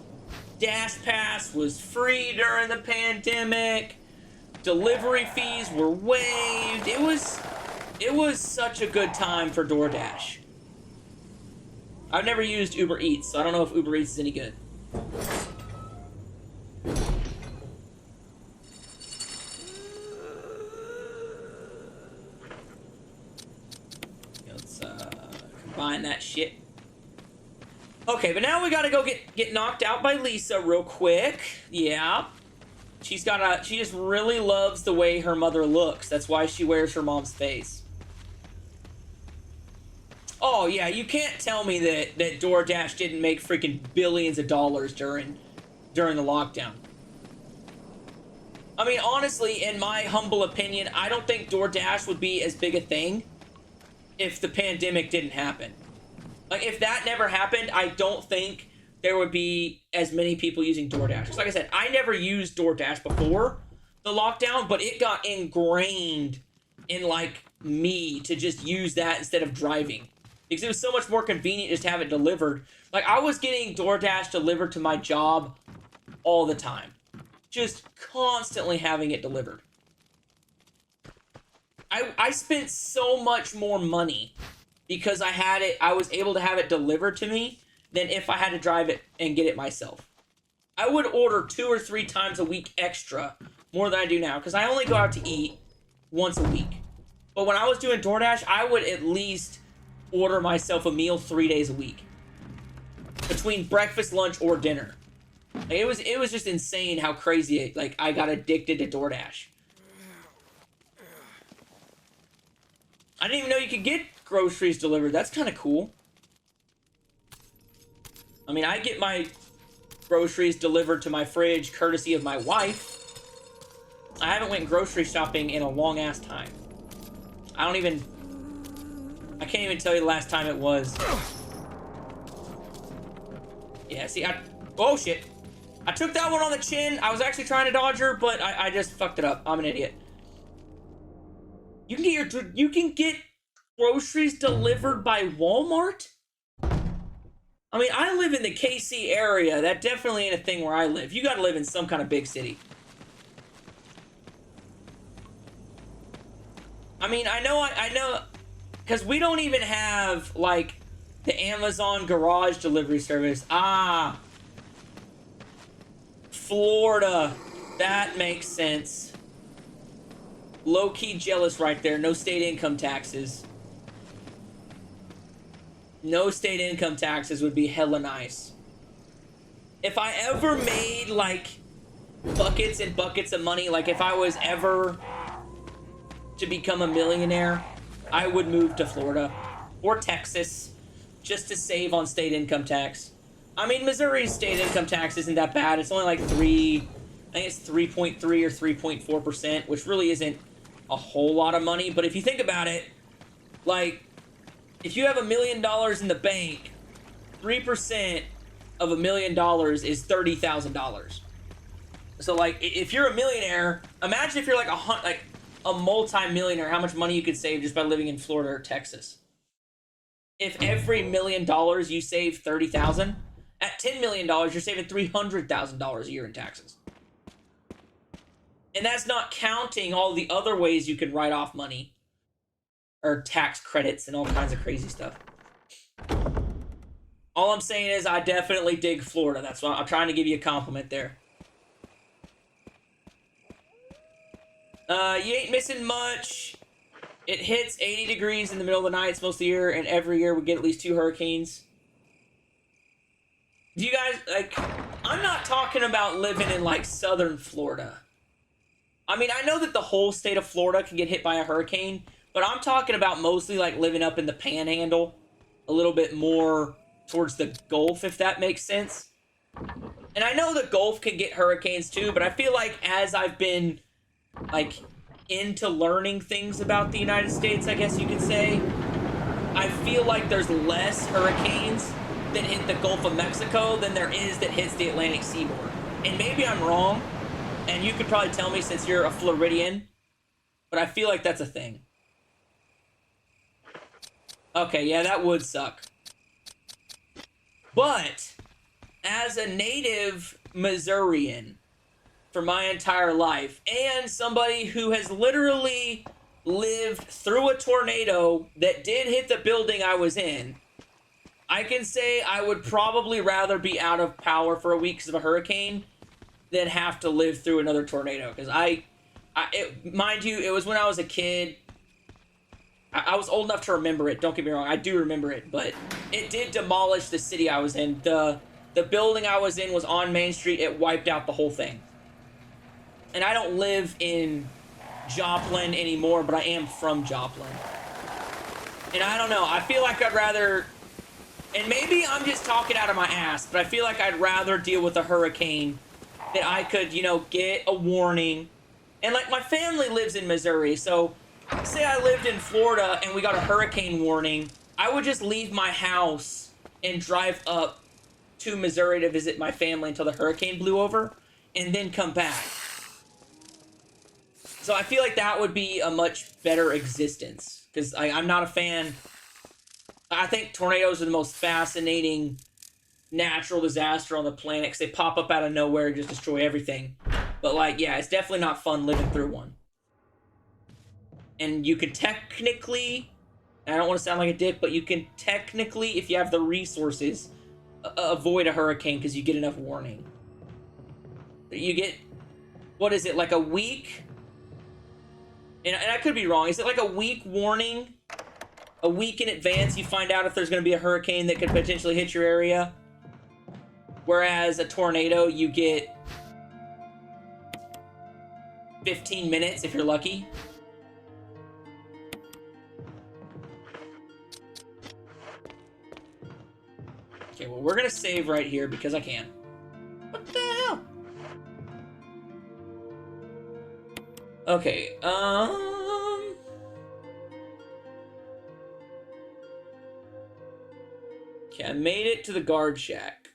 Dash Pass was free during the pandemic. Delivery fees were waived. It was such a good time for DoorDash. I've never used Uber Eats, so I don't know if Uber Eats is any good. Let's combine that shit. Okay, but now we gotta go get knocked out by Lisa real quick. Yeah. She just really loves the way her mother looks. That's why she wears her mom's face. Oh, yeah, you can't tell me that DoorDash didn't make freaking billions of dollars during the lockdown. I mean, honestly, in my humble opinion, I don't think DoorDash would be as big a thing if the pandemic didn't happen. Like, if that never happened, I don't think there would be as many people using DoorDash. Because like I said, I never used DoorDash before the lockdown, but it got ingrained in, like, me to just use that instead of driving. Because it was so much more convenient just to have it delivered. Like, I was getting DoorDash delivered to my job all the time. Just constantly having it delivered. I spent so much more money because I was able to have it delivered to me than if I had to drive it and get it myself. I would order 2 or 3 times a week extra, more than I do now, because I only go out to eat once a week. But when I was doing DoorDash, I would at least order myself a meal 3 days a week. Between breakfast, lunch, or dinner. Like, it was just insane how crazy I got addicted to DoorDash. I didn't even know you could get groceries delivered. That's kind of cool. I mean, I get my groceries delivered to my fridge courtesy of my wife. I haven't went grocery shopping in a long-ass time. I can't even tell you the last time it was. Yeah, see, oh shit. I took that one on the chin. I was actually trying to dodge her, but I just fucked it up. I'm an idiot. You can get groceries delivered by Walmart? I mean, I live in the KC area. That definitely ain't a thing where I live. You gotta live in some kind of big city. I mean, I know, because we don't even have, like, the Amazon garage delivery service. Ah. Florida. That makes sense. Low-key jealous right there. No state income taxes. No state income taxes would be hella nice. If I ever made, like, buckets and buckets of money, like if I was ever to become a millionaire, I would move to Florida or Texas just to save on state income tax. I mean, Missouri's state income tax isn't that bad. It's only like I think it's 3.3 or 3.4%, which really isn't a whole lot of money. But if you think about it, like, if you have $1 million in the bank, 3% of $1 million is $30,000. So, like, if you're a millionaire, imagine if you're like a multi-millionaire, how much money you could save just by living in Florida or Texas. If every $1 million you save $30,000, at $10 million, you're saving $300,000 a year in taxes. And that's not counting all the other ways you can write off money. Or tax credits and all kinds of crazy stuff. All I'm saying is I definitely dig Florida. That's why I'm trying to give you a compliment there. You ain't missing much. It hits 80 degrees in the middle of the night most of the year, and every year we get at least 2 hurricanes. Do you guys, like, I'm not talking about living in, like, southern Florida. I mean, I know that the whole state of Florida can get hit by a hurricane, but I'm talking about mostly, like, living up in the Panhandle, a little bit more towards the Gulf, if that makes sense. And I know the Gulf can get hurricanes too, but I feel like as I've been, like, into learning things about the United States, I guess you could say, I feel like there's less hurricanes that hit the Gulf of Mexico than there is that hits the Atlantic seaboard. And maybe I'm wrong, and you could probably tell me since you're a Floridian, but I feel like that's a thing. Okay, yeah, that would suck. But as a native Missourian for my entire life, and somebody who has literally lived through a tornado that did hit the building I was in, I can say I would probably rather be out of power for a week because of a hurricane than have to live through another tornado. Because mind you, it was when I was a kid. I was old enough to remember it. Don't get me wrong, I do remember it, but it did demolish the city I was in. The building I was in was on Main Street. It wiped out the whole thing. And I don't live in Joplin anymore, but I am from Joplin. And I don't know, I feel like I'd rather, and maybe I'm just talking out of my ass, but I feel like I'd rather deal with a hurricane that I could, you know, get a warning. And like, my family lives in Missouri, so say I lived in Florida and we got a hurricane warning, I would just leave my house and drive up to Missouri to visit my family until the hurricane blew over, and then come back. So I feel like that would be a much better existence, because I'm not a fan. I think tornadoes are the most fascinating natural disaster on the planet, because they pop up out of nowhere and just destroy everything. But like, yeah, it's definitely not fun living through one. And you can technically, I don't want to sound like a dick, but you can technically, if you have the resources, avoid a hurricane because you get enough warning. You get, what is it, like a week? And I could be wrong. Is it like a week warning? A week in advance you find out if there's going to be a hurricane that could potentially hit your area? Whereas a tornado, you get 15 minutes if you're lucky. Okay, well, we're going to save right here because I can. What the hell? Okay, okay, I made it to the guard shack.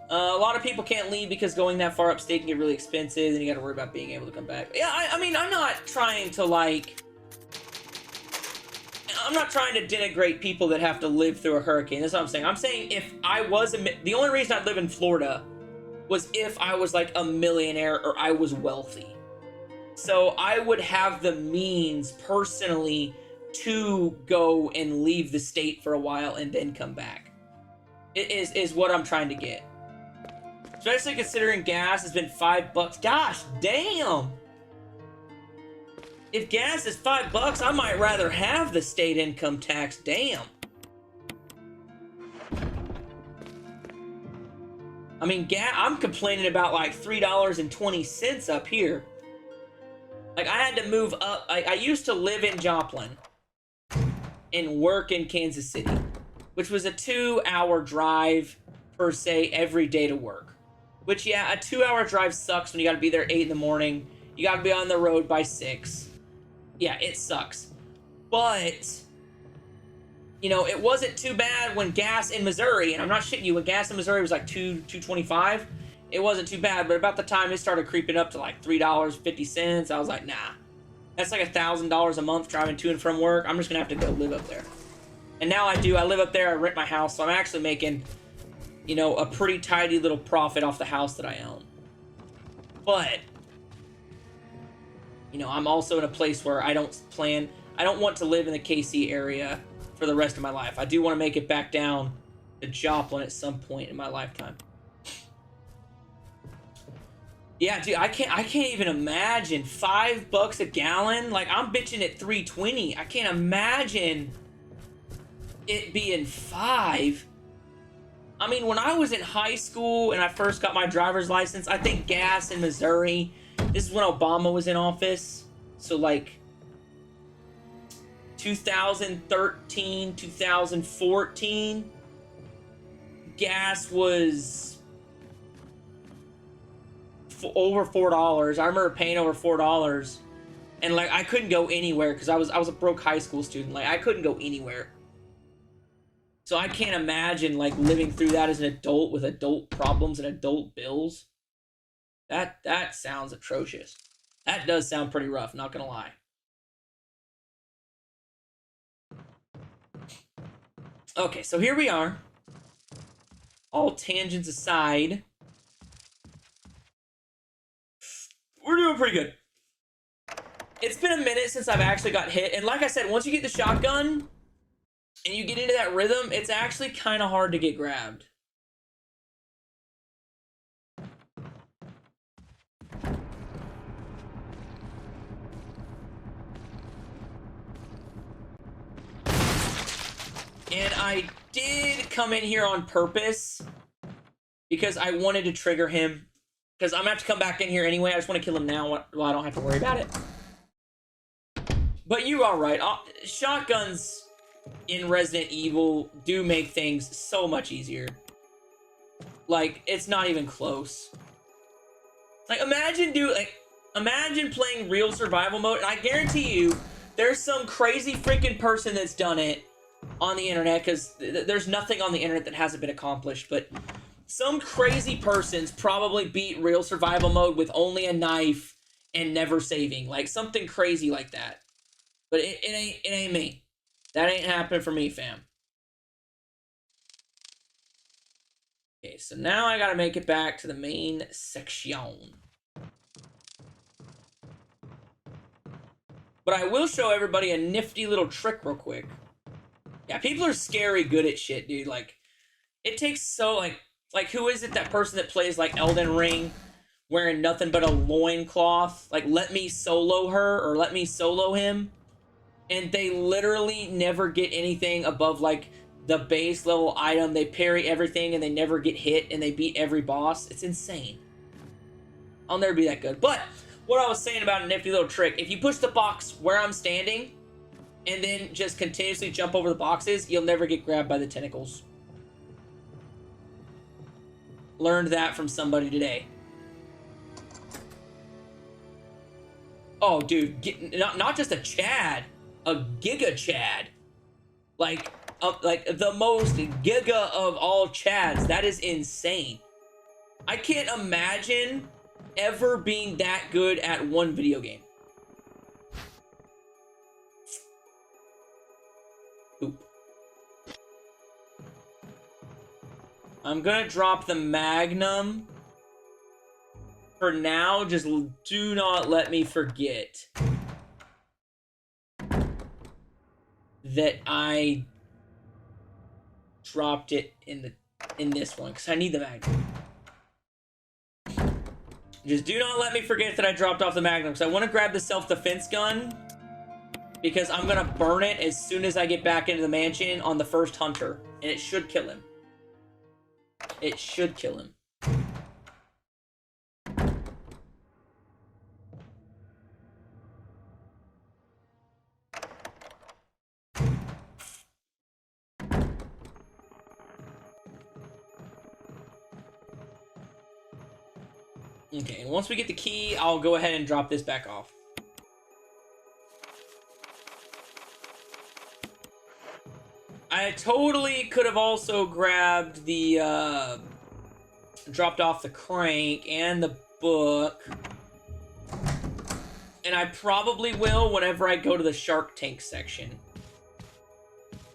A lot of people can't leave because going that far upstate can get really expensive, and you gotta worry about being able to come back. Yeah, I mean, I'm not trying to, like... I'm not trying to denigrate people that have to live through a hurricane. That's what I'm saying. I'm saying if I was the only reason I live in Florida was if I was like a millionaire or I was wealthy. So I would have the means personally to go and leave the state for a while and then come back. It is what I'm trying to get. Especially considering gas has been $5. Gosh, damn! If gas is $5, I might rather have the state income tax. Damn. I mean, I'm complaining about like $3.20 up here. Like, I had to move up. I used to live in Joplin and work in Kansas City, which was a 2-hour drive per se every day to work. Which, yeah, a 2-hour drive sucks when you gotta be there 8 in the morning. You gotta be on the road by 6. Yeah, it sucks. But, you know, it wasn't too bad when gas in Missouri, and I'm not shitting you, when gas in Missouri was like $2.25, it wasn't too bad. But about the time it started creeping up to like $3.50, I was like, nah. That's like $1,000 a month driving to and from work. I'm just gonna have to go live up there. And now I do. I live up there, I rent my house, so I'm actually making, you know, a pretty tidy little profit off the house that I own. But, you know, I'm also in a place where I don't want to live in the KC area for the rest of my life. I do want to make it back down to Joplin at some point in my lifetime. Yeah, dude, I can't even imagine $5 a gallon. Like, I'm bitching at $3.20. I can't imagine it being 5. I mean, when I was in high school and I first got my driver's license, I think gas in Missouri, this is when Obama was in office. So like 2013, 2014, gas was over $4. I remember paying over $4. And like I couldn't go anywhere because I was a broke high school student. Like I couldn't go anywhere. So I can't imagine like living through that as an adult with adult problems and adult bills. That sounds atrocious. That does sound pretty rough, not gonna lie. Okay, so here we are. All tangents aside, we're doing pretty good. It's been a minute since I've actually got hit, and like I said, once you get the shotgun and you get into that rhythm, it's actually kind of hard to get grabbed. And I did come in here on purpose because I wanted to trigger him. Because I'm going to have to come back in here anyway. I just want to kill him now while I don't have to worry about it. But you are right. Shotguns in Resident Evil do make things so much easier. Like, it's not even close. Like, imagine playing real survival mode, and I guarantee you, there's some crazy freaking person that's done it on the internet, because there's nothing on the internet that hasn't been accomplished, but some crazy person's probably beat real survival mode with only a knife and never saving. Like, something crazy like that. But it ain't me. That ain't happening for me, fam. Okay, so now I gotta make it back to the main section. But I will show everybody a nifty little trick real quick. Yeah, people are scary good at shit, dude. Like, it takes so, like, who is it, that person that plays, like, Elden Ring, wearing nothing but a loincloth? Like, let me solo her, or let me solo him. And they literally never get anything above, like, the base level item. They parry everything, and they never get hit, and they beat every boss. It's insane. I'll never be that good. But, what I was saying about a nifty little trick, if you push the box where I'm standing, and then just continuously jump over the boxes, you'll never get grabbed by the tentacles. Learned that from somebody today. Oh, dude, not just a Chad, a Giga Chad. Like the most Giga of all Chads. That is insane. I can't imagine ever being that good at one video game. Oop. I'm gonna drop the Magnum. For now, just do not let me forget that I dropped it in this one, because I need the Magnum. Just do not let me forget that I dropped off the Magnum, because I want to grab the self-defense gun, because I'm going to burn it as soon as I get back into the mansion on the first hunter, and it should kill him. It should kill him. Okay, and once we get the key, I'll go ahead and drop this back off. I totally could have also grabbed the, dropped off the crank and the book. And I probably will whenever I go to the Shark Tank section.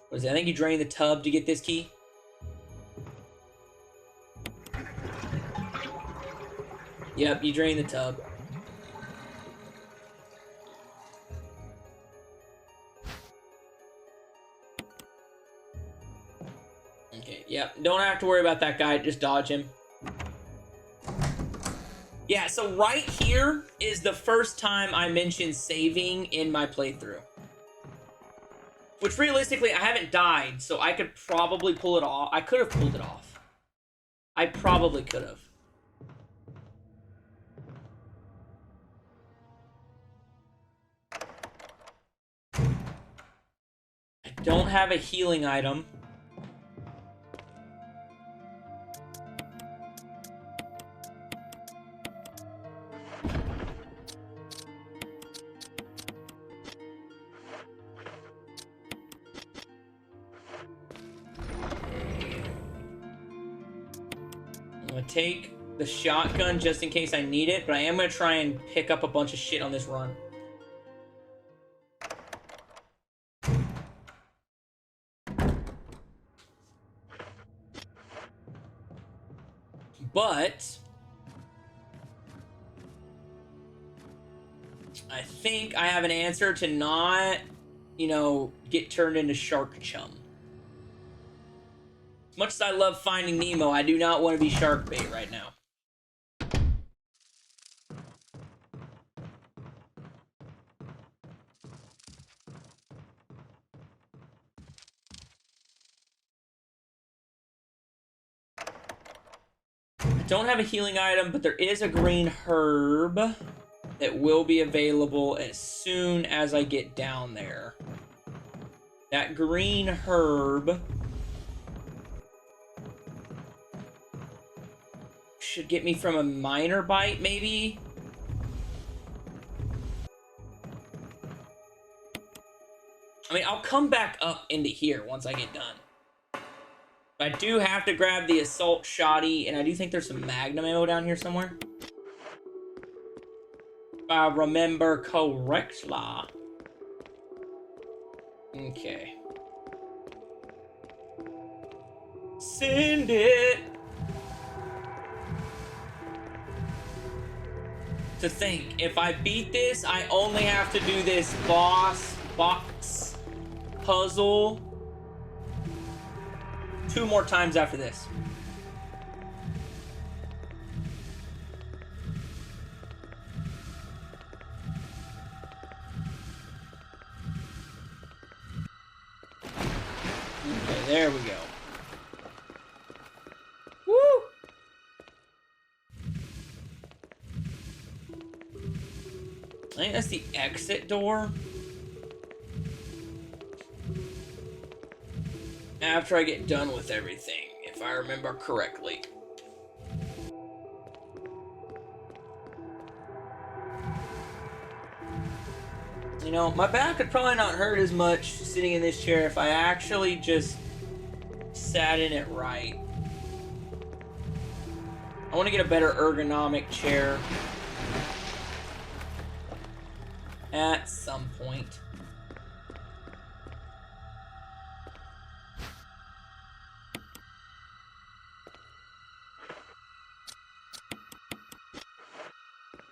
What is it? I think you drain the tub to get this key. Yep, you drain the tub. Okay, yep. Don't have to worry about that guy. Just dodge him. Yeah, so right here is the first time I mentioned saving in my playthrough. Which realistically, I haven't died, so I could probably pull it off. I could have pulled it off. I probably could have. I don't have a healing item. Take the shotgun just in case I need it, but I am going to try and pick up a bunch of shit on this run. But I think I have an answer to not, you know, get turned into shark chum. As much as I love Finding Nemo, I do not want to be shark bait right now. I don't have a healing item, but there is a green herb that will be available as soon as I get down there. That green herb should get me from a minor bite, maybe? I mean, I'll come back up into here once I get done. But I do have to grab the assault shotty, and I do think there's some magnum ammo down here somewhere. If I remember correctly. Okay. Send it! To think, if I beat this, I only have to do this boss box puzzle 2 more times after this. Okay, there we go. Woo! I think that's the exit door. After I get done with everything, if I remember correctly. You know, my back could probably not hurt as much sitting in this chair if I actually just sat in it right. I want to get a better ergonomic chair. At some point.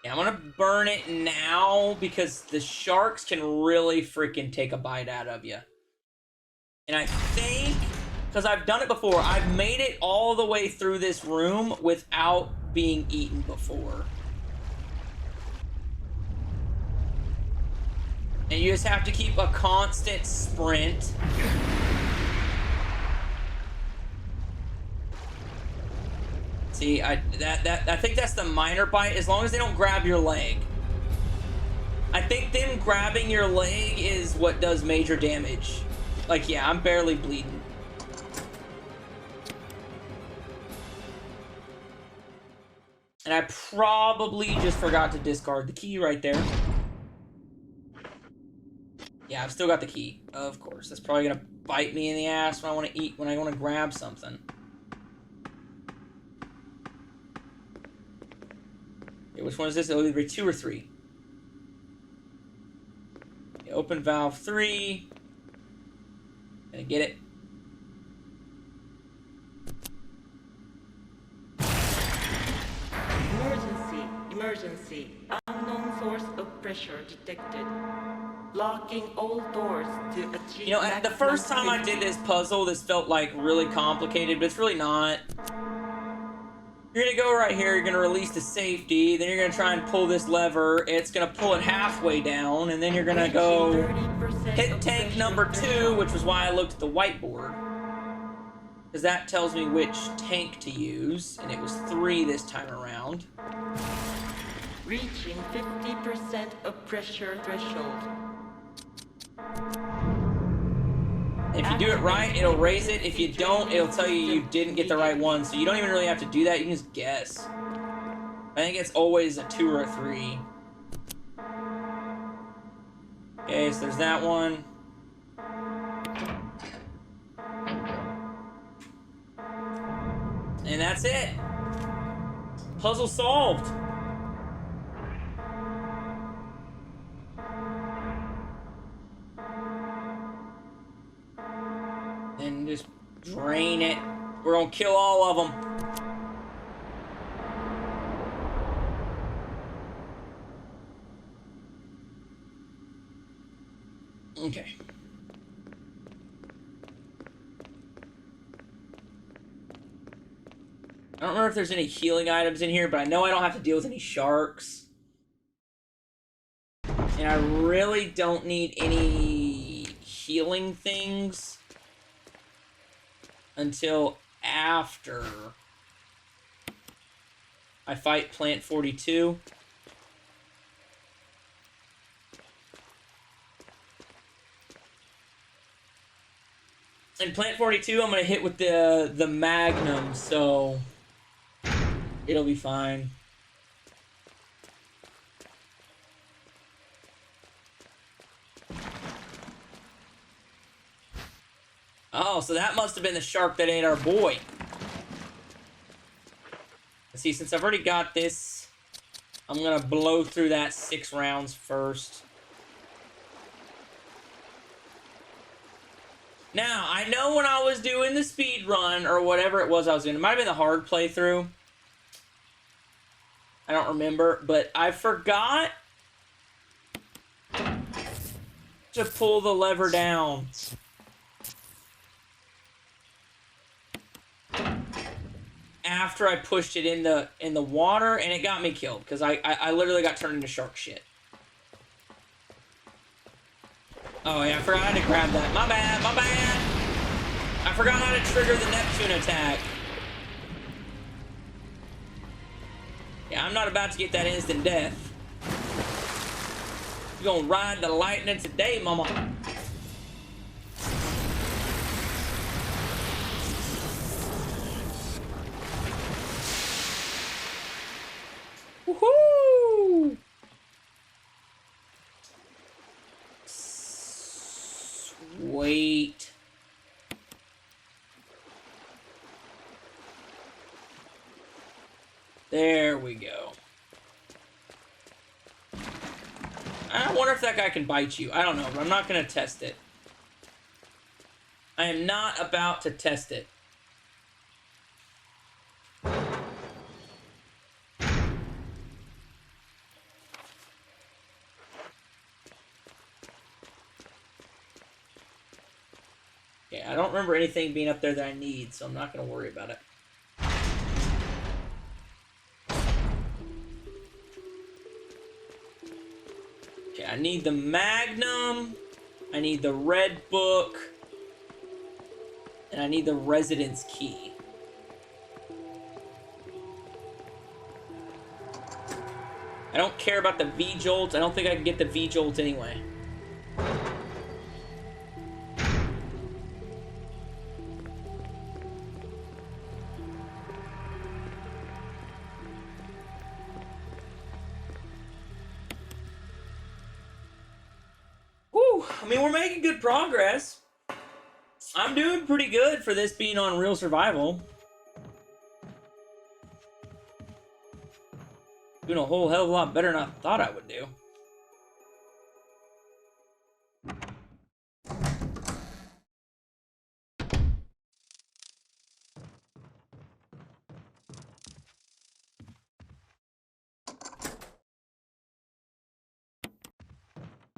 Yeah, I'm gonna burn it now because the sharks can really freaking take a bite out of you. And I think, because I've done it before, I've made it all the way through this room without being eaten before. And you just have to keep a constant sprint. See, I think that's the minor bite, as long as they don't grab your leg. I think them grabbing your leg is what does major damage. Like, yeah, I'm barely bleeding. And I probably just forgot to discard the key right there. Yeah, I've still got the key. Of course. That's probably gonna bite me in the ass when I want to eat, when I want to grab something. Okay, which one is this? It'll either be 2 or 3. Okay, open valve 3. Gonna get it. Emergency. Unknown source of pressure detected. Locking all doors to achieve. You know, at the first time I did this puzzle, this felt like really complicated, but it's really not. You're gonna go right here, you're gonna release the safety, then you're gonna try and pull this lever, it's gonna pull it halfway down, and then you're gonna go hit tank number 2, which was why I looked at the whiteboard. Because that tells me which tank to use, and it was 3 this time around. Reaching 50% of pressure threshold. If you do it right, it'll raise it. If you don't, it'll tell you didn't get the right one. So you don't even really have to do that. You can just guess. I think it's always a 2 or a 3. Okay, so there's that one. And that's it. Puzzle solved. And just drain it. We're gonna kill all of them. Okay. I don't remember if there's any healing items in here, but I know I don't have to deal with any sharks. And I really don't need any healing things until after I fight Plant 42. And Plant 42, I'm gonna hit with the Magnum, so it'll be fine. Oh, so that must have been the shark that ate our boy. Let's see, since I've already got this, I'm gonna blow through that 6 rounds first. Now, I know when I was doing the speed run, or whatever it was I was doing, it might have been the hard playthrough. I don't remember, but I forgot to pull the lever down. After I pushed it in the water, and it got me killed, because I literally got turned into shark shit. Oh yeah, I forgot how to grab that. My bad, my bad! I forgot how to trigger the Neptune attack. Yeah, I'm not about to get that instant death. You're gonna ride the lightning today, mama. Woohoo! Sweet. There we go. I wonder if that guy can bite you. I don't know, but I'm not going to test it. I am not about to test it. Okay, I don't remember anything being up there that I need, so I'm not going to worry about it. Okay, I need the Magnum, I need the Red Book, and I need the Residence Key. I don't care about the V-Jolt. I don't think I can get the V-Jolt anyway. I mean, we're making good progress. I'm doing pretty good for this being on Real Survival. Doing a whole hell of a lot better than I thought I would do.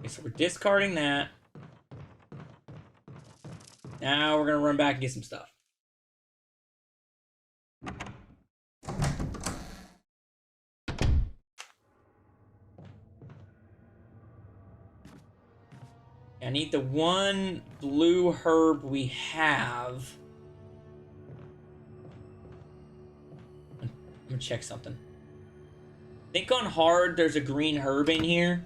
Okay, so we're discarding that. Now we're gonna run back and get some stuff. I need the one blue herb we have. I'm gonna check something. I think on hard there's a green herb in here.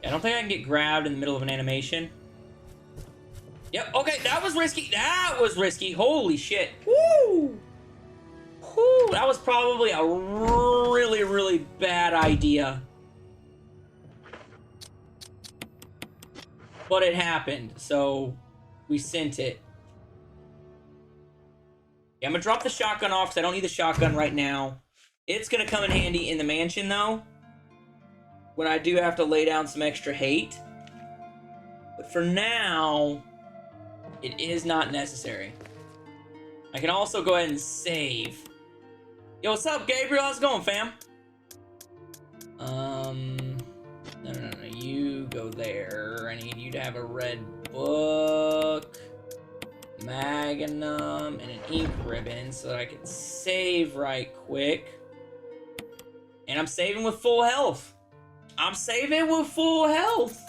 I don't think I can get grabbed in the middle of an animation. Yep, okay, that was risky. That was risky. Holy shit. Woo! Woo! That was probably a really, really bad idea. But it happened, so we sent it. Yeah, I'm gonna drop the shotgun off because I don't need the shotgun right now. It's gonna come in handy in the mansion, though, when I do have to lay down some extra hate. But for now, it is not necessary. I can also go ahead and save. Yo, what's up, Gabriel? How's it going, fam? No, you go there. I need you to have a red book, magnum, and an ink ribbon so that I can save right quick. And I'm saving with full health. I'm saving with full health.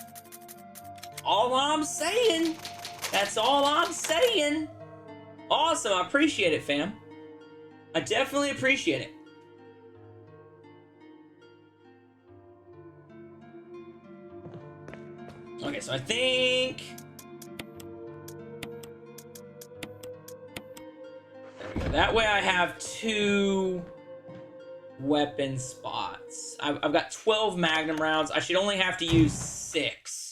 All I'm saying. That's all I'm saying. Awesome. I appreciate it, fam. I definitely appreciate it. Okay, so I think... There we go. That way I have 2 weapon spots. I've got 12 magnum rounds. I should only have to use 6.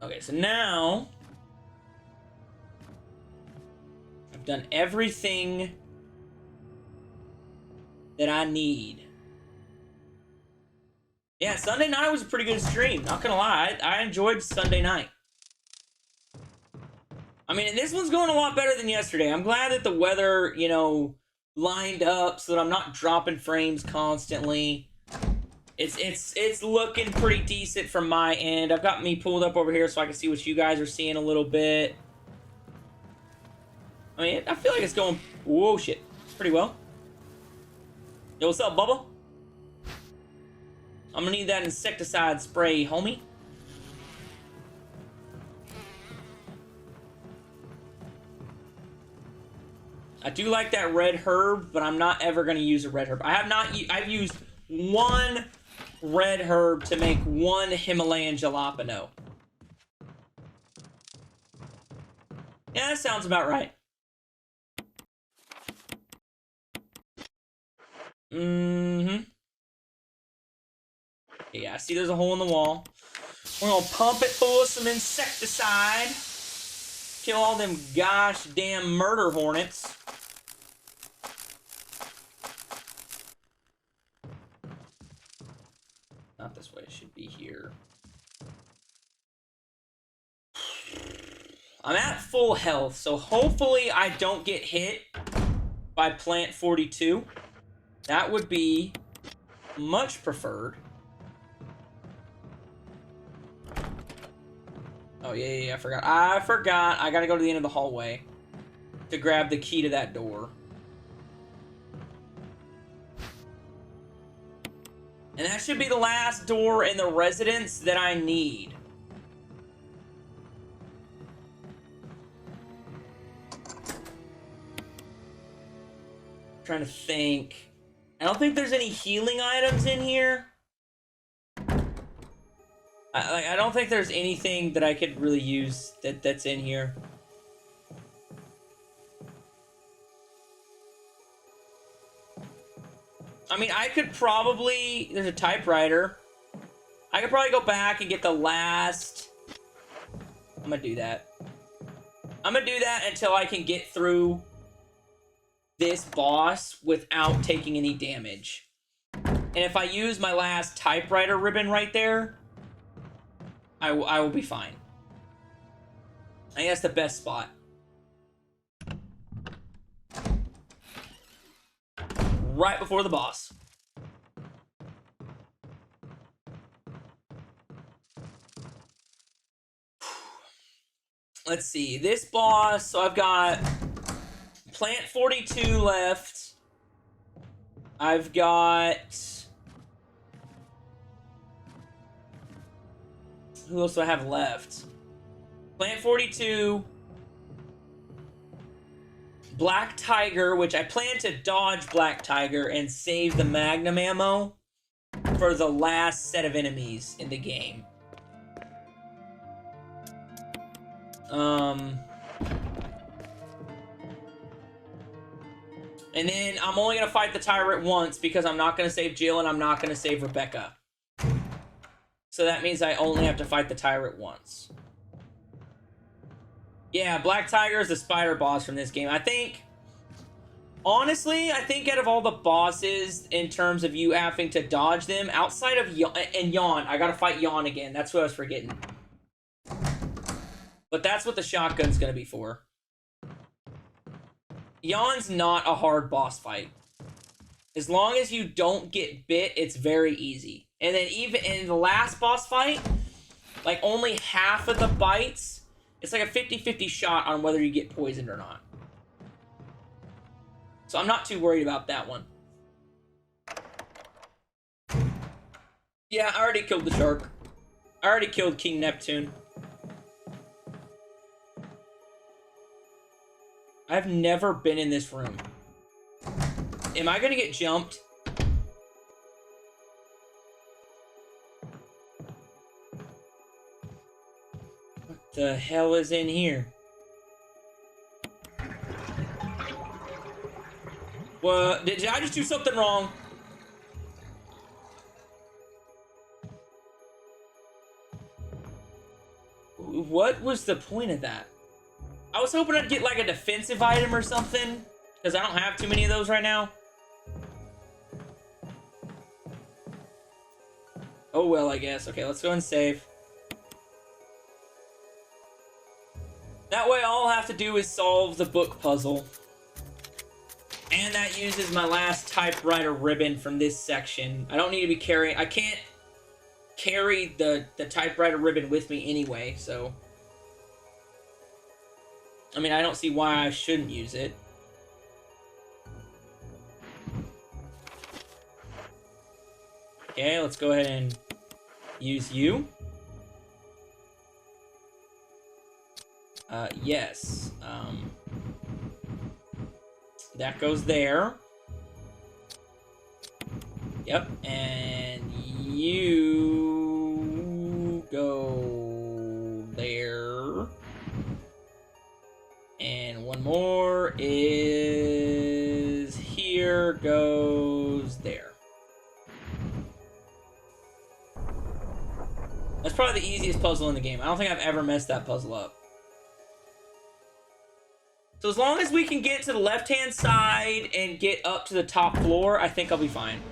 Okay, so now I've done everything that I need. Yeah, Sunday night was a pretty good stream. Not gonna lie, I enjoyed Sunday night. I mean, this one's going a lot better than yesterday. I'm glad that the weather, you know, lined up so that I'm not dropping frames constantly. It's looking pretty decent from my end. I've got me pulled up over here so I can see what you guys are seeing a little bit. I mean, I feel like it's going, whoa, shit, pretty well. Yo, what's up, Bubba? I'm gonna need that insecticide spray, homie. I do like that red herb, but I'm not ever gonna use a red herb. I've used 1 red herb to make 1 Himalayan jalapeno. Yeah, that sounds about right. Mm-hmm. Yeah, I see there's a hole in the wall. We're gonna pump it full of some insecticide. Kill all them gosh damn murder hornets. Not this way, it should be here. I'm at full health, so hopefully I don't get hit by Plant 42. That would be much preferred. Oh, yeah, I forgot. I gotta go to the end of the hallway to grab the key to that door. And that should be the last door in the residence that I need. I'm trying to think. I don't think there's any healing items in here. I don't think there's anything that I could really use that's in here. I mean, I could probably... There's a typewriter. I could probably go back and get the last... I'm gonna do that. I'm gonna do that until I can get through this boss without taking any damage. And if I use my last typewriter ribbon right there, I will be fine. I think that's the best spot. Right before the boss. let's see. This boss, so I've got Plant 42 left. I've got... Who else do I have left? Plant 42. Black Tiger, which I plan to dodge Black Tiger and save the Magnum ammo for the last set of enemies in the game. And then I'm only gonna fight the tyrant once because I'm not gonna save Jill and I'm not gonna save Rebecca. So that means I only have to fight the tyrant once. Yeah, Black Tiger is the spider boss from this game. I think, honestly, I think out of all the bosses in terms of you having to dodge them, outside of Yawn, I gotta fight Yawn again. That's what I was forgetting. But that's what the shotgun's gonna be for. Yawn's not a hard boss fight. As long as you don't get bit, it's very easy. And then even in the last boss fight, like only half of the bites, it's like a 50-50 shot on whether you get poisoned or not. So I'm not too worried about that one. Yeah, I already killed the shark. I already killed King Neptune. I've never been in this room. Am I gonna get jumped? What the hell is in here? What? Did I just do something wrong? What was the point of that? I was hoping I'd get like a defensive item or something, because I don't have too many of those right now. Oh well, I guess. Okay, let's go and save. That way all I'll have to do is solve the book puzzle. And that uses my last typewriter ribbon from this section. I don't need to be carrying... I can't carry the typewriter ribbon with me anyway, so... I mean, I don't see why I shouldn't use it. Okay, let's go ahead and use you. Yes. That goes there. Yep, and you go there. And one more is here goes there. That's probably the easiest puzzle in the game. I don't think I've ever messed that puzzle up. So as long as we can get to the left-hand side and get up to the top floor, I think I'll be fine.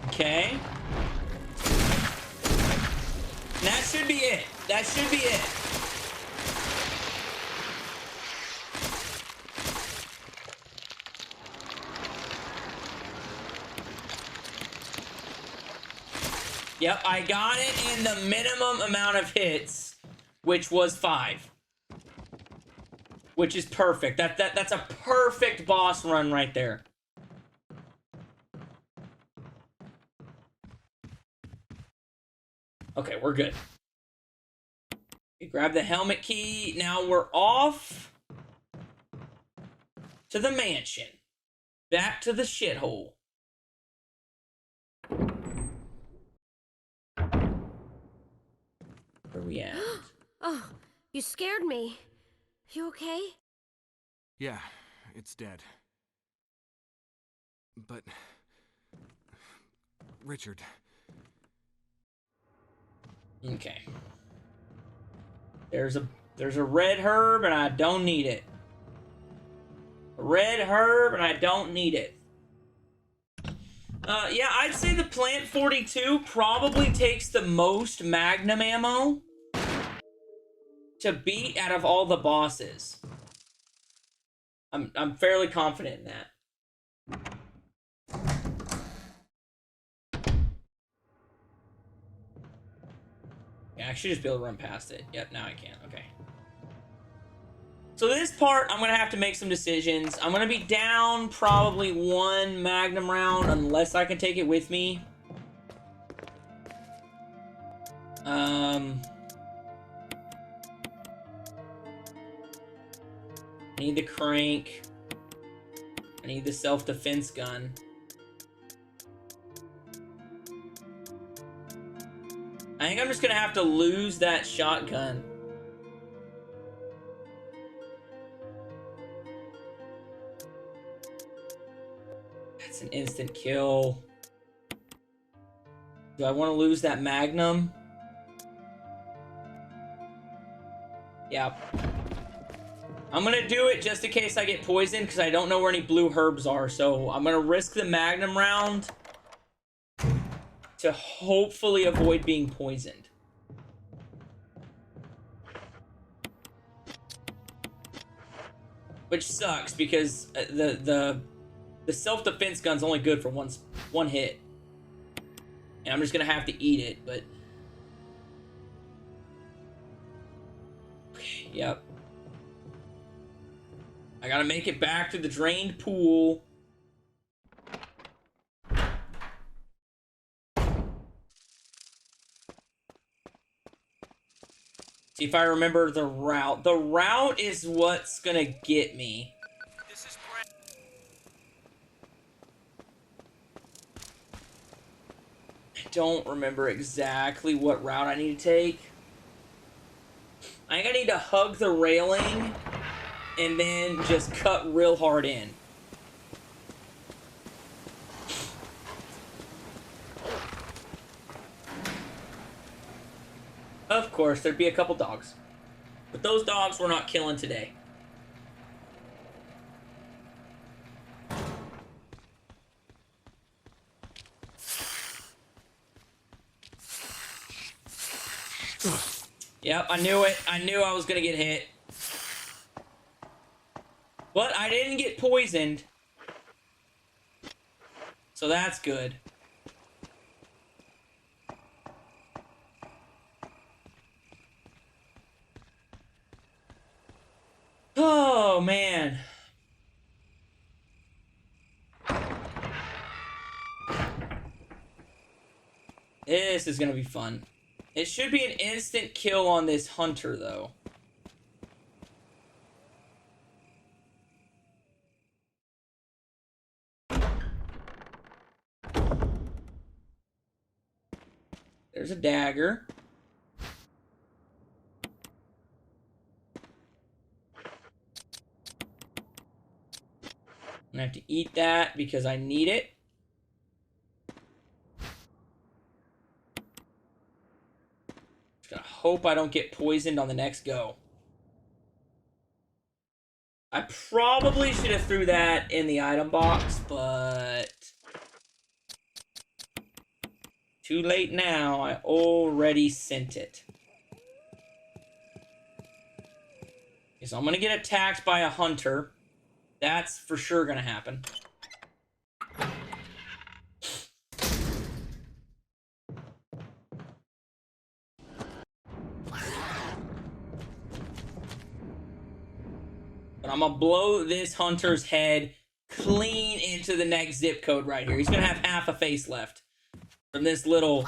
Okay. And that should be it. That should be it. Yep, I got it in the minimum amount of hits, which was 5. Which is perfect. That's a perfect boss run right there. Okay, we're good. Okay, grab the helmet key. Now we're off to the mansion. Back to the shithole. Where we at? Oh, you scared me. You okay? Yeah, it's dead. But... Richard... Okay. There's a red herb and I don't need it. A red herb and I don't need it. Yeah, I'd say the Plant 42 probably takes the most Magnum ammo to beat out of all the bosses. I'm fairly confident in that. Yeah, I should just be able to run past it. Yep, now I can. Okay. So this part, I'm going to have to make some decisions. I'm going to be down probably 1 Magnum round unless I can take it with me. I need the crank. I need the self-defense gun. I think I'm just going to have to lose that shotgun. That's an instant kill. Do I want to lose that Magnum? Yeah. I'm going to do it just in case I get poisoned because I don't know where any blue herbs are. So I'm going to risk the Magnum round to hopefully avoid being poisoned. Which sucks because the self-defense gun's only good for one hit. And I'm just gonna have to eat it, but... Okay, yep. I gotta make it back to the drained pool. See if I remember the route. The route is what's gonna get me. I don't remember exactly what route I need to take. I think I need to hug the railing and then just cut real hard in. Of course, there'd be a couple dogs. But those dogs we're not killing today. Yep, I knew it. I knew I was gonna get hit. But I didn't get poisoned. So that's good. Oh, man. This is gonna be fun. It should be an instant kill on this hunter, though. There's a dagger. I'm gonna have to eat that because I need it. Just gonna hope I don't get poisoned on the next go. I probably should have threw that in the item box, but too late now. I already sent it. Okay, so I'm gonna get attacked by a hunter. That's for sure gonna happen. But I'm gonna blow this hunter's head clean into the next zip code right here. He's gonna have half a face left from this little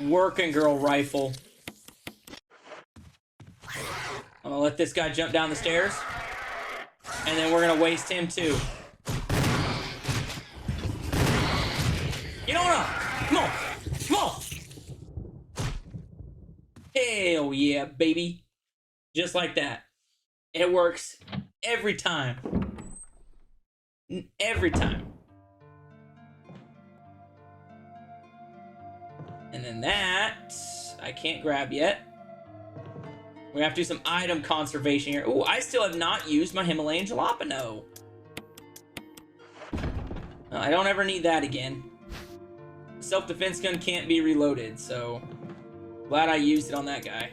working girl rifle. I'm gonna let this guy jump down the stairs. And then we're gonna waste him too. Get on up! Come on! Come on! Hell yeah, baby. Just like that. It works every time. Every time. And then that I can't grab yet. We're gonna have to do some item conservation here. Ooh, I still have not used my Himalayan jalapeno. I don't ever need that again. Self-defense gun can't be reloaded, so glad I used it on that guy.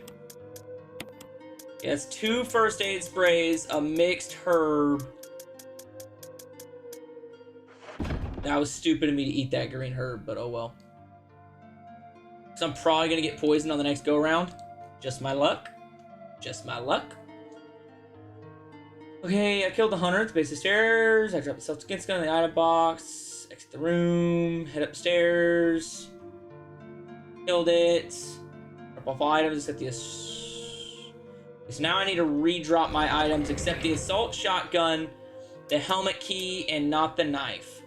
Yeah, it's 2 first aid sprays, a mixed herb. That was stupid of me to eat that green herb, but oh well. So I'm probably gonna get poisoned on the next go round. Just my luck. Just my luck. Okay, I killed the hunter at the base of the stairs. I dropped the self-defense gun in the item box. Exit the room. Head upstairs. Killed it. Drop off items except the... So now I need to re-drop my items except the assault shotgun, the helmet key, and not the knife.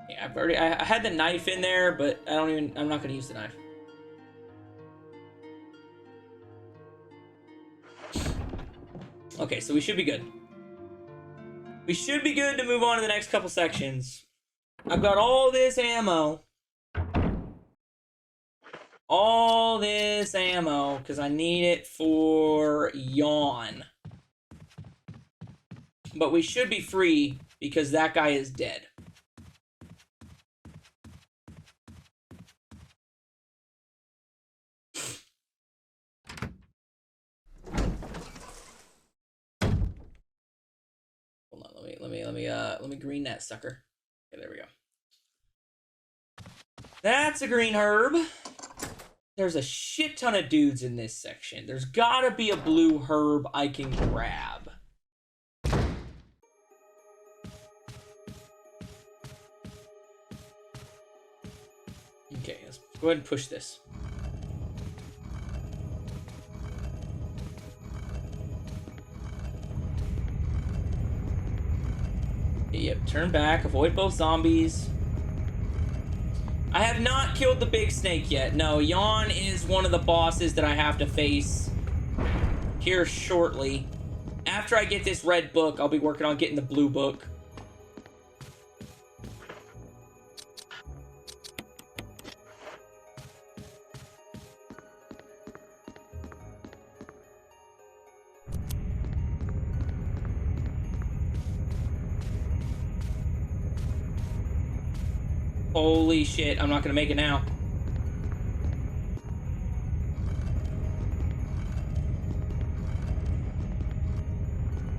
Yeah, I had the knife in there, but I'm not gonna use the knife. Okay, so we should be good. We should be good to move on to the next couple sections. I've got all this ammo. All this ammo, because I need it for Yawn. But we should be free, because that guy is dead. Hold on, let me green that sucker. Okay, there we go. That's a green herb. There's a shit ton of dudes in this section. There's gotta be a blue herb I can grab. Okay, let's go ahead and push this. Yep, turn back, avoid both zombies. I have not killed the big snake yet. No, Yawn is one of the bosses that I have to face here shortly. After I get this red book, I'll be working on getting the blue book. Holy shit, I'm not gonna make it now.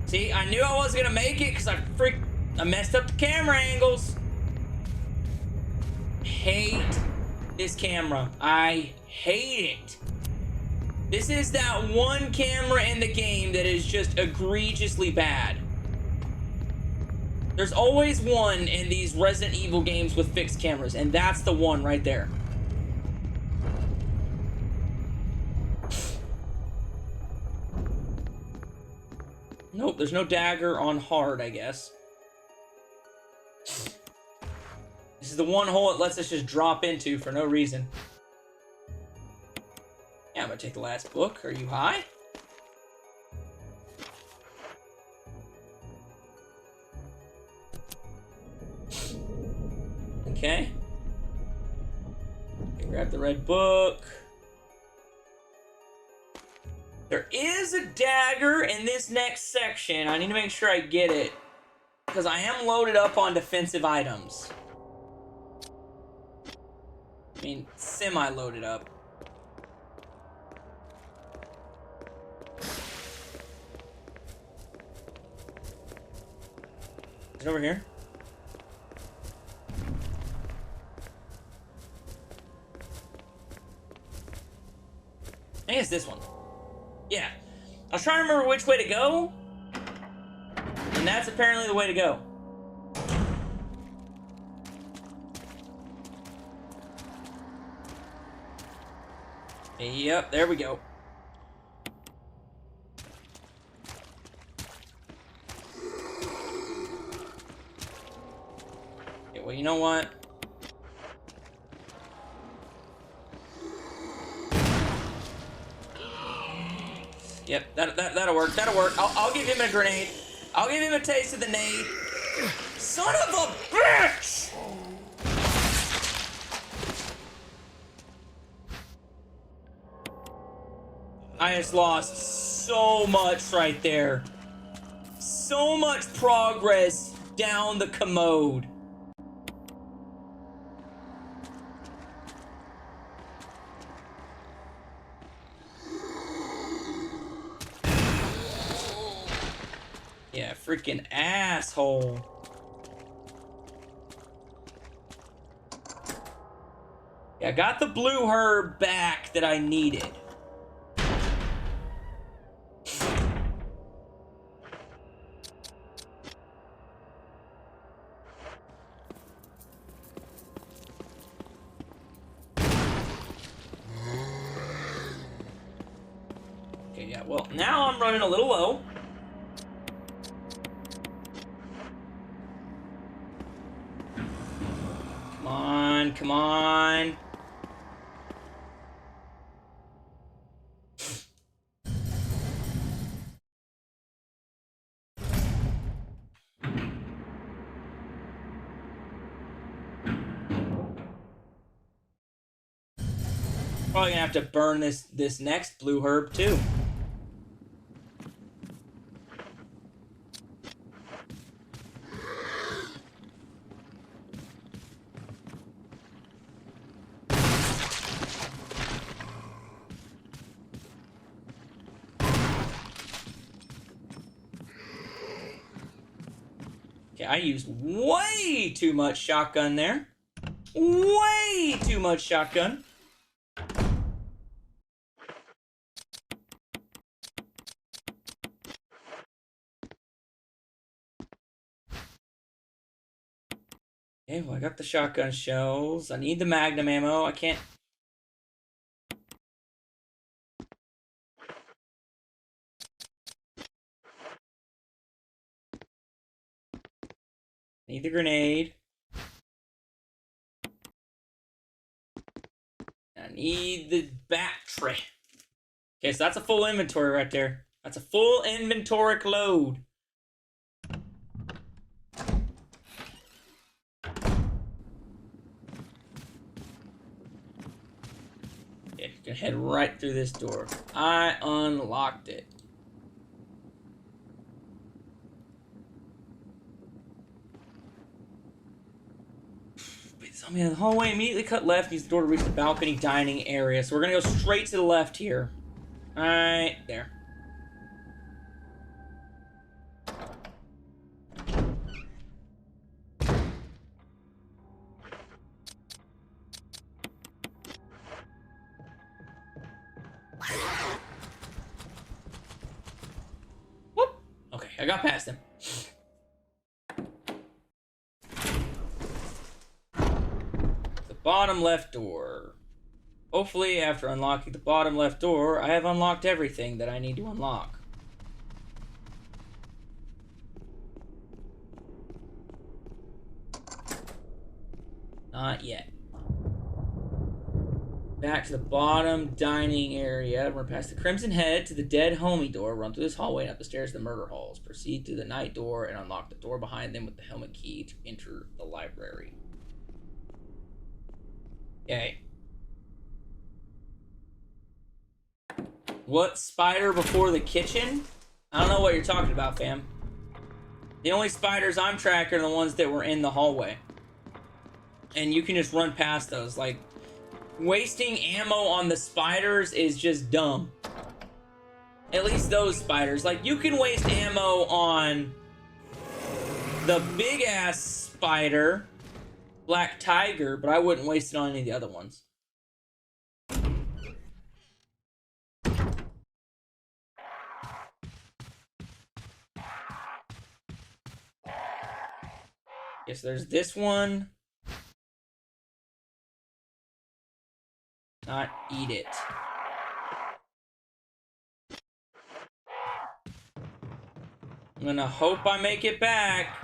See, I knew I wasn't gonna make it because I messed up the camera angles. Hate this camera. I hate it. This is that one camera in the game that is just egregiously bad. There's always one in these Resident Evil games with fixed cameras, and that's the one right there. Nope, there's no dagger on hard, I guess. This is the one hole it lets us just drop into for no reason. Yeah, I'm gonna take the last book. Are you high? Okay. Grab the red book. There is a dagger in this next section. I need to make sure I get it, because I am loaded up on defensive items. I mean, semi-loaded up. Is it over here? I think it's this one. Yeah. I was trying to remember which way to go, and that's apparently the way to go. Yep, there we go. Okay, well, you know what? Yep, that'll work. That'll work. I'll give him a grenade. I'll give him a taste of the nade. Son of a bitch! I just lost so much right there. So much progress down the commode. freaking asshole. Yeah, I got the blue herb back that I needed. Okay, yeah, well, now I'm running a little low. Come on, come on. Probably gonna have to burn this next blue herb too. Okay, I used way too much shotgun there. Way too much shotgun. Okay, well, I got the shotgun shells. I need the magnum ammo. I can't... Need the grenade. I need the battery. Okay, so that's a full inventory right there. That's a full inventoric load. Okay, gonna head right through this door. I unlocked it. So, man, the hallway immediately cut left. Use the door to reach the balcony dining area. So we're gonna go straight to the left here. Right there. Whoop. Okay, I got past him. Bottom left door. Hopefully, after unlocking the bottom left door, I have unlocked everything that I need to unlock. Not yet. Back to the bottom dining area. Run past the Crimson Head to the dead homie door. Run through this hallway and up the stairs to the murder halls. Proceed through the night door and unlock the door behind them with the helmet key to enter the library. Okay. What spider before the kitchen? I don't know what you're talking about, fam. The only spiders I'm tracking are the ones that were in the hallway. And you can just run past those. Like, wasting ammo on the spiders is just dumb. At least those spiders. Like, you can waste ammo on the big-ass spider, Black Tiger, but I wouldn't waste it on any of the other ones. Yes, there's this one. Not eat it. I'm gonna hope I make it back.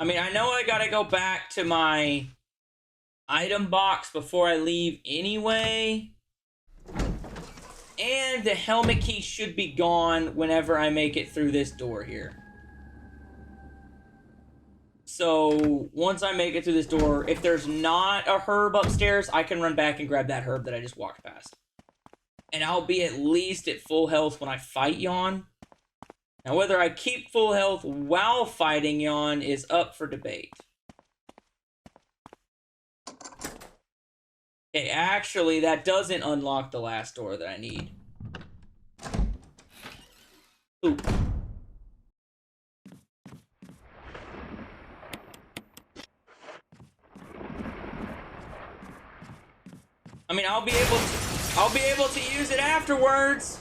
I mean, I know I gotta go back to my item box before I leave anyway. And the helmet key should be gone whenever I make it through this door here. So, once I make it through this door, if there's not a herb upstairs, I can run back and grab that herb that I just walked past. And I'll be at least at full health when I fight Yawn. Now, whether I keep full health while fighting Yawn is up for debate. Okay, actually, that doesn't unlock the last door that I need. Ooh. I mean, I'll be able to use it afterwards.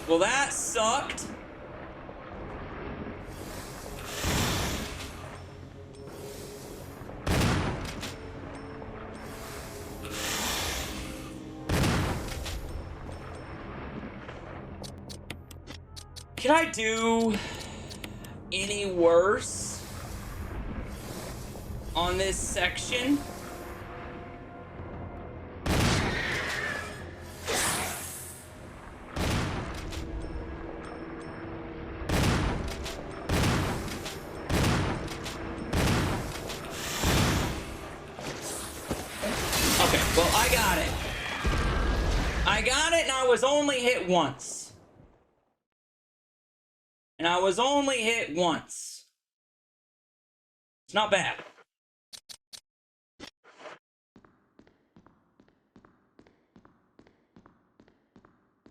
Well, that sucked. Can I do any worse on this section? Okay, well, I got it. I got it, and I was only hit once. And I was only hit once. It's not bad.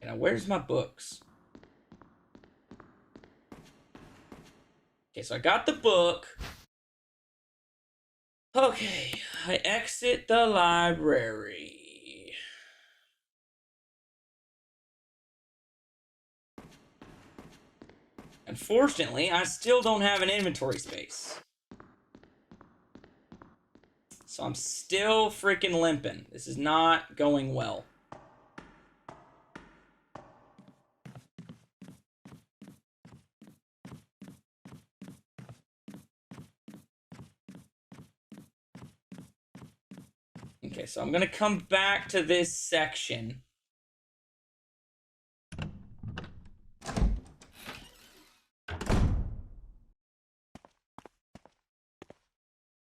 Now, where's my books? Okay, so I got the book. Okay, I exit the library. Unfortunately, I still don't have an inventory space. So I'm still freaking limping. This is not going well. Okay, so I'm gonna come back to this section.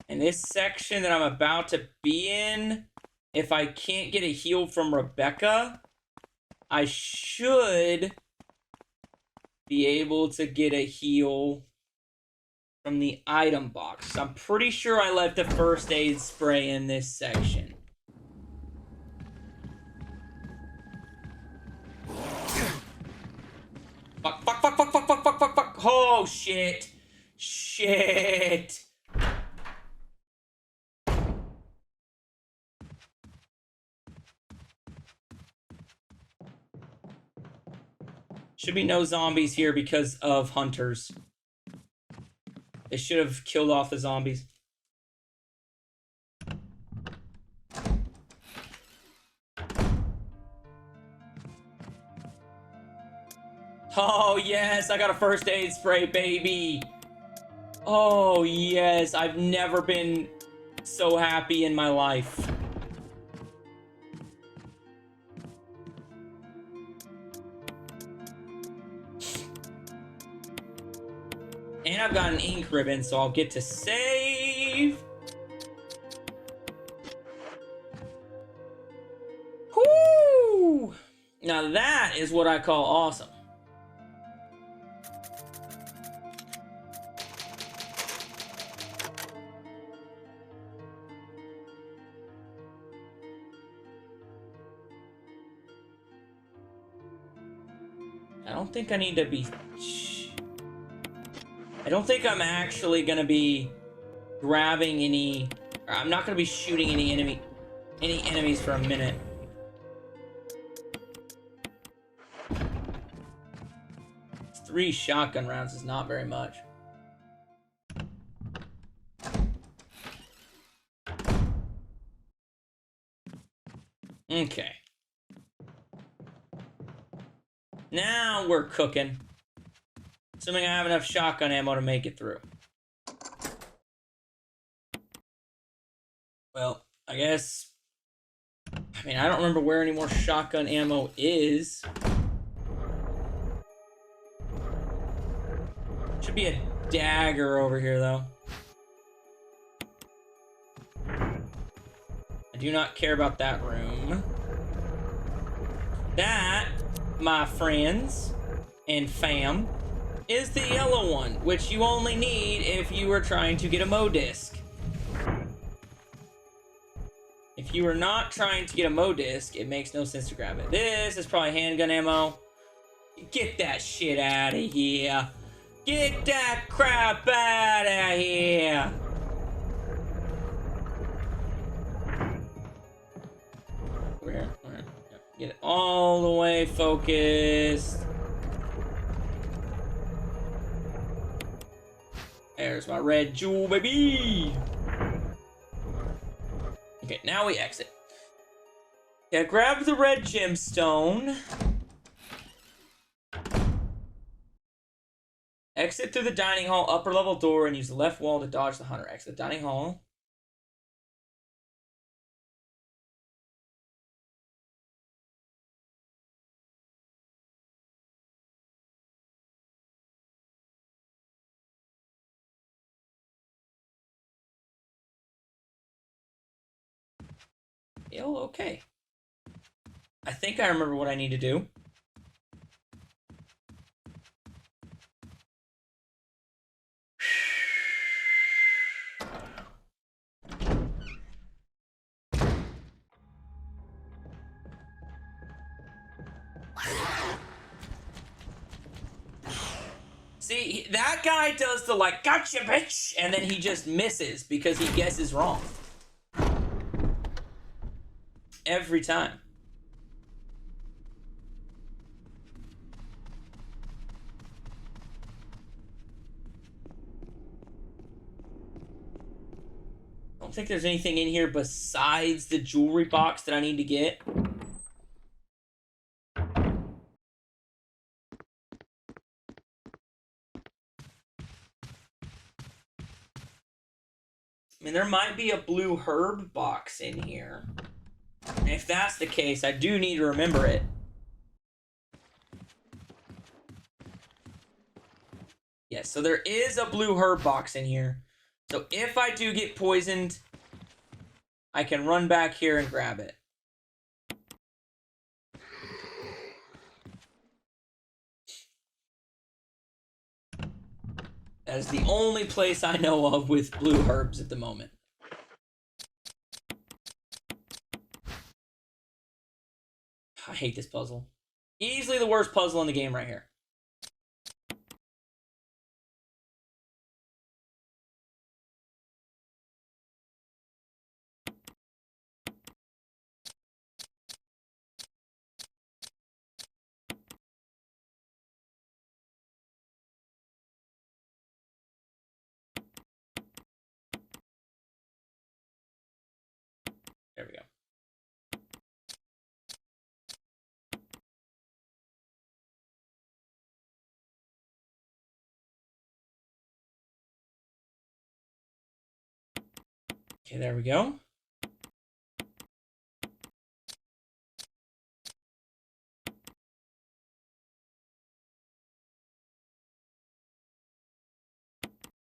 And this section that I'm about to be in, if I can't get a heal from Rebecca, I should be able to get a heal from the item box. I'm pretty sure I left a first aid spray in this section. Fuck, fuck, fuck, fuck, fuck, fuck, fuck, fuck, fuck. Oh, shit. Shit. Should be no zombies here because of hunters. They should have killed off the zombies. Oh, yes, I got a first aid spray, baby. Oh, yes, I've never been so happy in my life. And I've got an ink ribbon, so I'll get to save. Whoo! Now that is what I call awesome. I don't think I need to be... I don't think I'm actually gonna be grabbing any... I'm not gonna be shooting any enemies for a minute. Three shotgun rounds is not very much. Okay. Now we're cooking. Assuming I have enough shotgun ammo to make it through. Well, I guess... I mean, I don't remember where any more shotgun ammo is. Should be a dagger over here, though. I do not care about that room. That, my friends and fam, is the yellow one, which you only need if you are trying to get a Mo disc. If you are not trying to get a Mo disc, it makes no sense to grab it. This is probably handgun ammo. Get that shit out of here. Get that crap out of here. Where? Get it all the way focused. There's my red jewel, baby. Okay, now we exit. Yeah, grab the red gemstone. Exit through the dining hall upper level door and use the left wall to dodge the hunter. Exit the dining hall. Oh, okay. I think I remember what I need to do. See, that guy does the like, gotcha, bitch, and then he just misses because he guesses wrong. Every time. I don't think there's anything in here besides the jewelry box that I need to get. I mean, there might be a blue herb box in here. And if that's the case, I do need to remember it. Yes, so there is a blue herb box in here. So if I do get poisoned, I can run back here and grab it. That is the only place I know of with blue herbs at the moment. I hate this puzzle. Easily the worst puzzle in the game right here. There we go. Okay, there we go.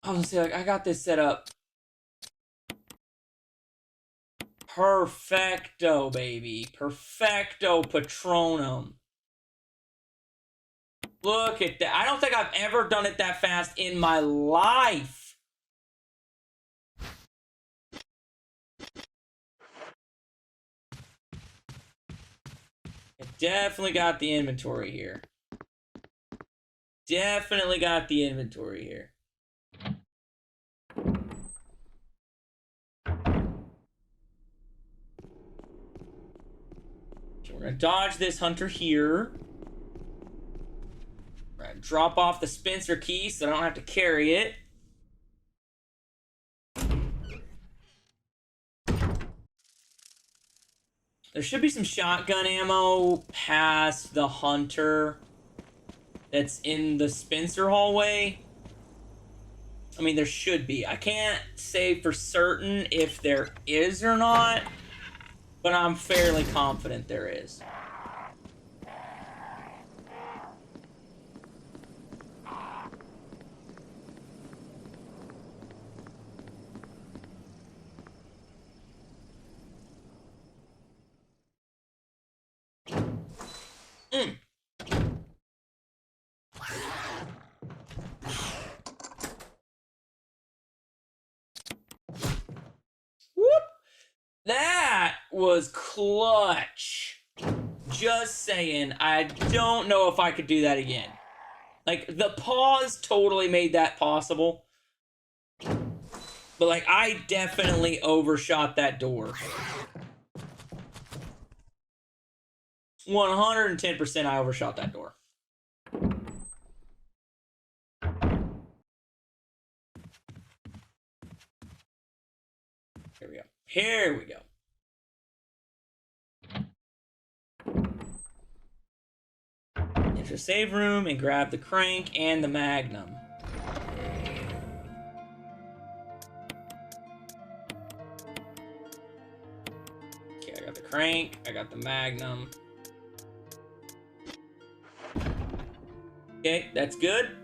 I was gonna say, like, I got this set up. Perfecto, baby. Perfecto Patronum. Look at that. I don't think I've ever done it that fast in my life. I definitely got the inventory here. Definitely got the inventory here. Okay, we're gonna dodge this hunter here. We're gonna drop off the Spencer key so I don't have to carry it. There should be some shotgun ammo past the hunter that's in the Spencer hallway. I mean, there should be. I can't say for certain if there is or not, but I'm fairly confident there is. Whoop! That was clutch. just saying, I don't know if I could do that again. Like, the pause totally made that possible. But, like, I definitely overshot that door. 110% I overshot that door. Here we go. Here we go. Enter save room and grab the crank and the magnum. Okay, I got the crank, I got the magnum. Okay, that's good.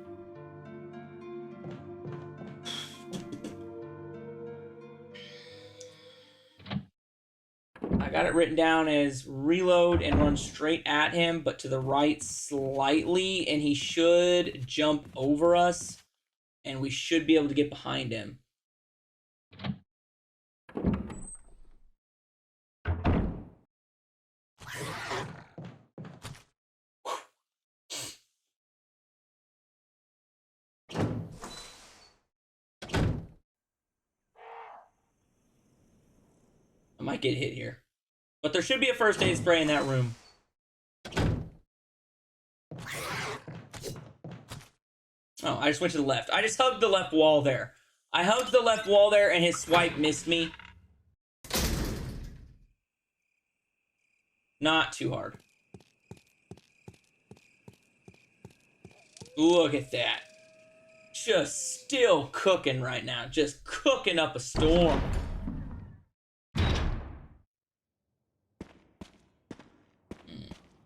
I got it written down as reload and run straight at him, but to the right slightly, and he should jump over us, and we should be able to get behind him. I might get hit here. But there should be a first aid spray in that room. Oh, I just went to the left. I just hugged the left wall there. I hugged the left wall there and his swipe missed me. Not too hard. Look at that. Just still cooking right now. Just cooking up a storm.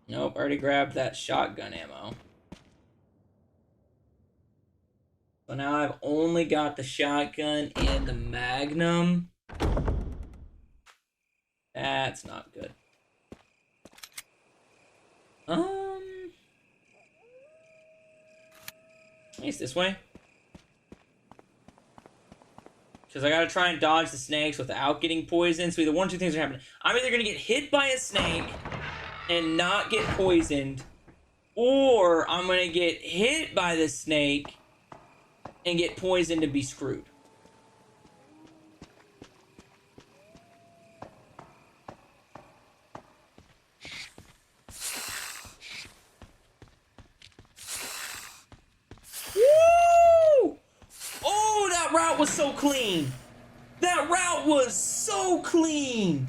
Nope, already grabbed that shotgun ammo. So now I've only got the shotgun and the magnum. That's not good. I guess this way. Because I gotta try and dodge the snakes without getting poisoned. So either one or two things are happening. I'm either gonna get hit by a snake and not get poisoned, or I'm gonna get hit by the snake and get poisoned and be screwed. Woo! Oh, that route was so clean. That route was so clean.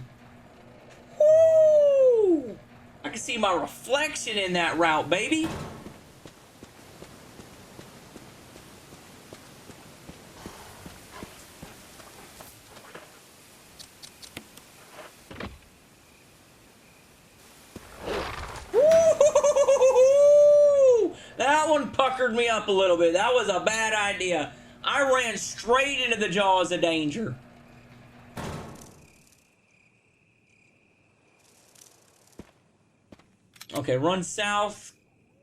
Woo! I can see my reflection in that route, baby. Woo! That one puckered me up a little bit. That was a bad idea. I ran straight into the jaws of danger. Okay, run south.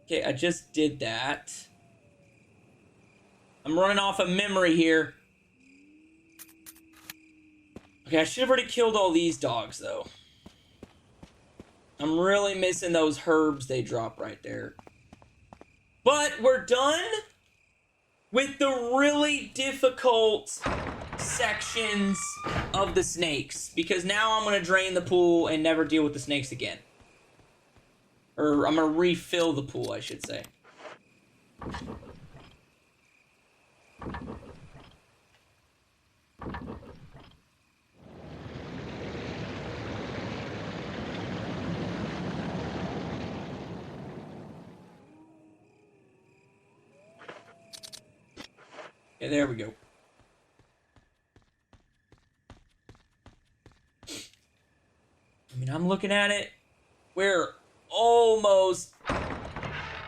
Okay, I just did that. I'm running off of memory here. Okay, I should have already killed all these dogs, though. I'm really missing those herbs they drop right there. But we're done with the really difficult sections of the snakes. Because now I'm going to drain the pool and never deal with the snakes again. Or I'm going to refill the pool, I should say. Okay, there we go. I mean, I'm looking at it. We're almost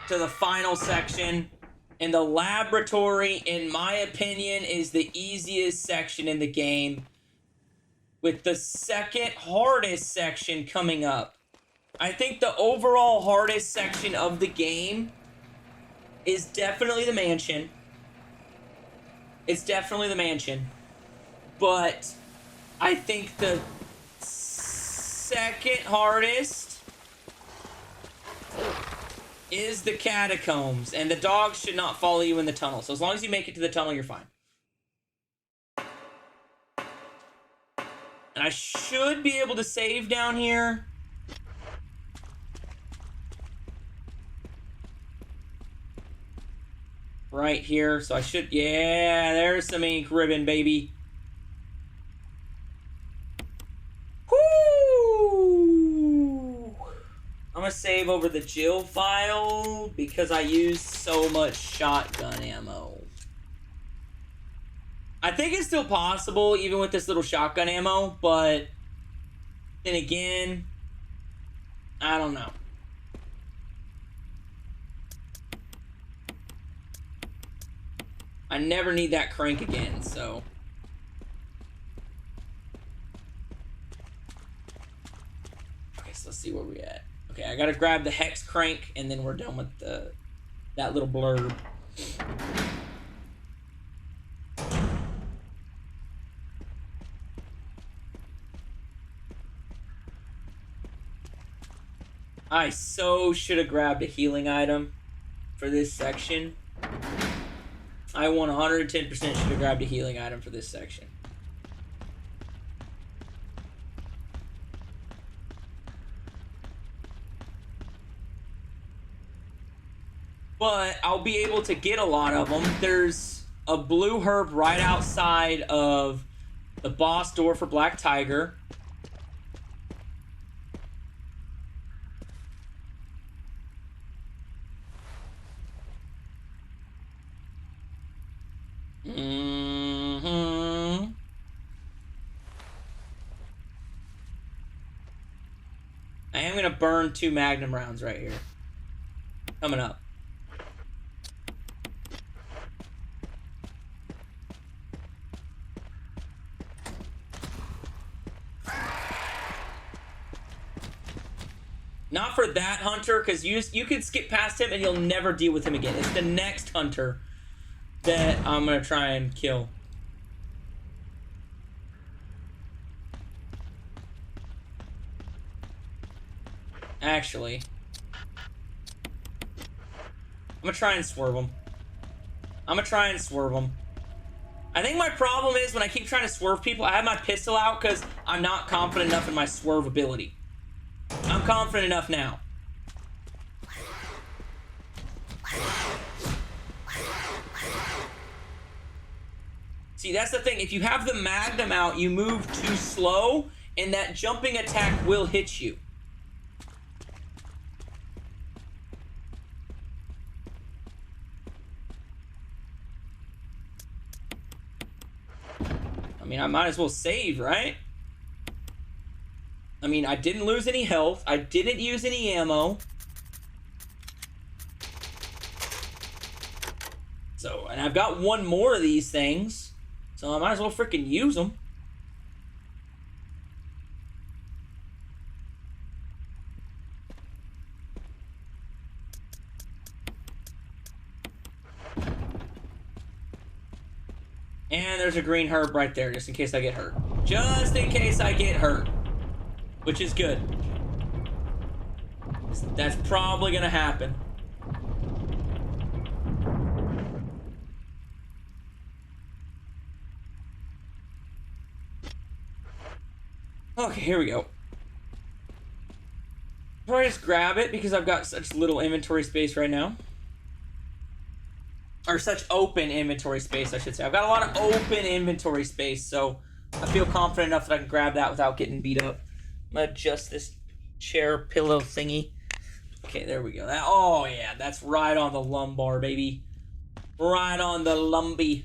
to the final section. And the laboratory, in my opinion, is the easiest section in the game, with the second hardest section coming up. I think the overall hardest section of the game is definitely the mansion. It's definitely the mansion. But I think the second hardest is the catacombs, and the dogs should not follow you in the tunnel. So as long as you make it to the tunnel, you're fine. And I should be able to save down here. Right here. So I should... Yeah, there's some ink ribbon, baby. Whoo! I'm gonna save over the Jill file because I used so much shotgun ammo. I think it's still possible even with this little shotgun ammo, but then again, I don't know. I never need that crank again, so. Okay, so let's see where we at. Okay, I gotta grab the hex crank and then we're done with that little blurb. I so should have grabbed a healing item for this section. I 110% should have grabbed a healing item for this section. But I'll be able to get a lot of them. There's a blue herb right outside of the boss door for Black Tiger. I am gonna burn 2 magnum rounds right here. Coming up. Not for that hunter, because you can skip past him and you'll never deal with him again. It's the next hunter that I'm gonna try and kill. Actually, I'm gonna try and swerve him. I think my problem is when I keep trying to swerve people, I have my pistol out because I'm not confident enough in my swerve ability. I'm confident enough now. See, that's the thing. If you have the magnum out, you move too slow, and that jumping attack will hit you. I mean, I might as well save, right? I mean, I didn't lose any health. I didn't use any ammo. So, and I've got one more of these things. So I might as well freaking use them. And there's a green herb right there, just in case I get hurt. Just in case I get hurt. Which is good. That's probably gonna happen. Okay, here we go. Probably just grab it because I've got such little inventory space right now. Or such open inventory space, I should say. I've got a lot of open inventory space, so I feel confident enough that I can grab that without getting beat up. I'm gonna adjust this chair pillow thingy. Okay, there we go. Oh yeah, that's right on the lumbar, baby. Right on the lumbie.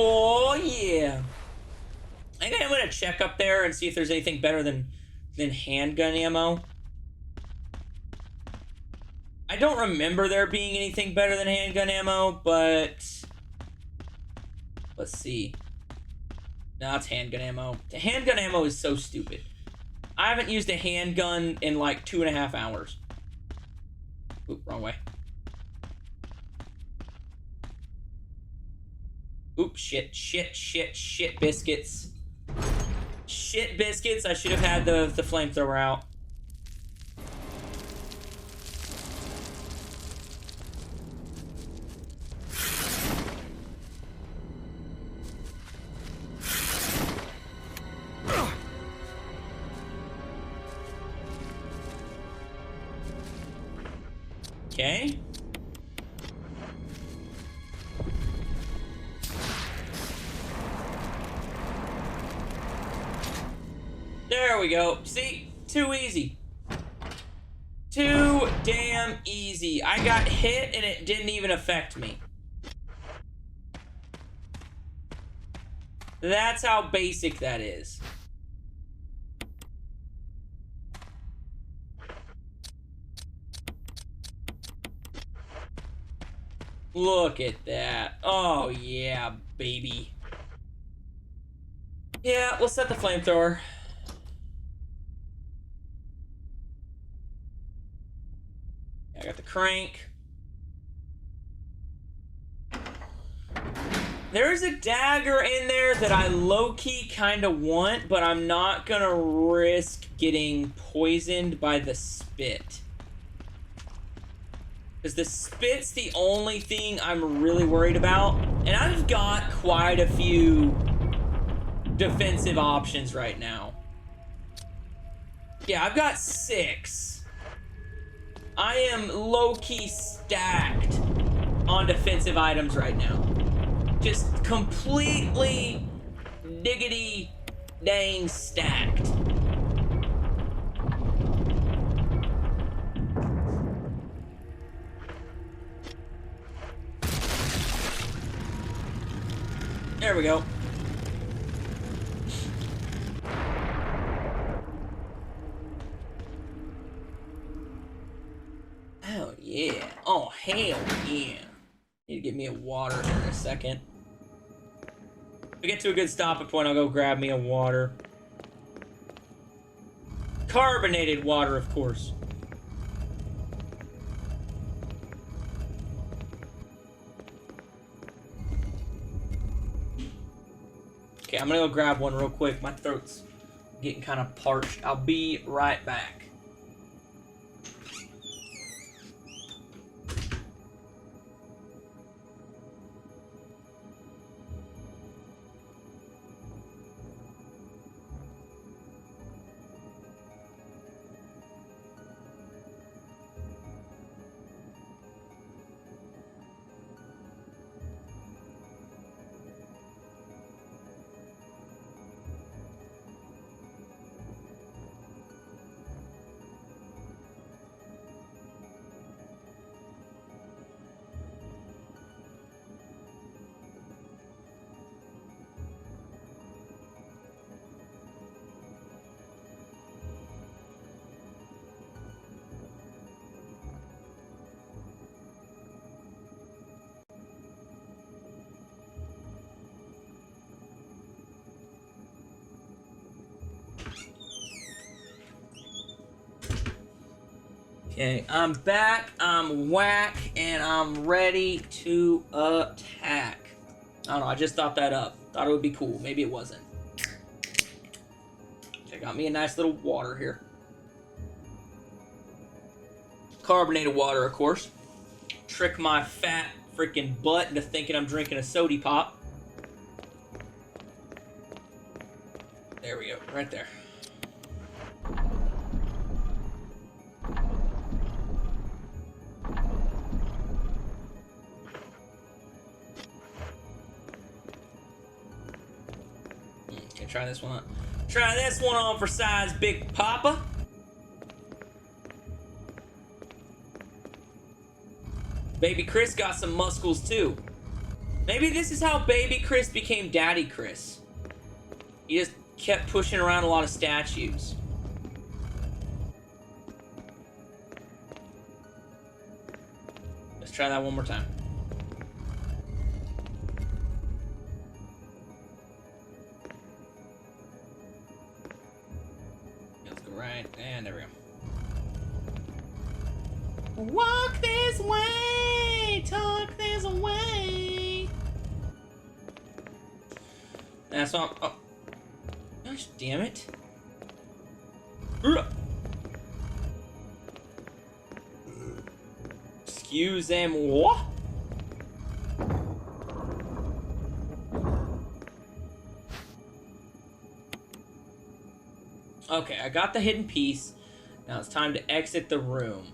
Oh yeah. I think I'm gonna check up there and see if there's anything better than handgun ammo. I don't remember there being anything better than handgun ammo, but let's see. No, it's handgun ammo. The handgun ammo is so stupid. I haven't used a handgun in like 2.5 hours. Oop, wrong way. Oop, shit, biscuits. Shit biscuits, I should have had the flamethrower out. Okay. There we go. See? Too easy. Too damn easy. I got hit and it didn't even affect me. That's how basic that is. Look at that. Oh, yeah, baby. Yeah, we'll set the flamethrower. I got the crank. There's a dagger in there that I low-key kind of want, but I'm not gonna risk getting poisoned by the spit. Because the spit's the only thing I'm really worried about. And I've got quite a few defensive options right now. Yeah, I've got 6. I am low-key stacked on defensive items right now. Just completely diggity dang stacked. There we go. Oh yeah. Oh hell yeah. Need to get me a water here in a second. If we get to a good stopping point, I'll go grab me a water. Carbonated water, of course. Okay, I'm gonna go grab one real quick. My throat's getting kind of parched. I'll be right back. Okay, I'm back, I'm whack, and I'm ready to attack. I don't know, I just thought that up. Thought it would be cool. Maybe it wasn't. I got me a nice little water here. Carbonated water, of course. Trick my fat freaking butt into thinking I'm drinking a sody pop. There we go, right there. Try this one on. Try this one on for size, Big Papa. Baby Chris got some muscles too. Maybe this is how Baby Chris became Daddy Chris. He just kept pushing around a lot of statues. Let's try that one more time. Walk this way, talk this way. That's what I'm, oh. Gosh damn it. Excusez-moi. Okay, I got the hidden piece. Now it's time to exit the room.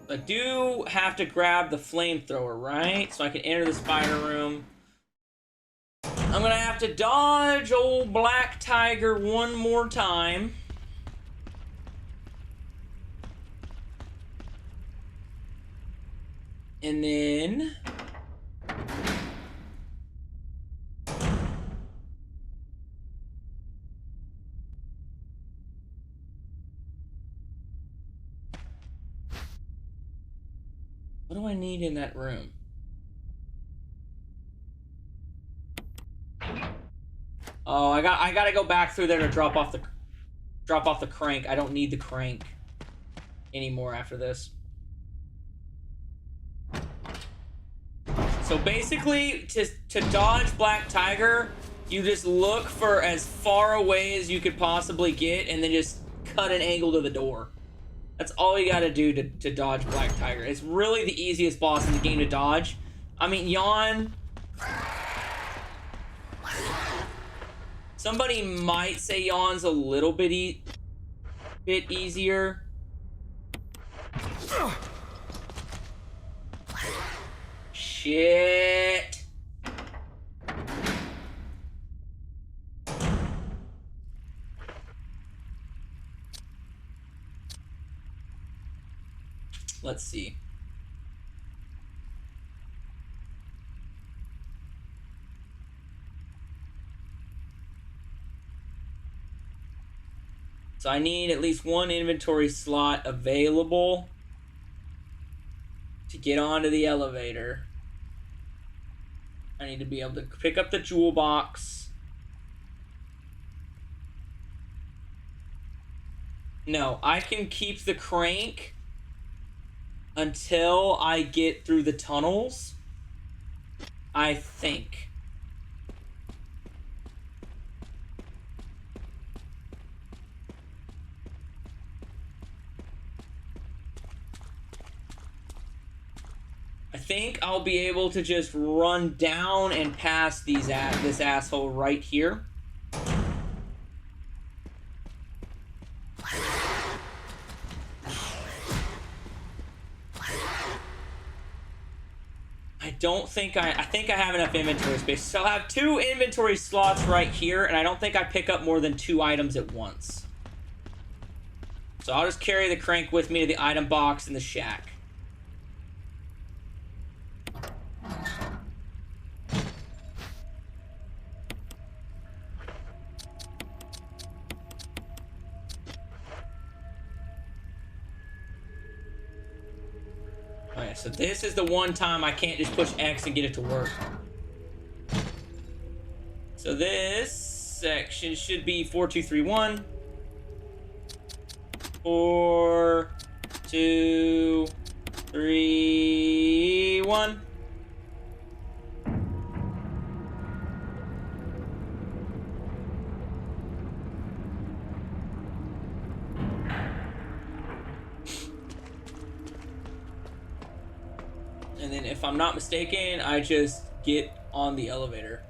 I do have to grab the flamethrower, right? So I can enter the spider room. I'm gonna have to dodge old Black Tiger one more time. And then... what do I need in that room? Oh, I gotta go back through there to drop off the crank. I don't need the crank anymore after this. So basically, to dodge Black Tiger, you just look for as far away as you could possibly get, and then just cut an angle to the door. That's all you gotta do to dodge Black Tiger. It's really the easiest boss in the game to dodge. I mean, Yawn... somebody might say Yawn's a little bit easier. Shit. Let's see. So I need at least one inventory slot available to get onto the elevator. I need to be able to pick up the jewel box. No, I can keep the crank until I get through the tunnels, I think. I think I'll be able to just run down and past this asshole right here. I think I have enough inventory space. So I'll have 2 inventory slots right here, and I don't think I pick up more than 2 items at once. So I'll just carry the crank with me to the item box in the shack. So this is the one time I can't just push X and get it to work. So this section should be 4231. 4, 2, 3, 1. And then if I'm not mistaken, I just get on the elevator.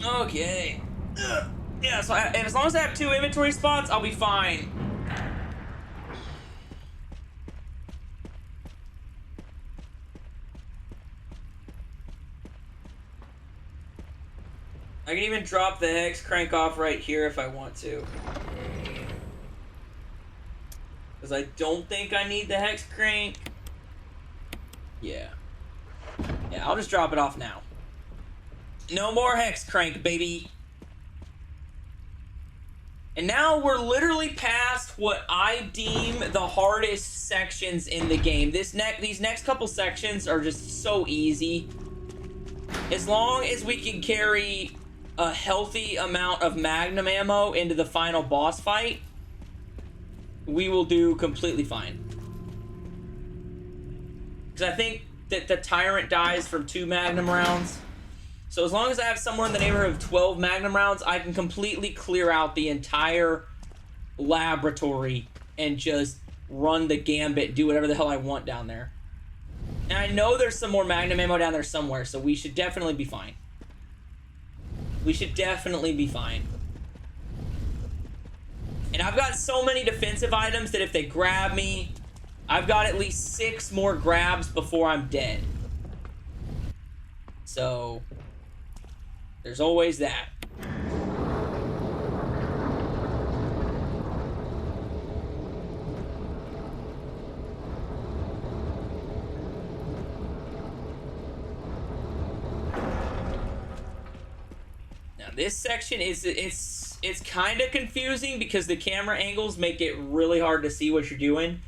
Okay. Yeah, so as long as I have 2 inventory spots, I'll be fine. I can even drop the hex crank off right here if I want to. Because I don't think I need the hex crank. Yeah. Yeah, I'll just drop it off now. No more hex crank, baby. And now we're literally past what I deem the hardest sections in the game. These next couple sections are just so easy. As long as we can carry a healthy amount of magnum ammo into the final boss fight, we will do completely fine. Because I think that the tyrant dies from 2 magnum rounds. So as long as I have somewhere in the neighborhood of 12 magnum rounds, I can completely clear out the entire laboratory and just run the gambit, do whatever the hell I want down there. And I know there's some more magnum ammo down there somewhere, so we should definitely be fine. We should definitely be fine. And I've got so many defensive items that if they grab me, I've got at least 6 more grabs before I'm dead. So, there's always that. Now this section is, it's kind of confusing because the camera angles make it really hard to see what you're doing.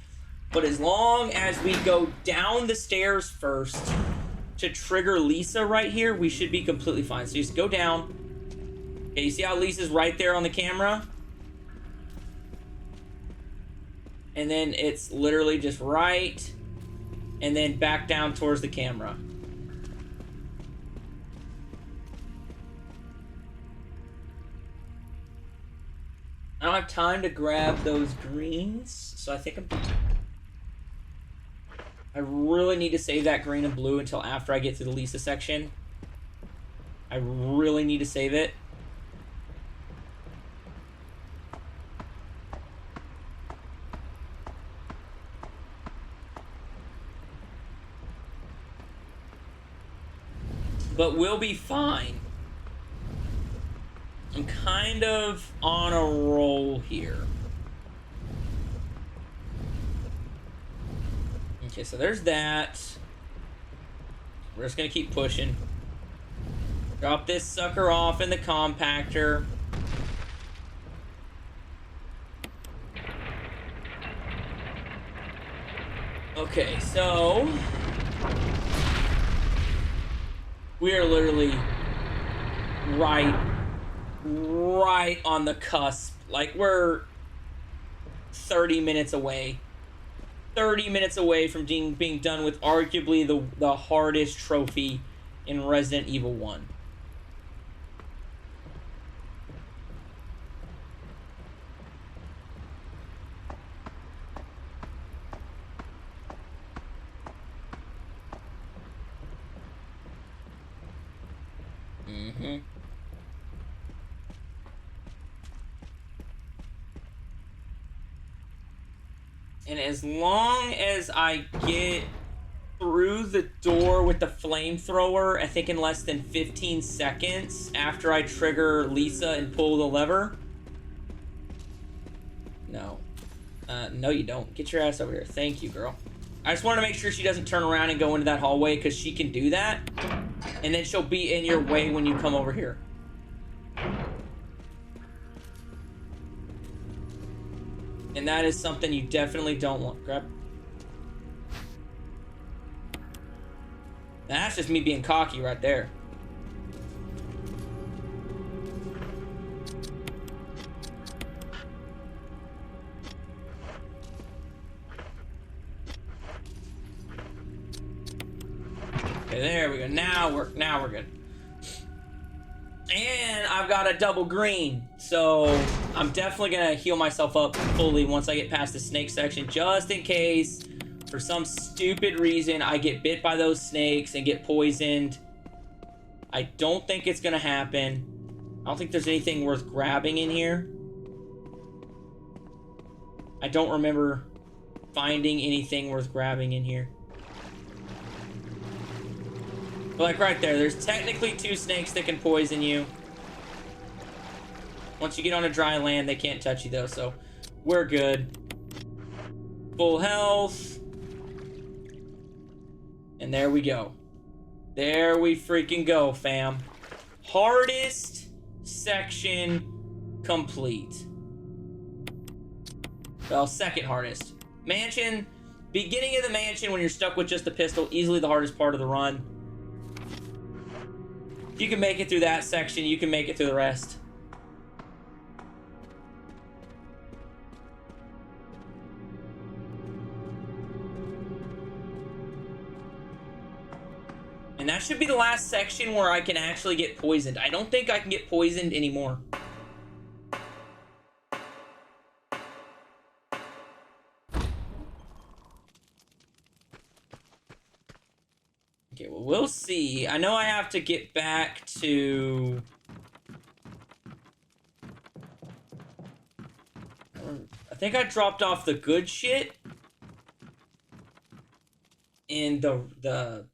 But as long as we go down the stairs first to trigger Lisa right here, we should be completely fine. So just go down. Okay, you see how Lisa's right there on the camera? And then it's literally just right, and then back down towards the camera. I don't have time to grab those greens, so I think I really need to save that green and blue until after I get to the Lisa section. I really need to save it. But we'll be fine. I'm kind of on a roll here. Okay, so there's that. We're just gonna keep pushing. Drop this sucker off in the compactor. Okay, so we are literally right on the cusp. Like, we're 30 minutes away. 30 minutes away from being done with arguably the hardest trophy in Resident Evil 1. And as long as I get through the door with the flamethrower, I think in less than 15 seconds after I trigger Lisa and pull the lever. No. No you don't. Get your ass over here. Thank you, girl. I just want to make sure she doesn't turn around and go into that hallway, because she can do that. And then she'll be in your way when you come over here. And that is something you definitely don't want. Grab. Now, that's just me being cocky right there. Okay, there we go. Now we're good. And I've got a double green, so I'm definitely gonna heal myself up fully once I get past the snake section, just in case for some stupid reason I get bit by those snakes and get poisoned. I don't think it's gonna happen. I don't think there's anything worth grabbing in here. I don't remember finding anything worth grabbing in here. But like right there, there's technically 2 snakes that can poison you. Once you get on a dry land, they can't touch you though, so we're good. Full health. And there we go. There we freaking go, fam. Hardest section complete. Well, second hardest. Mansion. Beginning of the mansion when you're stuck with just the pistol. Easily the hardest part of the run. If you can make it through that section, you can make it through the rest. And that should be the last section where I can actually get poisoned. I don't think I can get poisoned anymore. Okay, well, we'll see. I know I have to get back to... I think I dropped off the good shit in the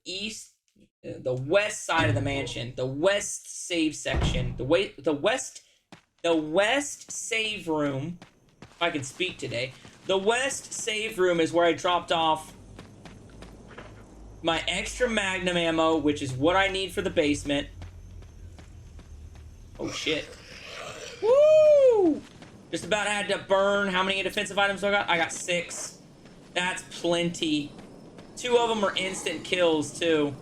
east, the west side of the mansion, the west save section, the west save room. If I can speak today, the west save room is where I dropped off my extra magnum ammo, which is what I need for the basement. Oh shit! Woo! Just about had to burn. How many defensive items do I got? I got 6. That's plenty. 2 of them are instant kills, too.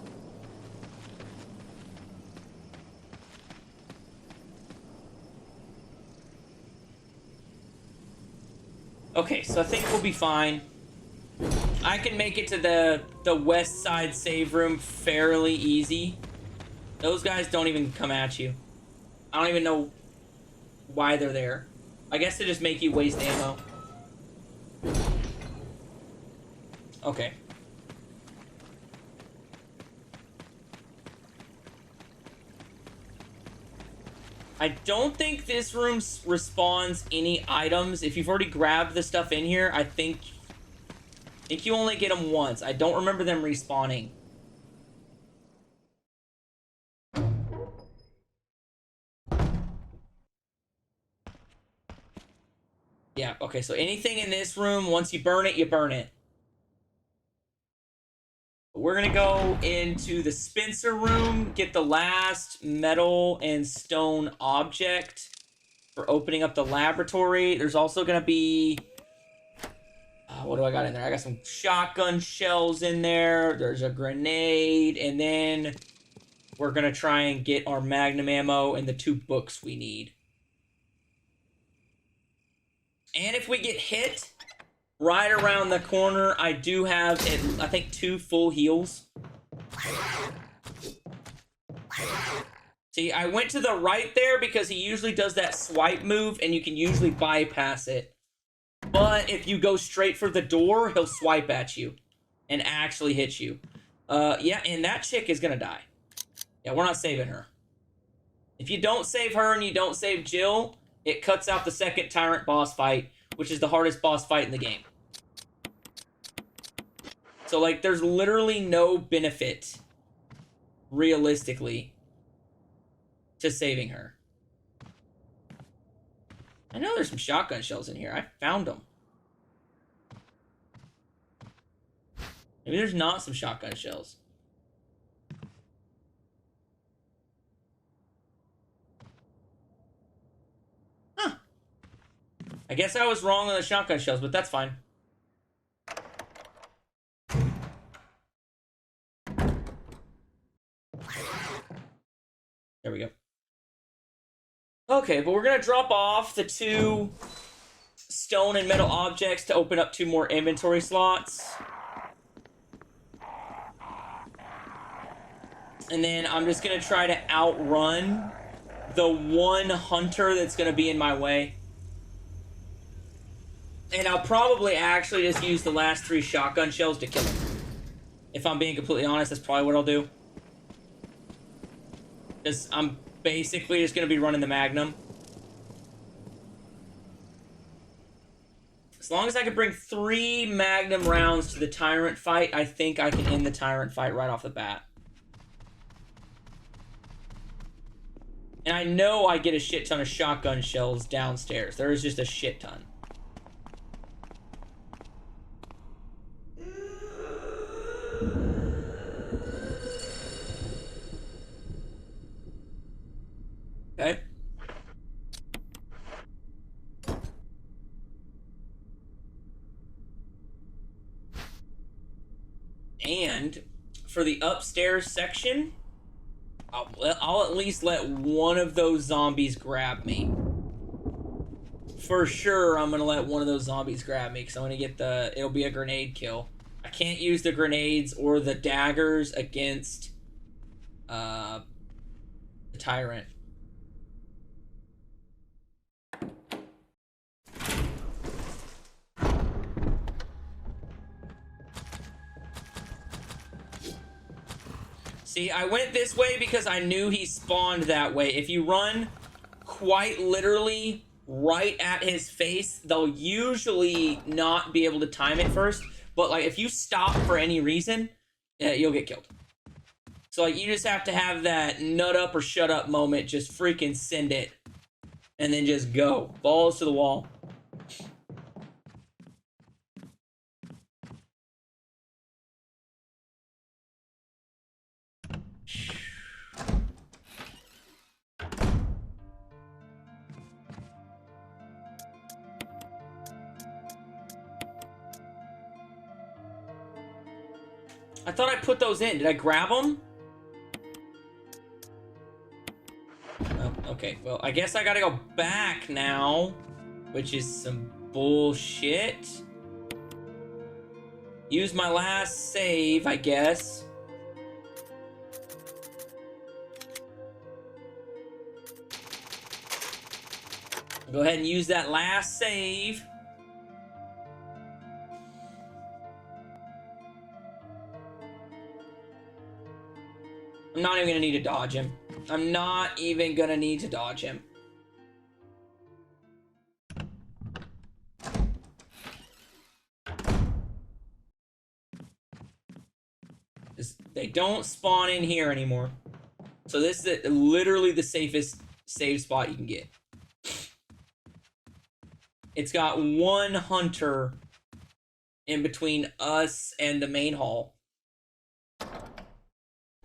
Okay, so I think we'll be fine. I can make it to the west side save room fairly easy. Those guys don't even come at you. I don't even know why they're there. I guess to just make you waste ammo. Okay. I don't think this room respawns any items. If you've already grabbed the stuff in here, I think you only get them once. I don't remember them respawning. Yeah, okay, so anything in this room, once you burn it, you burn it. We're gonna go into the Spencer room, get the last metal and stone object for opening up the laboratory. There's also gonna be... what do I got in there? I got some shotgun shells in there. There's a grenade, and then we're gonna try and get our magnum ammo and the 2 books we need. And if we get hit right around the corner, I do have, I think, 2 full heals. See, I went to the right there because he usually does that swipe move, and you can usually bypass it. But if you go straight for the door, he'll swipe at you and actually hit you. Yeah, and that chick is gonna die. Yeah, we're not saving her. If you don't save her and you don't save Jill, it cuts out the second Tyrant boss fight, which is the hardest boss fight in the game. So, like, there's literally no benefit, realistically, to saving her. I know there's some shotgun shells in here. I found them. Maybe there's not some shotgun shells. Huh. I guess I was wrong on the shotgun shells, but that's fine. There we go. Okay, but we're gonna drop off the 2 stone and metal objects to open up 2 more inventory slots. And then I'm just gonna try to outrun the 1 hunter that's gonna be in my way. And I'll probably actually just use the last 3 shotgun shells to kill him. If I'm being completely honest, that's probably what I'll do. Because I'm basically just going to be running the Magnum. As long as I can bring 3 Magnum rounds to the Tyrant fight, I think I can end the Tyrant fight right off the bat. And I know I get a shit ton of shotgun shells downstairs. There is just a shit ton. Okay. And for the upstairs section, I'll at least let one of those zombies grab me. For sure, I'm gonna let one of those zombies grab me because I'm gonna get the. It'll be a grenade kill. I can't use the grenades or the daggers against the tyrant. See, I went this way because I knew he spawned that way. If you run quite literally right at his face, they'll usually not be able to time it first. But like, if you stop for any reason, you'll get killed. So like, you just have to have that nut up or shut up moment. Just freaking send it, and then just go balls to the wall. I thought I put those in. Did I grab them? Oh, okay. Well, I guess I gotta go back now, which is some bullshit. Use my last save, I guess. Go ahead and use that last save. I'm not even gonna need to dodge him. I'm not even gonna need to dodge him. They don't spawn in here anymore. So this is literally the safest save spot you can get. It's got one hunter in between us and the main hall.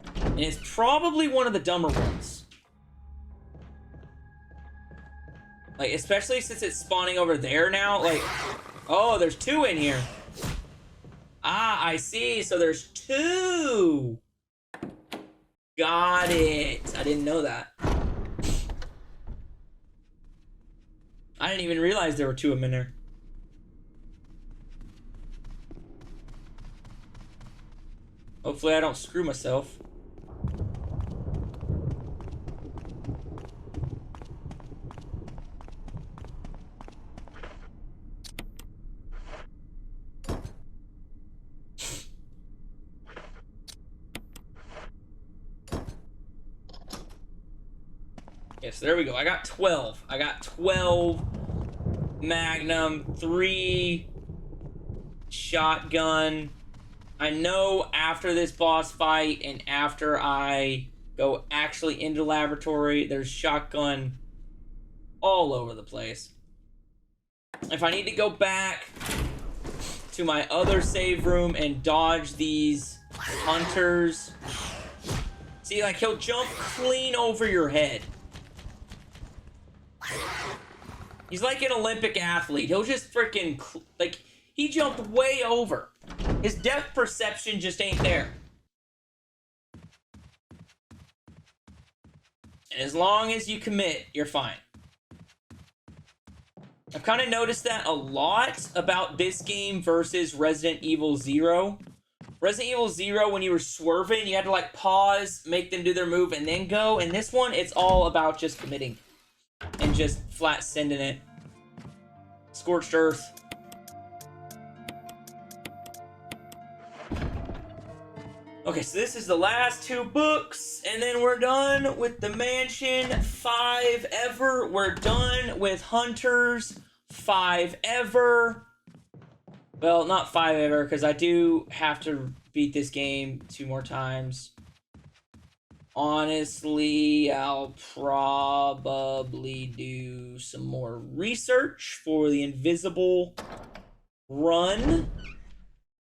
And it's probably one of the dumber ones. Like, especially since it's spawning over there now. Like, oh, there's two in here. Ah, I see. So there's two. Got it. I didn't know that. I didn't even realize there were two of them in there. Hopefully I don't screw myself. Yes, there we go. I got 12. I got 12 Magnum, 3 shotgun. I know after this boss fight and after I go actually into the laboratory, there's shotgun all over the place. If I need to go back to my other save room and dodge these hunters, see, like, he'll jump clean over your head. He's like an Olympic athlete. He'll just freaking, like, he jumped way over. His depth perception just ain't there. And as long as you commit, you're fine. I've kind of noticed that a lot about this game versus Resident Evil 0. Resident Evil 0, when you were swerving, you had to, like, pause, make them do their move, and then go. And this one, it's all about just committing. And just flat sending it. Scorched Earth. Okay, so this is the last 2 books, and then we're done with the mansion. 5 ever. We're done with Hunters. 5 ever. Well, not 5 ever, because I do have to beat this game 2 more times. Honestly, I'll probably do some more research for the invisible run.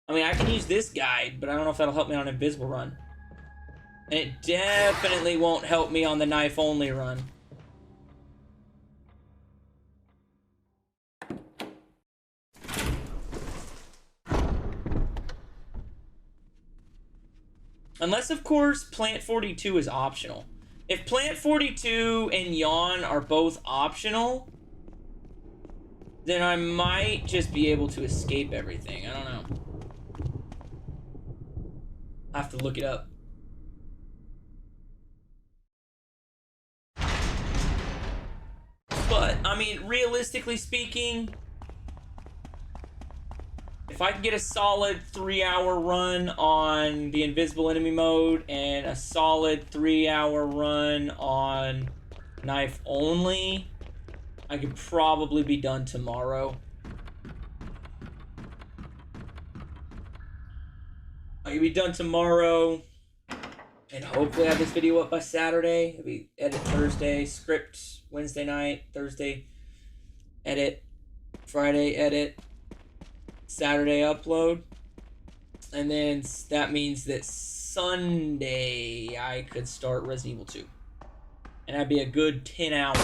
I mean, I can use this guide, but I don't know if that'll help me on invisible run. And it definitely won't help me on the knife only run. Unless, of course, Plant 42 is optional. If Plant 42 and Yawn are both optional, then I might just be able to escape everything. I don't know. I have to look it up. But, I mean, realistically speaking, if I can get a solid 3-hour run on the invisible enemy mode and a solid 3-hour run on knife only, I could probably be done tomorrow. I could be done tomorrow and hopefully have this video up by Saturday. It'll be edit Thursday, script Wednesday night, Thursday edit, Friday edit, Saturday upload. And then that means that Sunday I could start Resident Evil 2. And that'd be a good 10 hours.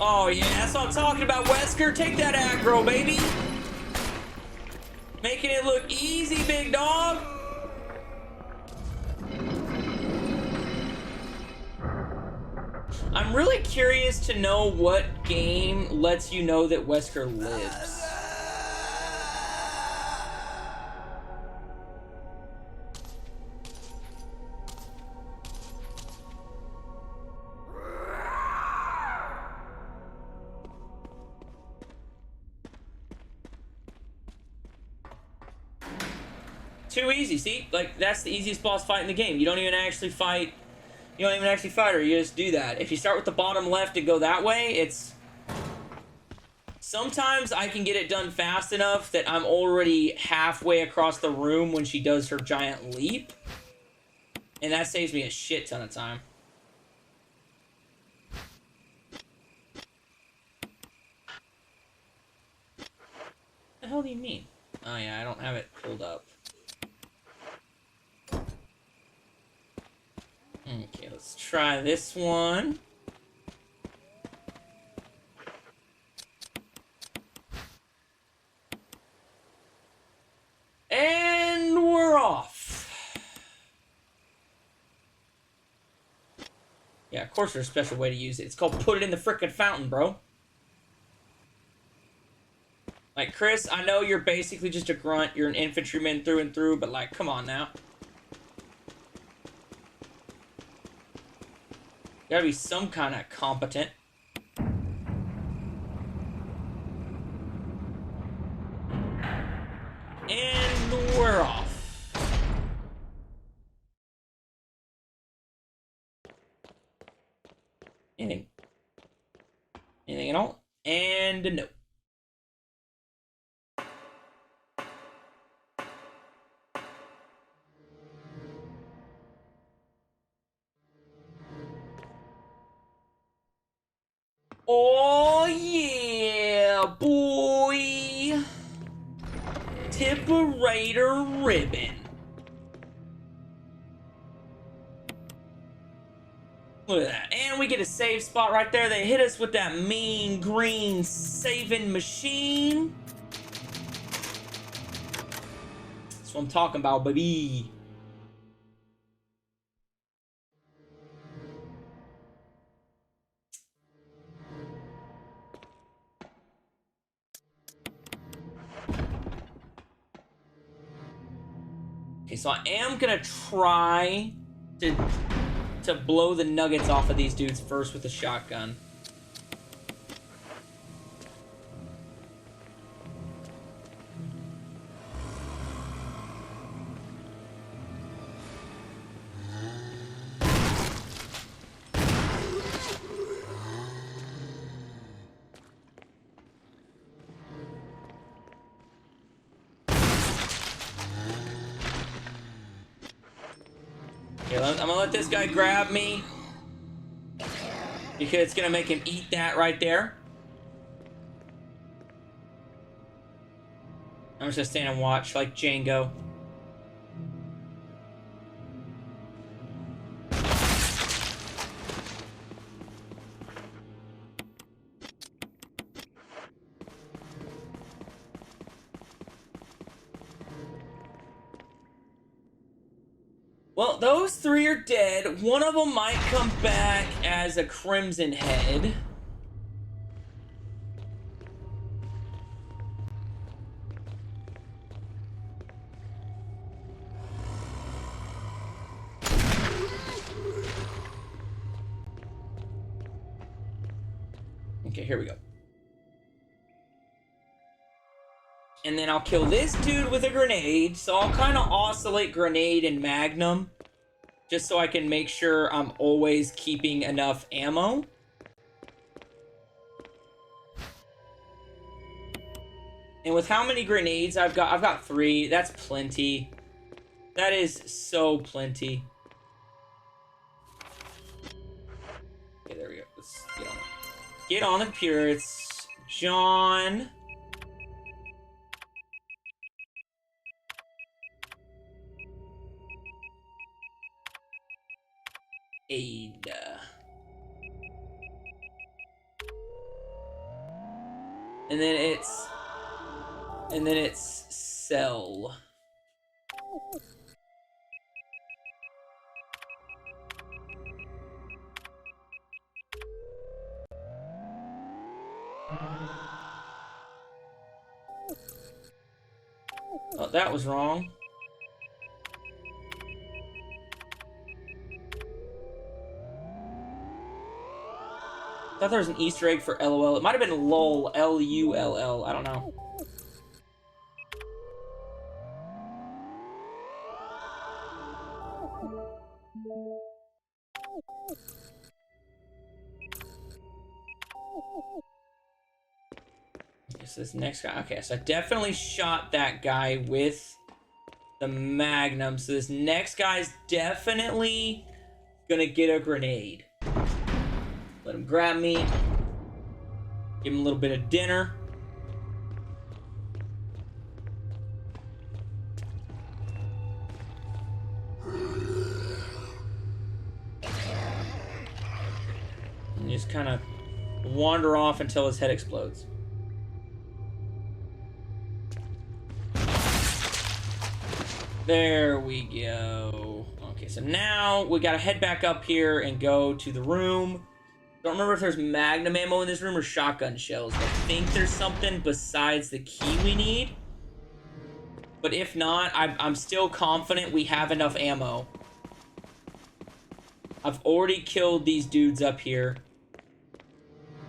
Oh yeah, that's what I'm talking about, Wesker. Take that aggro, baby. Making it look easy, big dog. I'm really curious to know what game lets you know that Wesker lives. Too easy, see? Like, that's the easiest boss fight in the game. You don't even actually fight. You don't even actually fight her, you just do that. If you start with the bottom left and go that way, it's... Sometimes I can get it done fast enough that I'm already halfway across the room when she does her giant leap. And that saves me a shit ton of time. What the hell do you mean? Oh yeah, I don't have it pulled up. Okay, let's try this one. And we're off. Yeah, of course there's a special way to use it. It's called put it in the frickin' fountain, bro. Like, Chris, I know you're basically just a grunt. You're an infantryman through and through, but, like, come on now. Gotta be some kind of competent. And we're off. Anything? Anything at all? And no. Oh yeah, boy! Tipperator ribbon. Look at that. And we get a save spot right there. They hit us with that mean green saving machine. That's what I'm talking about, baby. Okay, so I am gonna try to blow the nuggets off of these dudes first with a shotgun. I'm gonna let this guy grab me because it's gonna make him eat that right there. I'm just gonna stand and watch like Django. Well, those 3 are dead. One of them might come back as a Crimson Head. Okay, here we go. And then I'll kill this dude with a grenade. So I'll kind of oscillate grenade and magnum. Just so I can make sure I'm always keeping enough ammo. And with how many grenades I've got 3. That's plenty. That is so plenty. Okay, there we go. Let's get on it. Get on the computer. It's John. Ada. And then it's Cell. Oh, that was wrong. I thought there was an Easter egg for LOL. It might have been LOL, L-U-L-L. I don't know. Okay, so this next guy. Okay, so I definitely shot that guy with the Magnum. So this next guy's definitely gonna get a grenade. Let him grab me. Give him a little bit of dinner. And just kind of wander off until his head explodes. There we go. Okay, so now we gotta head back up here and go to the room. Don't remember if there's magnum ammo in this room or shotgun shells. I think there's something besides the key we need. But if not, I'm still confident we have enough ammo. I've already killed these dudes up here.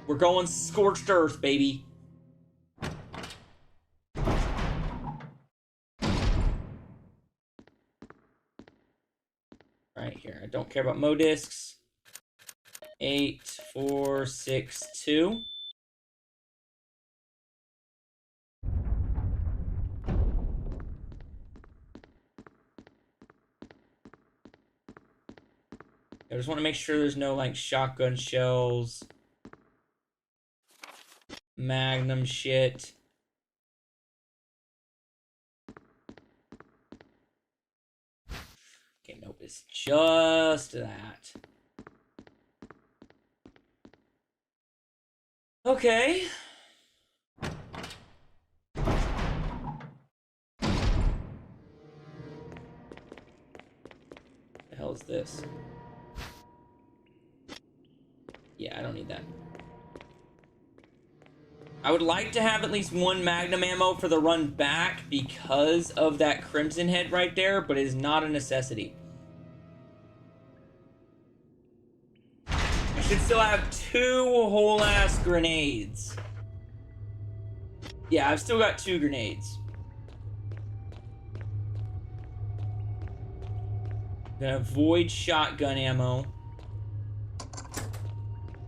We're going scorched earth, baby. Right here. I don't care about modiscs. 8, 4, 6, 2. I just want to make sure there's no, like, shotgun shells. Magnum shit. Okay, nope, it's just that. Okay. The hell is this? Yeah, I don't need that. I would like to have at least 1 magnum ammo for the run back because of that Crimson Head right there, but it is not a necessity. I should still have 2 whole-ass grenades. Yeah, I've still got 2 grenades. Gonna avoid shotgun ammo.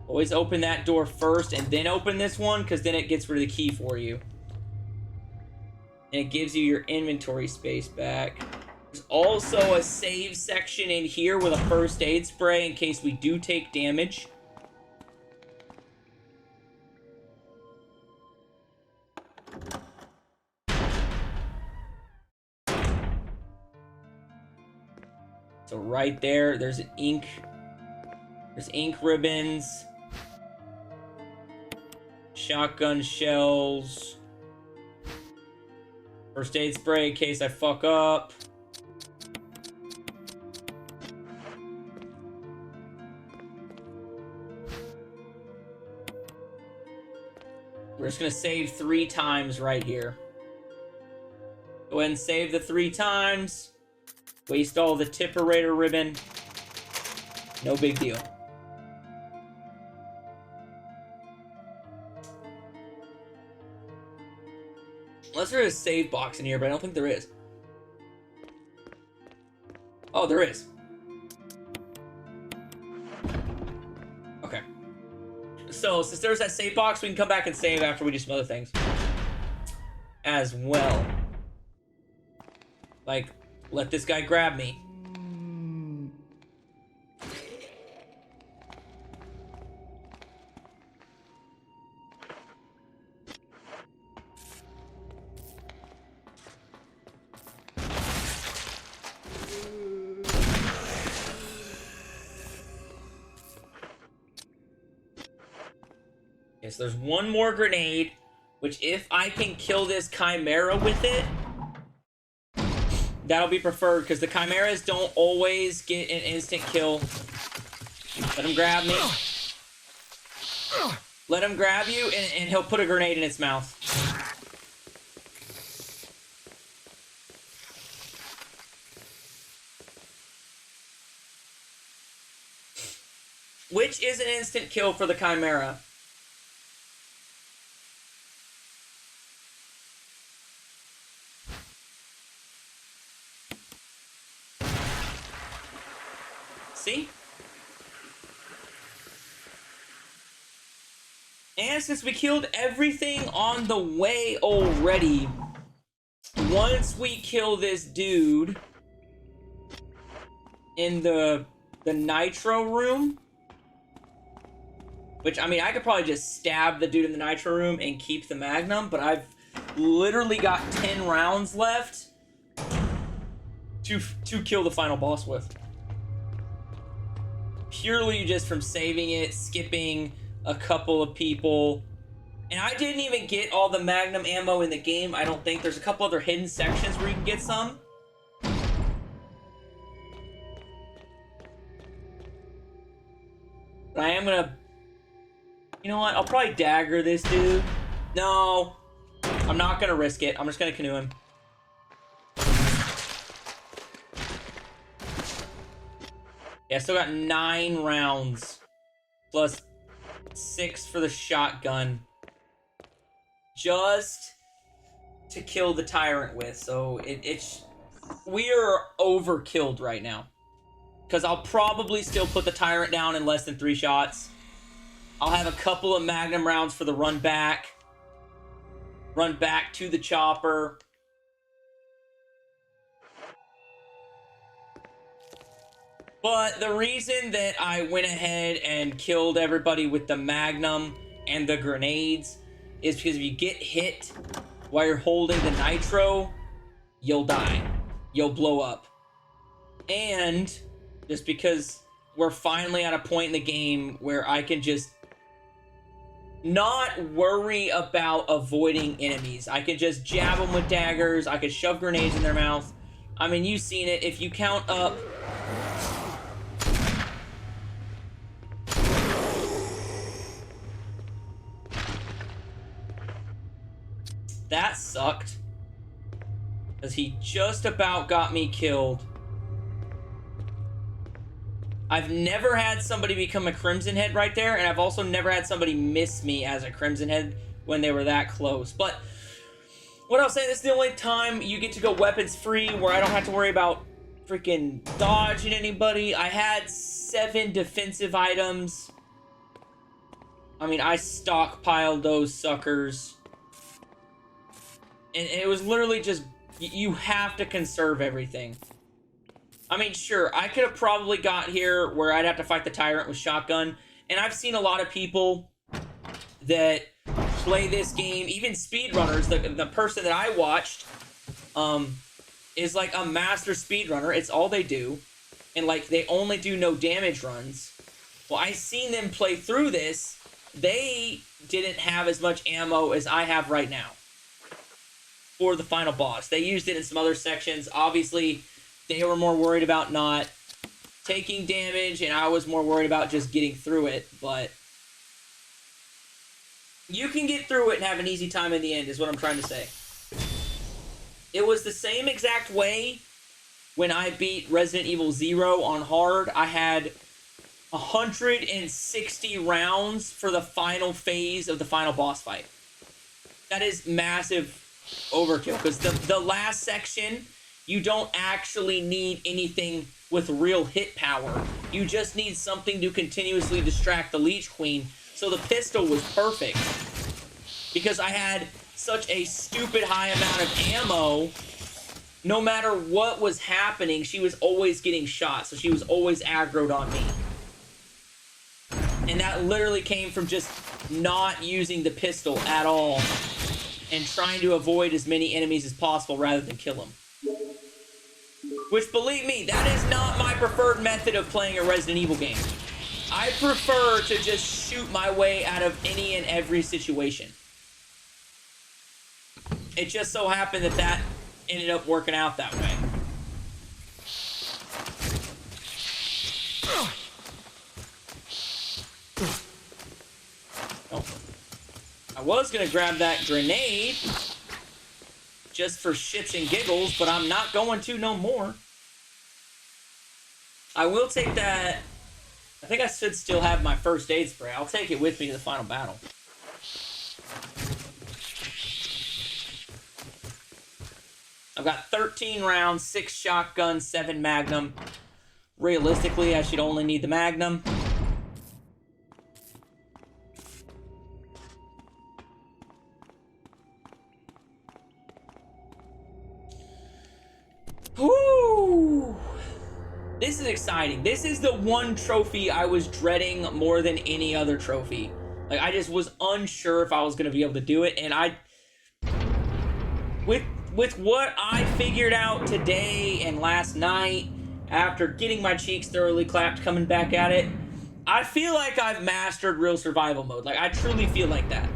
Always open that door first and then open this one, because then it gets rid of the key for you. And it gives you your inventory space back. There's also a save section in here with a first aid spray in case we do take damage. So right there, there's ink. There's ink ribbons. Shotgun shells. First aid spray in case I fuck up. We're just gonna save 3 times right here. Go ahead and save the 3 times. Waste all the Tipperator ribbon. No big deal. Unless there is a save box in here, but I don't think there is. Oh, there is. Okay. So, since there's that save box, we can come back and save after we do some other things. As well. Like, let this guy grab me. Okay, so there's one more grenade, which if I can kill this Chimera with it, that'll be preferred, because the Chimeras don't always get an instant kill. Let him grab me. Let him grab you, and he'll put a grenade in its mouth. Which is an instant kill for the Chimera. See? And since we killed everything on the way already, once we kill this dude in the nitro room, which, I mean, I could probably just stab the dude in the nitro room and keep the Magnum, but I've literally got 10 rounds left to kill the final boss with. Purely just from saving it, skipping a couple of people. And I didn't even get all the Magnum ammo in the game, I don't think. There's a couple other hidden sections where you can get some. But I am gonna... You know what? I'll probably dagger this dude. No. I'm not gonna risk it. I'm just gonna canoe him. Yeah, I still got 9 rounds. Plus 6 for the shotgun. Just to kill the tyrant with. So it's... We are overkilled right now. Because I'll probably still put the tyrant down in less than 3 shots. I'll have a couple of Magnum rounds for the run back. Run back to the chopper. But the reason that I went ahead and killed everybody with the Magnum and the grenades is because if you get hit while you're holding the nitro, you'll die. You'll blow up. And just because we're finally at a point in the game where I can just not worry about avoiding enemies. I could just jab them with daggers. I could shove grenades in their mouth. I mean, you've seen it. If you count up... That sucked. Because he just about got me killed. I've never had somebody become a Crimson Head right there, and I've also never had somebody miss me as a Crimson Head when they were that close. But what I'll say, this is the only time you get to go weapons free where I don't have to worry about freaking dodging anybody. I had 7 defensive items. I mean, I stockpiled those suckers. And it was literally just, you have to conserve everything. I mean, sure, I could have probably got here where I'd have to fight the tyrant with shotgun. And I've seen a lot of people that play this game, even speedrunners. The person that I watched is like a master speedrunner. It's all they do. And like, they only do no damage runs. Well, I seen them play through this. They didn't have as much ammo as I have right now for the final boss. They used it in some other sections. Obviously, they were more worried about not taking damage, and I was more worried about just getting through it, but You can get through it and have an easy time in the end, is what I'm trying to say. It was the same exact way when I beat Resident Evil 0 on hard. I had 160 rounds for the final phase of the final boss fight. That is massive overkill, because the last section, you don't actually need anything with real hit power. You just need something to continuously distract the Leech Queen. So the pistol was perfect, because I had such a stupid high amount of ammo. No matter what was happening, she was always getting shot, so she was always aggroed on me. And that literally came from just not using the pistol at all and trying to avoid as many enemies as possible rather than kill them. Which, believe me, that is not my preferred method of playing a Resident Evil game. I prefer to just shoot my way out of any and every situation. It just so happened that that ended up working out that way. Oh. I was gonna grab that grenade just for shits and giggles, but I'm not going to no more. I will take that. I think I should still have my first aid spray. I'll take it with me to the final battle. I've got 13 rounds, 6 shotgun, 7 magnum. Realistically, I should only need the magnum. Woo! This is exciting. This is the one trophy I was dreading more than any other trophy. Like, I just was unsure if I was going to be able to do it, and with what I figured out today and last night, after getting my cheeks thoroughly clapped coming back at it, I feel like I've mastered real survival mode. Like, I truly feel like that.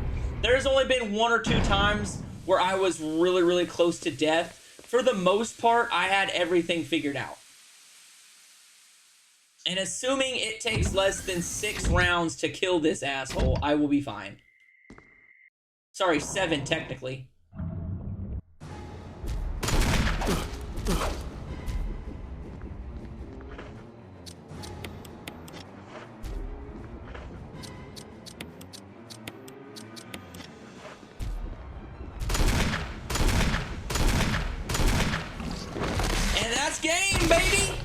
There's only been 1 or 2 times where I was really, really close to death. For the most part, I had everything figured out. And assuming it takes less than 6 rounds to kill this asshole, I will be fine. Sorry, 7 technically. And that's game, baby!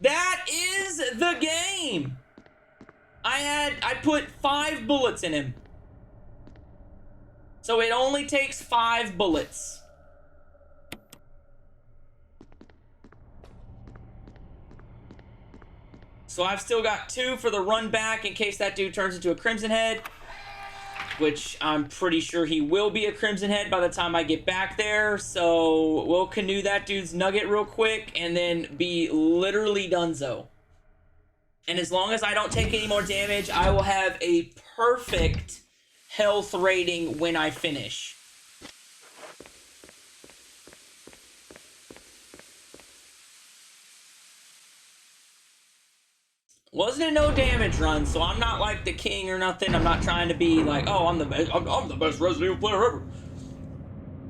That is the game! I put 5 bullets in him. So it only takes 5 bullets. So I've still got 2 for the run back in case that dude turns into a Crimson Head, which I'm pretty sure he will be a Crimson Head by the time I get back there. So we'll canoe that dude's nugget real quick and then be literally donezo. And as long as I don't take any more damage, I will have a perfect health rating when I finish. Wasn't a no damage run, so I'm not like the king or nothing. I'm not trying to be like, oh, I'm the best Resident Evil player ever.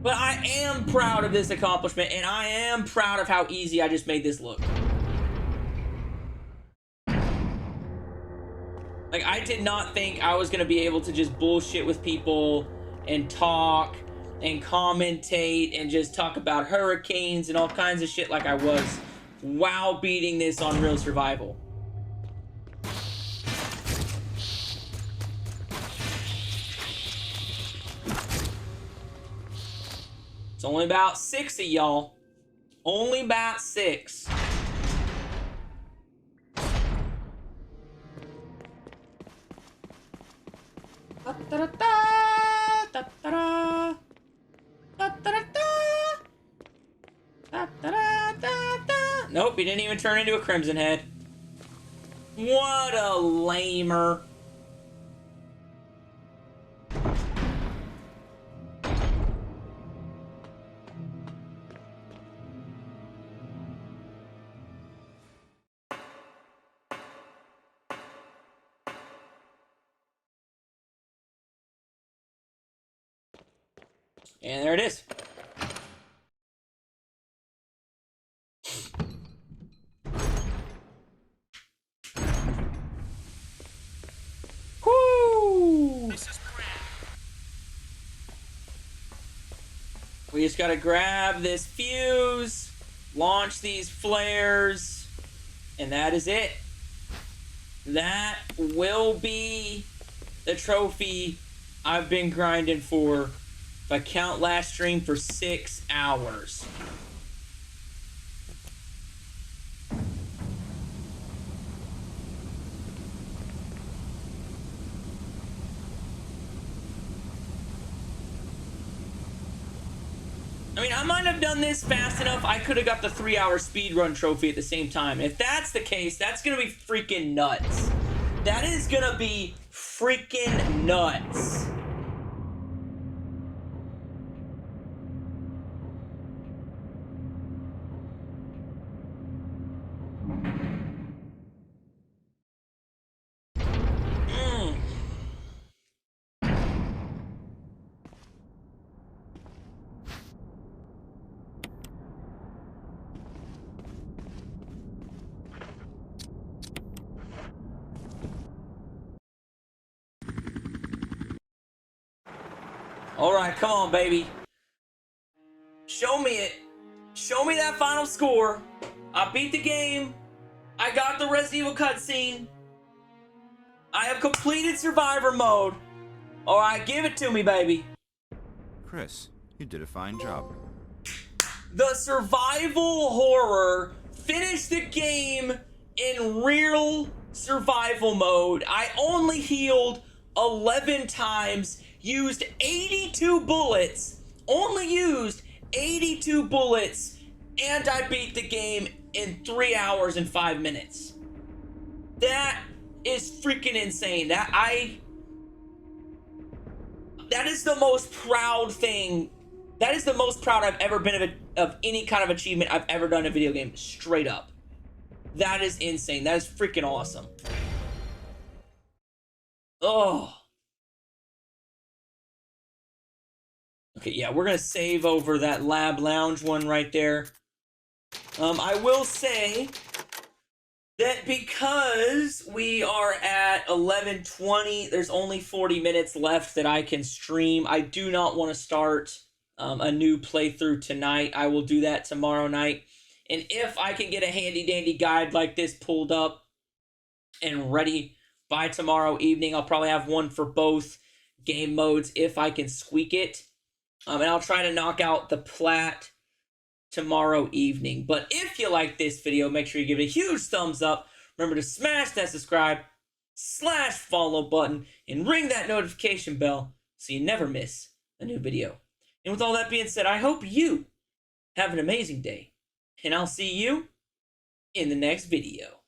But I am proud of this accomplishment, and I am proud of how easy I just made this look. Like, I did not think I was going to be able to just bullshit with people and talk and commentate and just talk about hurricanes and all kinds of shit like I was while beating this on real survival. It's only about 6 of y'all. Only about 6. Nope, he didn't even turn into a Crimson Head. What a lamer. And there it is. Woo! We just gotta grab this fuse, launch these flares, and that is it. That will be the trophy I've been grinding for, if I count last stream, for 6 hours. I mean, I might have done this fast enough. I could have got the 3-hour speedrun trophy at the same time. If that's the case, that's gonna be freaking nuts. That is gonna be freaking nuts. All right, come on, baby. Show me it. Show me that final score. I beat the game. I got the Resident Evil cutscene. I have completed Survivor mode. All right, give it to me, baby. Chris, you did a fine job. The survival horror finished the game in real survival mode. I only healed 11 times, used 82 bullets, only used 82 bullets, and I beat the game in 3 hours and 5 minutes. That is freaking insane. That is the most proud thing. That is the most proud I've ever been of any kind of achievement I've ever done in a video game, straight up. That is insane. That is freaking awesome. Oh. Okay, yeah, we're gonna save over that Lab Lounge one right there. I will say that because we are at 11:20, there's only 40 minutes left that I can stream. I do not want to start a new playthrough tonight. I will do that tomorrow night. And if I can get a handy dandy guide like this pulled up and ready by tomorrow evening, I'll probably have one for both game modes if I can squeak it. And I'll try to knock out the plat tomorrow evening. But if you like this video, make sure you give it a huge thumbs up. Remember to smash that subscribe/follow button and ring that notification bell so you never miss a new video. And with all that being said, I hope you have an amazing day. And I'll see you in the next video.